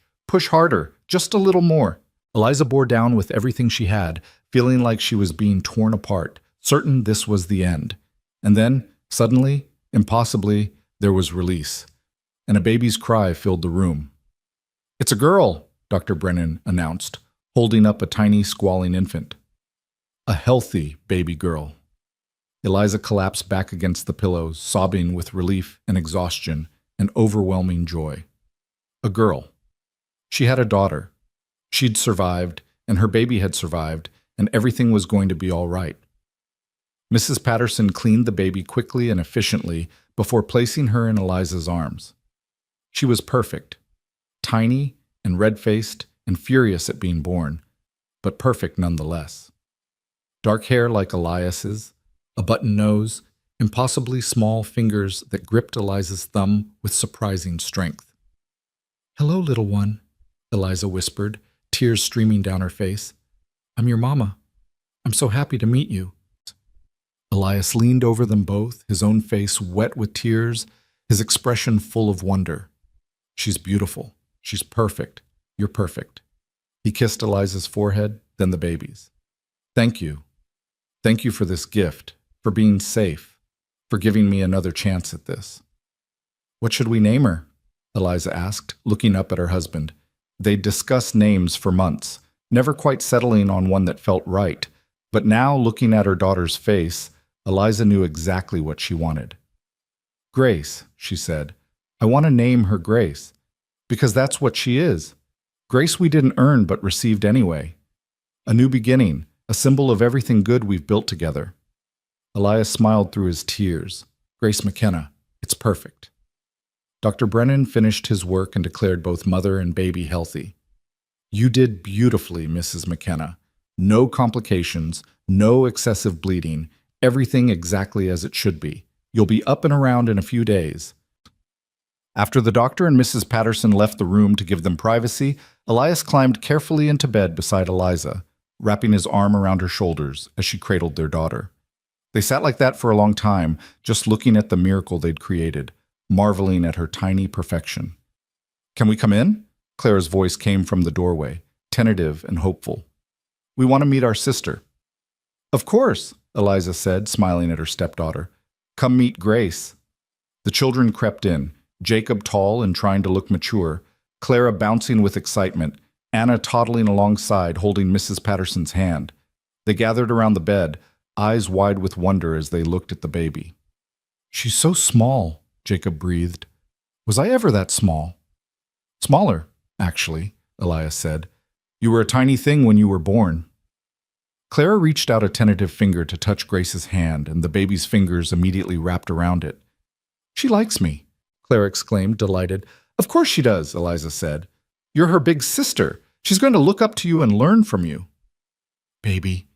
harder, just a little more. Eliza bore down with everything she had, feeling like she was being torn apart, certain this was the end. And then, suddenly, impossibly, there was release, and a baby's cry filled the room. "It's a girl," Dr. Brennan announced, holding up a tiny, squalling infant. A healthy baby girl. Eliza collapsed back against the pillows, sobbing with relief and exhaustion and overwhelming joy. A girl. She had a daughter. She'd survived, and her baby had survived, and everything was going to be all right. Mrs. Patterson cleaned the baby quickly and efficiently before placing her in Eliza's arms. She was perfect, tiny and red-faced and furious at being born, but perfect nonetheless. Dark hair like Elias's, a button nose, impossibly small fingers that gripped Eliza's thumb with surprising strength. "Hello, little one," Eliza whispered, tears streaming down her face. "I'm your mama. I'm so happy to meet you." Elias leaned over them both, his own face wet with tears, his expression full of wonder. "She's beautiful. She's perfect. You're perfect." He kissed Eliza's forehead, then the baby's. "Thank you. Thank you for this gift, for being safe, for giving me another chance at this." "What should we name her?" Eliza asked, looking up at her husband. They'd discussed names for months, never quite settling on one that felt right, but now, looking at her daughter's face, Eliza knew exactly what she wanted. "Grace," she said. "I want to name her Grace, because that's what she is. Grace we didn't earn but received anyway. A new beginning, a symbol of everything good we've built together." Elias smiled through his tears. "Grace McKenna, it's perfect." Dr. Brennan finished his work and declared both mother and baby healthy. "You did beautifully, Mrs. McKenna. No complications, No excessive bleeding. Everything exactly as it should be. You'll be up and around in a few days. After the doctor and Mrs. Patterson left the room to give them privacy, Elias climbed carefully into bed beside Eliza, wrapping his arm around her shoulders as she cradled their daughter. They sat like that for a long time, just looking at the miracle they'd created, marveling at her tiny perfection. "Can we come in?" Clara's voice came from the doorway, tentative and hopeful. "We want to meet our sister." "Of course," Eliza said, smiling at her stepdaughter. "Come meet Grace." The children crept in, Jacob tall and trying to look mature, Clara bouncing with excitement, Anna toddling alongside, holding Mrs. Patterson's hand. They gathered around the bed, eyes wide with wonder as they looked at the baby. "She's so small," Jacob breathed. "Was I ever that small?" "Smaller, actually," Elias said. "You were a tiny thing when you were born." Clara reached out a tentative finger to touch Grace's hand, and the baby's fingers immediately wrapped around it. "She likes me," Clara exclaimed, delighted. "Of course she does," Eliza said. "You're her big sister. She's going to look up to you and learn from you." "Baby,"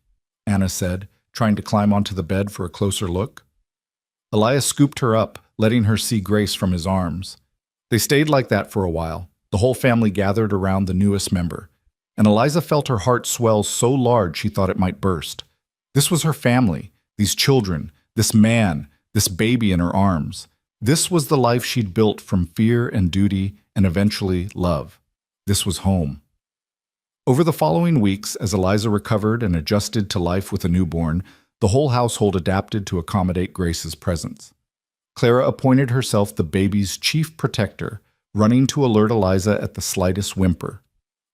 Anna said, trying to climb onto the bed for a closer look. Elias scooped her up, letting her see Grace from his arms. They stayed like that for a while. The whole family gathered around the newest member, and Eliza felt her heart swell so large she thought it might burst. This was her family, these children, this man, this baby in her arms. This was the life she'd built from fear and duty and eventually love. This was home. Over the following weeks, as Eliza recovered and adjusted to life with a newborn, the whole household adapted to accommodate Grace's presence. Clara appointed herself the baby's chief protector, running to alert Eliza at the slightest whimper.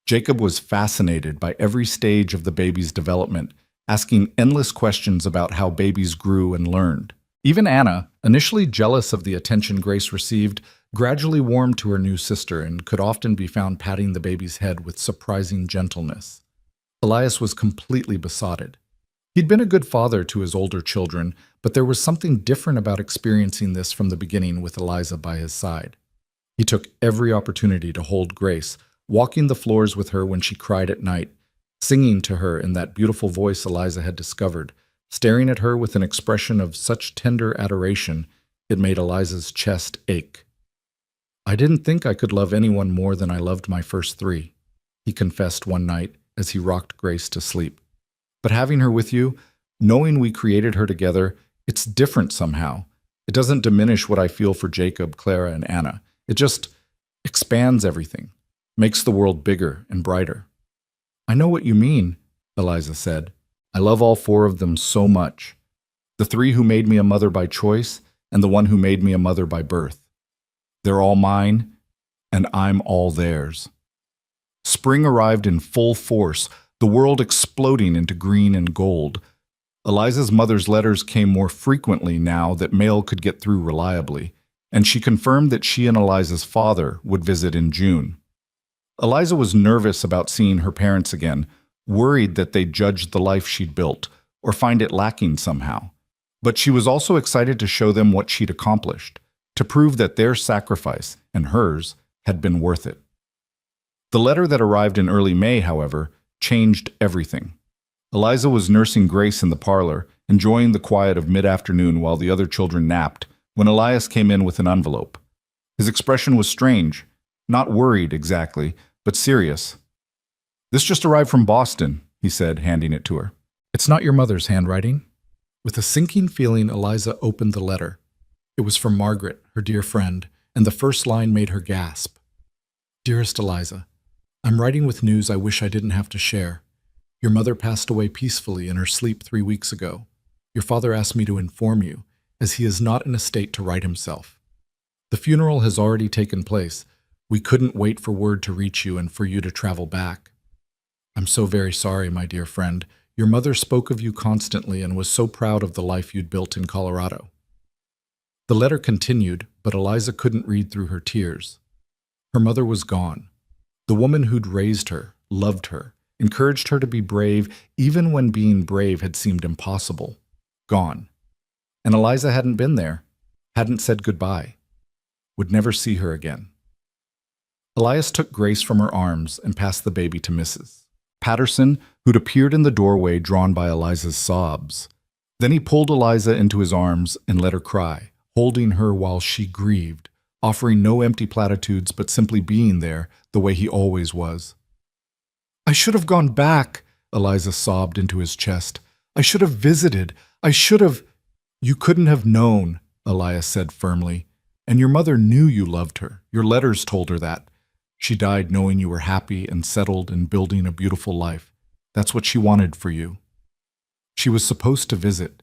Jacob was fascinated by every stage of the baby's development, asking endless questions about how babies grew and learned. Even Anna, initially jealous of the attention Grace received, gradually warmed to her new sister and could often be found patting the baby's head with surprising gentleness. Elias was completely besotted. He'd been a good father to his older children, but there was something different about experiencing this from the beginning with Eliza by his side. He took every opportunity to hold Grace, walking the floors with her when she cried at night, singing to her in that beautiful voice Eliza had discovered, staring at her with an expression of such tender adoration it made Eliza's chest ache. "I didn't think I could love anyone more than I loved my first three," he confessed one night as he rocked Grace to sleep. "But having her with you, knowing we created her together, it's different somehow. It doesn't diminish what I feel for Jacob, Clara, and Anna. It just expands everything, makes the world bigger and brighter." "I know what you mean," Eliza said. "I love all four of them so much. The three who made me a mother by choice, and the one who made me a mother by birth. They're all mine, and I'm all theirs." Spring arrived in full force, the world exploding into green and gold. Eliza's mother's letters came more frequently now that mail could get through reliably, and she confirmed that she and Eliza's father would visit in June. Eliza was nervous about seeing her parents again, worried that they'd judge the life she'd built or find it lacking somehow. But she was also excited to show them what she'd accomplished, to prove that their sacrifice, and hers, had been worth it. The letter that arrived in early May, however, changed everything. Eliza was nursing Grace in the parlor, enjoying the quiet of mid-afternoon while the other children napped, when Elias came in with an envelope. His expression was strange, not worried exactly, but serious. "This just arrived from Boston," he said, handing it to her. "It's not your mother's handwriting?" With a sinking feeling, Eliza opened the letter. It was from Margaret, her dear friend, and the first line made her gasp. "Dearest Eliza, I'm writing with news I wish I didn't have to share. Your mother passed away peacefully in her sleep 3 weeks ago. Your father asked me to inform you, as he is not in a state to right himself. The funeral has already taken place. We couldn't wait for word to reach you and for you to travel back. I'm so very sorry, my dear friend. Your mother spoke of you constantly and was so proud of the life you'd built in Colorado." The letter continued, but Eliza couldn't read through her tears. Her mother was gone. The woman who'd raised her, loved her, encouraged her to be brave even when being brave had seemed impossible. Gone. And Eliza hadn't been there, hadn't said goodbye, would never see her again. Elias took Grace from her arms and passed the baby to Mrs. Patterson, who'd appeared in the doorway drawn by Eliza's sobs. Then he pulled Eliza into his arms and let her cry, holding her while she grieved, offering no empty platitudes but simply being there the way he always was. "I should have gone back," Eliza sobbed into his chest. "I should have visited. I should have—" "You couldn't have known," Elias said firmly. "And your mother knew you loved her. Your letters told her that. She died knowing you were happy and settled and building a beautiful life. That's what she wanted for you. She was supposed to visit.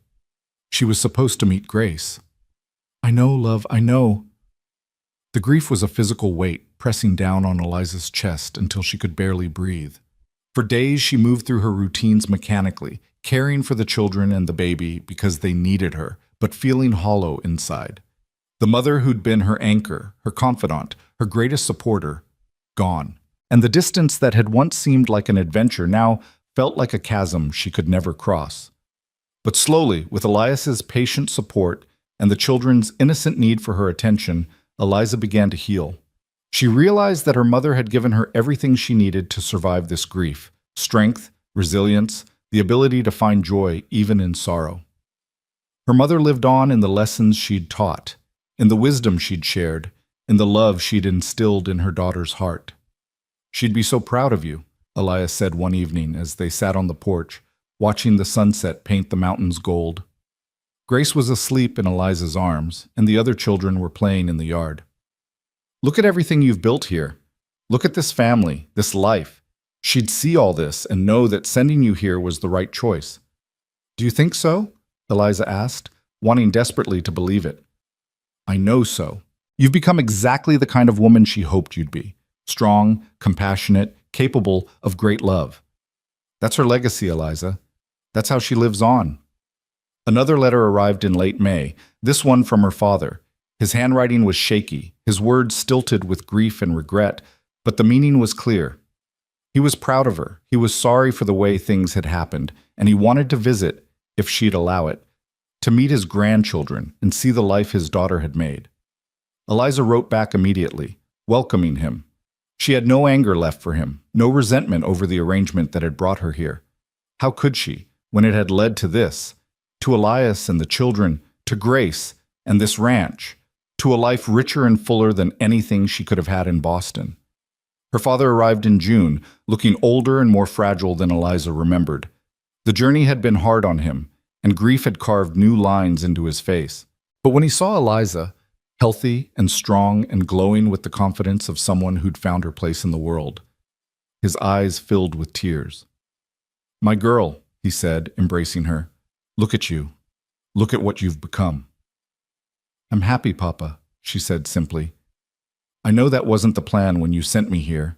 She was supposed to meet Grace." "I know, love, I know." The grief was a physical weight pressing down on Eliza's chest until she could barely breathe. For days she moved through her routines mechanically, caring for the children and the baby because they needed her, but feeling hollow inside. The mother who'd been her anchor, her confidant, her greatest supporter, gone. And the distance that had once seemed like an adventure now felt like a chasm she could never cross. But slowly, with Elias's patient support and the children's innocent need for her attention, Eliza began to heal. She realized that her mother had given her everything she needed to survive this grief: strength, resilience, the ability to find joy even in sorrow. Her mother lived on in the lessons she'd taught, in the wisdom she'd shared, in the love she'd instilled in her daughter's heart. "She'd be so proud of you," Elias said one evening as they sat on the porch, watching the sunset paint the mountains gold. Grace was asleep in Eliza's arms, and the other children were playing in the yard. "Look at everything you've built here. Look at this family, this life." She'd see all this and know that sending you here was the right choice. "Do you think so?" Eliza asked, wanting desperately to believe it. "I know so. You've become exactly the kind of woman she hoped you'd be. Strong, compassionate, capable of great love. That's her legacy, Eliza. That's how she lives on." Another letter arrived in late May, this one from her father. His handwriting was shaky, his words stilted with grief and regret, but the meaning was clear. He was proud of her, he was sorry for the way things had happened, and he wanted to visit, if she'd allow it, to meet his grandchildren and see the life his daughter had made. Eliza wrote back immediately, welcoming him. She had no anger left for him, no resentment over the arrangement that had brought her here. How could she, when it had led to this? To Elias and the children, to Grace and this ranch, to a life richer and fuller than anything she could have had in Boston. Her father arrived in June, looking older and more fragile than Eliza remembered. The journey had been hard on him, and grief had carved new lines into his face. But when he saw Eliza, healthy and strong and glowing with the confidence of someone who'd found her place in the world, his eyes filled with tears. "My girl," he said, embracing her, "look at you. Look at what you've become." "I'm happy, Papa," she said simply. "I know that wasn't the plan when you sent me here,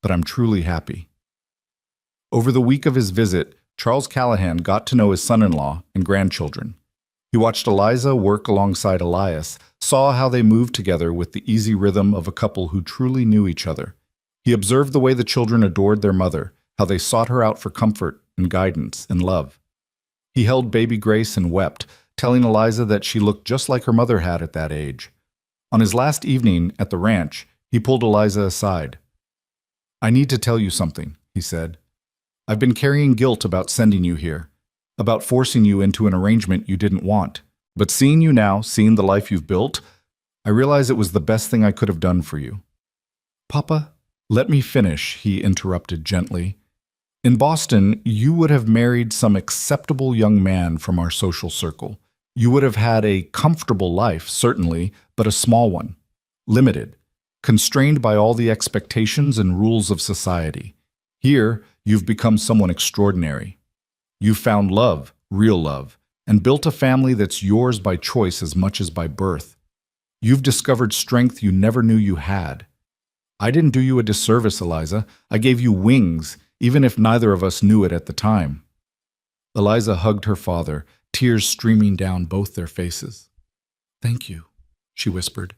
but I'm truly happy." Over the week of his visit, Charles Callahan got to know his son-in-law and grandchildren. He watched Eliza work alongside Elias, saw how they moved together with the easy rhythm of a couple who truly knew each other. He observed the way the children adored their mother, how they sought her out for comfort and guidance and love. He held baby Grace and wept, telling Eliza that she looked just like her mother had at that age. On his last evening at the ranch, he pulled Eliza aside. "I need to tell you something," he said. "I've been carrying guilt about sending you here, about forcing you into an arrangement you didn't want. But seeing you now, seeing the life you've built, I realize it was the best thing I could have done for you." "Papa, let me finish," he interrupted gently. "In Boston, you would have married some acceptable young man from our social circle. You would have had a comfortable life, certainly, but a small one, limited, constrained by all the expectations and rules of society. Here, you've become someone extraordinary. You've found love, real love, and built a family that's yours by choice as much as by birth. You've discovered strength you never knew you had. I didn't do you a disservice, Eliza. I gave you wings, even if neither of us knew it at the time." Eliza hugged her father, tears streaming down both their faces. "Thank you," she whispered,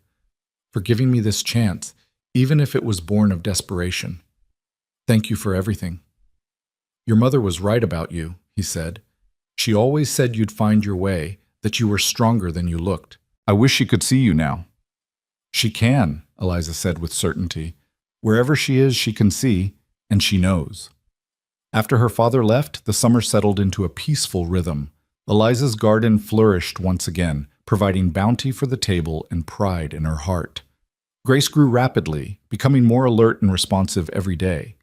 "for giving me this chance, even if it was born of desperation. Thank you for everything." "Your mother was right about you," he said. "She always said you'd find your way, that you were stronger than you looked. I wish she could see you now." "She can," Eliza said with certainty. "Wherever she is, she can see, and she knows." After her father left, the summer settled into a peaceful rhythm. Eliza's garden flourished once again, providing bounty for the table and pride in her heart. Grace grew rapidly, becoming more alert and responsive every day.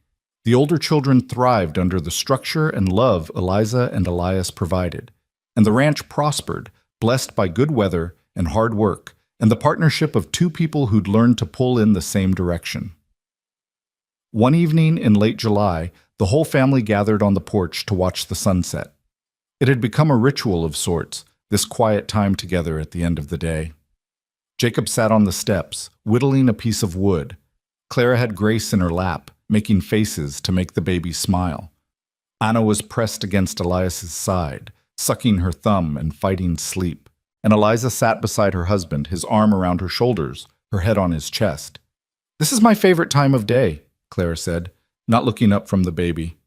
The older children thrived under the structure and love Eliza and Elias provided, and the ranch prospered, blessed by good weather and hard work, and the partnership of two people who'd learned to pull in the same direction. One evening in late July, the whole family gathered on the porch to watch the sunset. It had become a ritual of sorts, this quiet time together at the end of the day. Jacob sat on the steps, whittling a piece of wood. Clara had Grace in her lap, making faces to make the baby smile. Anna was pressed against Elias's side, sucking her thumb and fighting sleep. And Eliza sat beside her husband, his arm around her shoulders, her head on his chest. "This is my favorite time of day," Clara said, not looking up from the baby.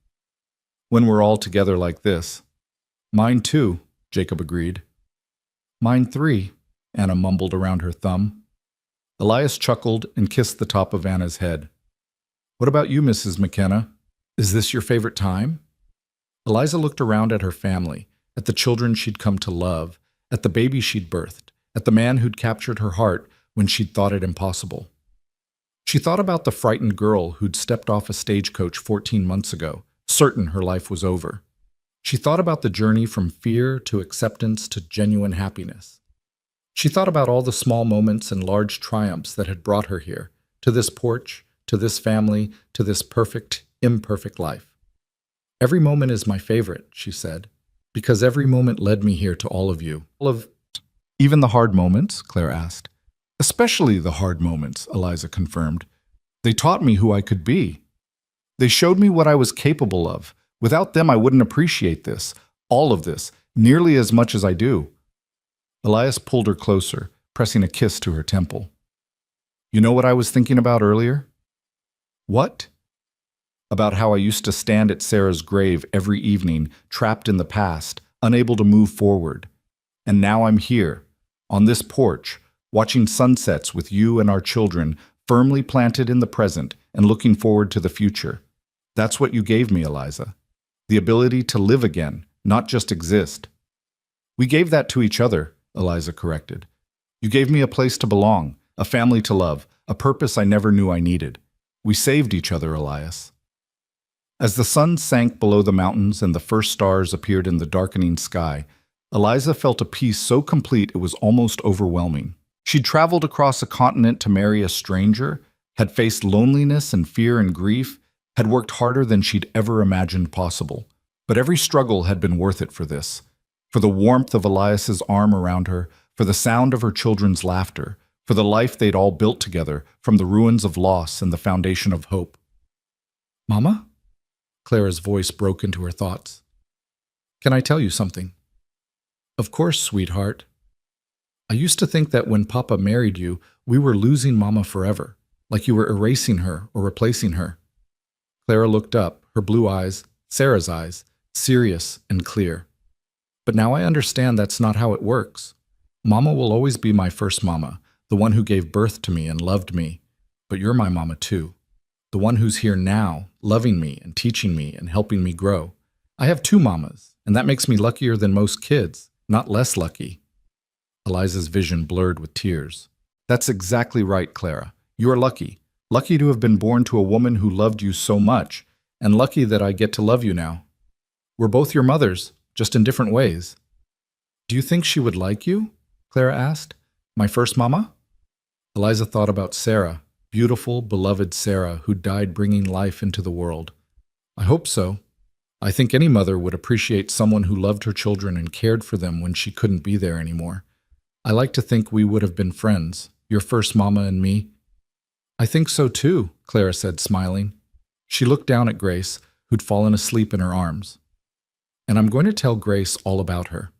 "When we're all together like this." "Mine too," Jacob agreed. "Mine three," Anna mumbled around her thumb. Elias chuckled and kissed the top of Anna's head. "What about you, Mrs. McKenna? Is this your favorite time?" Eliza looked around at her family, at the children she'd come to love, at the baby she'd birthed, at the man who'd captured her heart when she'd thought it impossible. She thought about the frightened girl who'd stepped off a stagecoach 14 months ago, certain her life was over. She thought about the journey from fear to acceptance to genuine happiness. She thought about all the small moments and large triumphs that had brought her here, to this porch, to this family, to this perfect, imperfect life. "Every moment is my favorite," she said, "because every moment led me here to all of you." "Even the hard moments?" Claire asked. "Especially the hard moments," Eliza confirmed. "They taught me who I could be. They showed me what I was capable of. Without them, I wouldn't appreciate this, all of this, nearly as much as I do." Elias pulled her closer, pressing a kiss to her temple. "You know what I was thinking about earlier?" "What?" "About how I used to stand at Sarah's grave every evening, trapped in the past, unable to move forward. And now I'm here, on this porch, watching sunsets with you and our children, firmly planted in the present and looking forward to the future. That's what you gave me, Eliza. The ability to live again, not just exist." "We gave that to each other," Eliza corrected. "You gave me a place to belong, a family to love, a purpose I never knew I needed. We saved each other, Elias." As the sun sank below the mountains and the first stars appeared in the darkening sky, Eliza felt a peace so complete it was almost overwhelming. She'd traveled across a continent to marry a stranger, had faced loneliness and fear and grief, had worked harder than she'd ever imagined possible. But every struggle had been worth it for this. For the warmth of Elias's arm around her, for the sound of her children's laughter, for the life they'd all built together from the ruins of loss and the foundation of hope. "Mama?" Clara's voice broke into her thoughts. "Can I tell you something?" "Of course, sweetheart." "I used to think that when Papa married you, we were losing Mama forever, like you were erasing her or replacing her." Clara looked up, her blue eyes, Sarah's eyes, serious and clear. "But now I understand that's not how it works. Mama will always be my first mama, the one who gave birth to me and loved me. But you're my mama too, the one who's here now, loving me and teaching me and helping me grow. I have two mamas, and that makes me luckier than most kids, not less lucky." Eliza's vision blurred with tears. "That's exactly right, Clara. You are lucky. Lucky to have been born to a woman who loved you so much, and lucky that I get to love you now. We're both your mothers, just in different ways." "Do you think she would like you?" Clara asked. "My first mama?" Eliza thought about Sarah, beautiful, beloved Sarah, who died bringing life into the world. "I hope so. I think any mother would appreciate someone who loved her children and cared for them when she couldn't be there anymore. I like to think we would have been friends, your first mama and me." "I think so too," Clara said, smiling. She looked down at Grace, who'd fallen asleep in her arms. "And I'm going to tell Grace all about her,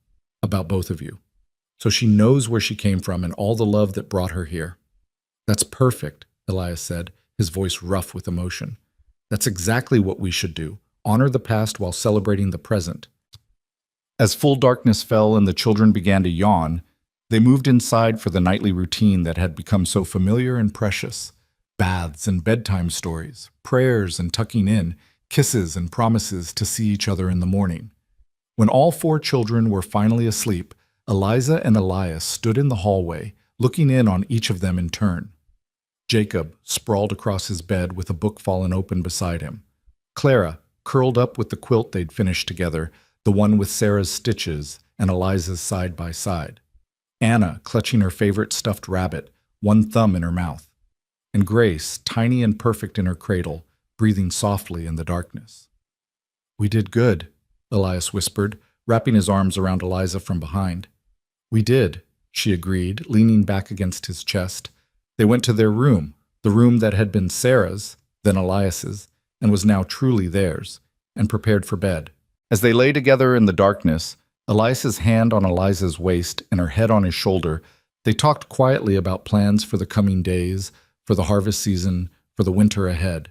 about both of you, so she knows where she came from and all the love that brought her here." "That's perfect," Elias said, his voice rough with emotion. "That's exactly what we should do, honor the past while celebrating the present." As full darkness fell and the children began to yawn, they moved inside for the nightly routine that had become so familiar and precious. Baths and bedtime stories, prayers and tucking in, kisses and promises to see each other in the morning. When all 4 children were finally asleep, Eliza and Elias stood in the hallway, looking in on each of them in turn. Jacob sprawled across his bed with a book fallen open beside him. Clara curled up with the quilt they'd finished together, the one with Sarah's stitches and Eliza's side by side. Anna clutching her favorite stuffed rabbit, one thumb in her mouth. And Grace, tiny and perfect in her cradle, breathing softly in the darkness. "We did good," Elias whispered, wrapping his arms around Eliza from behind. "We did," she agreed, leaning back against his chest. They went to their room, the room that had been Sarah's, then Elias's, and was now truly theirs, and prepared for bed. As they lay together in the darkness, Elias's hand on Eliza's waist and her head on his shoulder, they talked quietly about plans for the coming days, for the harvest season, for the winter ahead.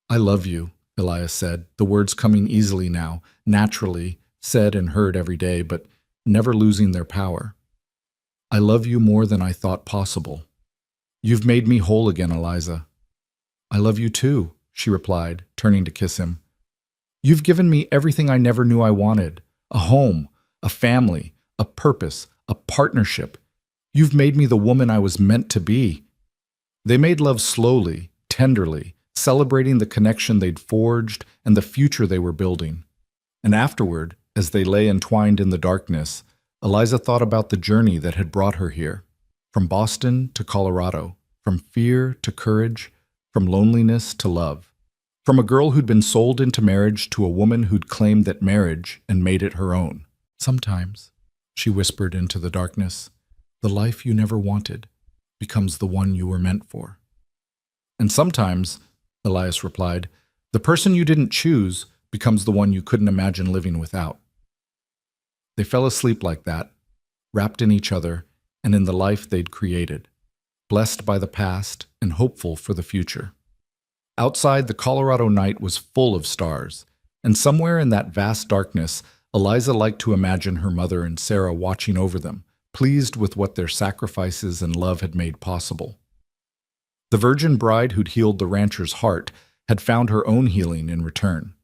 "I love you," Elias said, the words coming easily now, naturally, said and heard every day, but never losing their power. "I love you more than I thought possible. You've made me whole again, Eliza." "I love you too," she replied, turning to kiss him. "You've given me everything I never knew I wanted. A home, a family, a purpose, a partnership. You've made me the woman I was meant to be." They made love slowly, tenderly, celebrating the connection they'd forged and the future they were building. And afterward, as they lay entwined in the darkness, Eliza thought about the journey that had brought her here. From Boston to Colorado, from fear to courage, from loneliness to love. From a girl who'd been sold into marriage to a woman who'd claimed that marriage and made it her own. "Sometimes," she whispered into the darkness, "the life you never wanted becomes the one you were meant for." "And sometimes," Elias replied, "the person you didn't choose becomes the one you couldn't imagine living without." They fell asleep like that, wrapped in each other and in the life they'd created, blessed by the past and hopeful for the future. Outside, the Colorado night was full of stars, and somewhere in that vast darkness, Eliza liked to imagine her mother and Sarah watching over them, pleased with what their sacrifices and love had made possible. The virgin bride who'd healed the rancher's heart had found her own healing in return.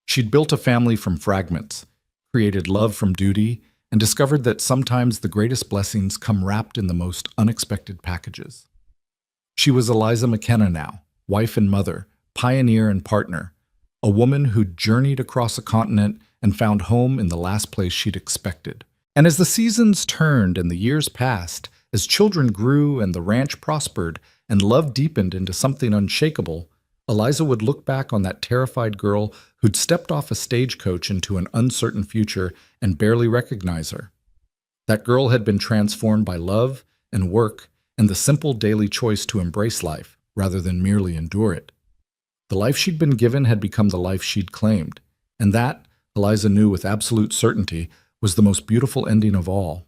She'd built a family from fragments, created love from duty, and discovered that sometimes the greatest blessings come wrapped in the most unexpected packages. She was Eliza McKenna now, wife and mother, pioneer and partner, a woman who'd journeyed across a continent and found home in the last place she'd expected. And as the seasons turned and the years passed, as children grew and the ranch prospered and love deepened into something unshakable, Eliza would look back on that terrified girl who'd stepped off a stagecoach into an uncertain future and barely recognize her. That girl had been transformed by love and work and the simple daily choice to embrace life rather than merely endure it. The life she'd been given had become the life she'd claimed, and that, Eliza knew with absolute certainty, was the most beautiful ending of all.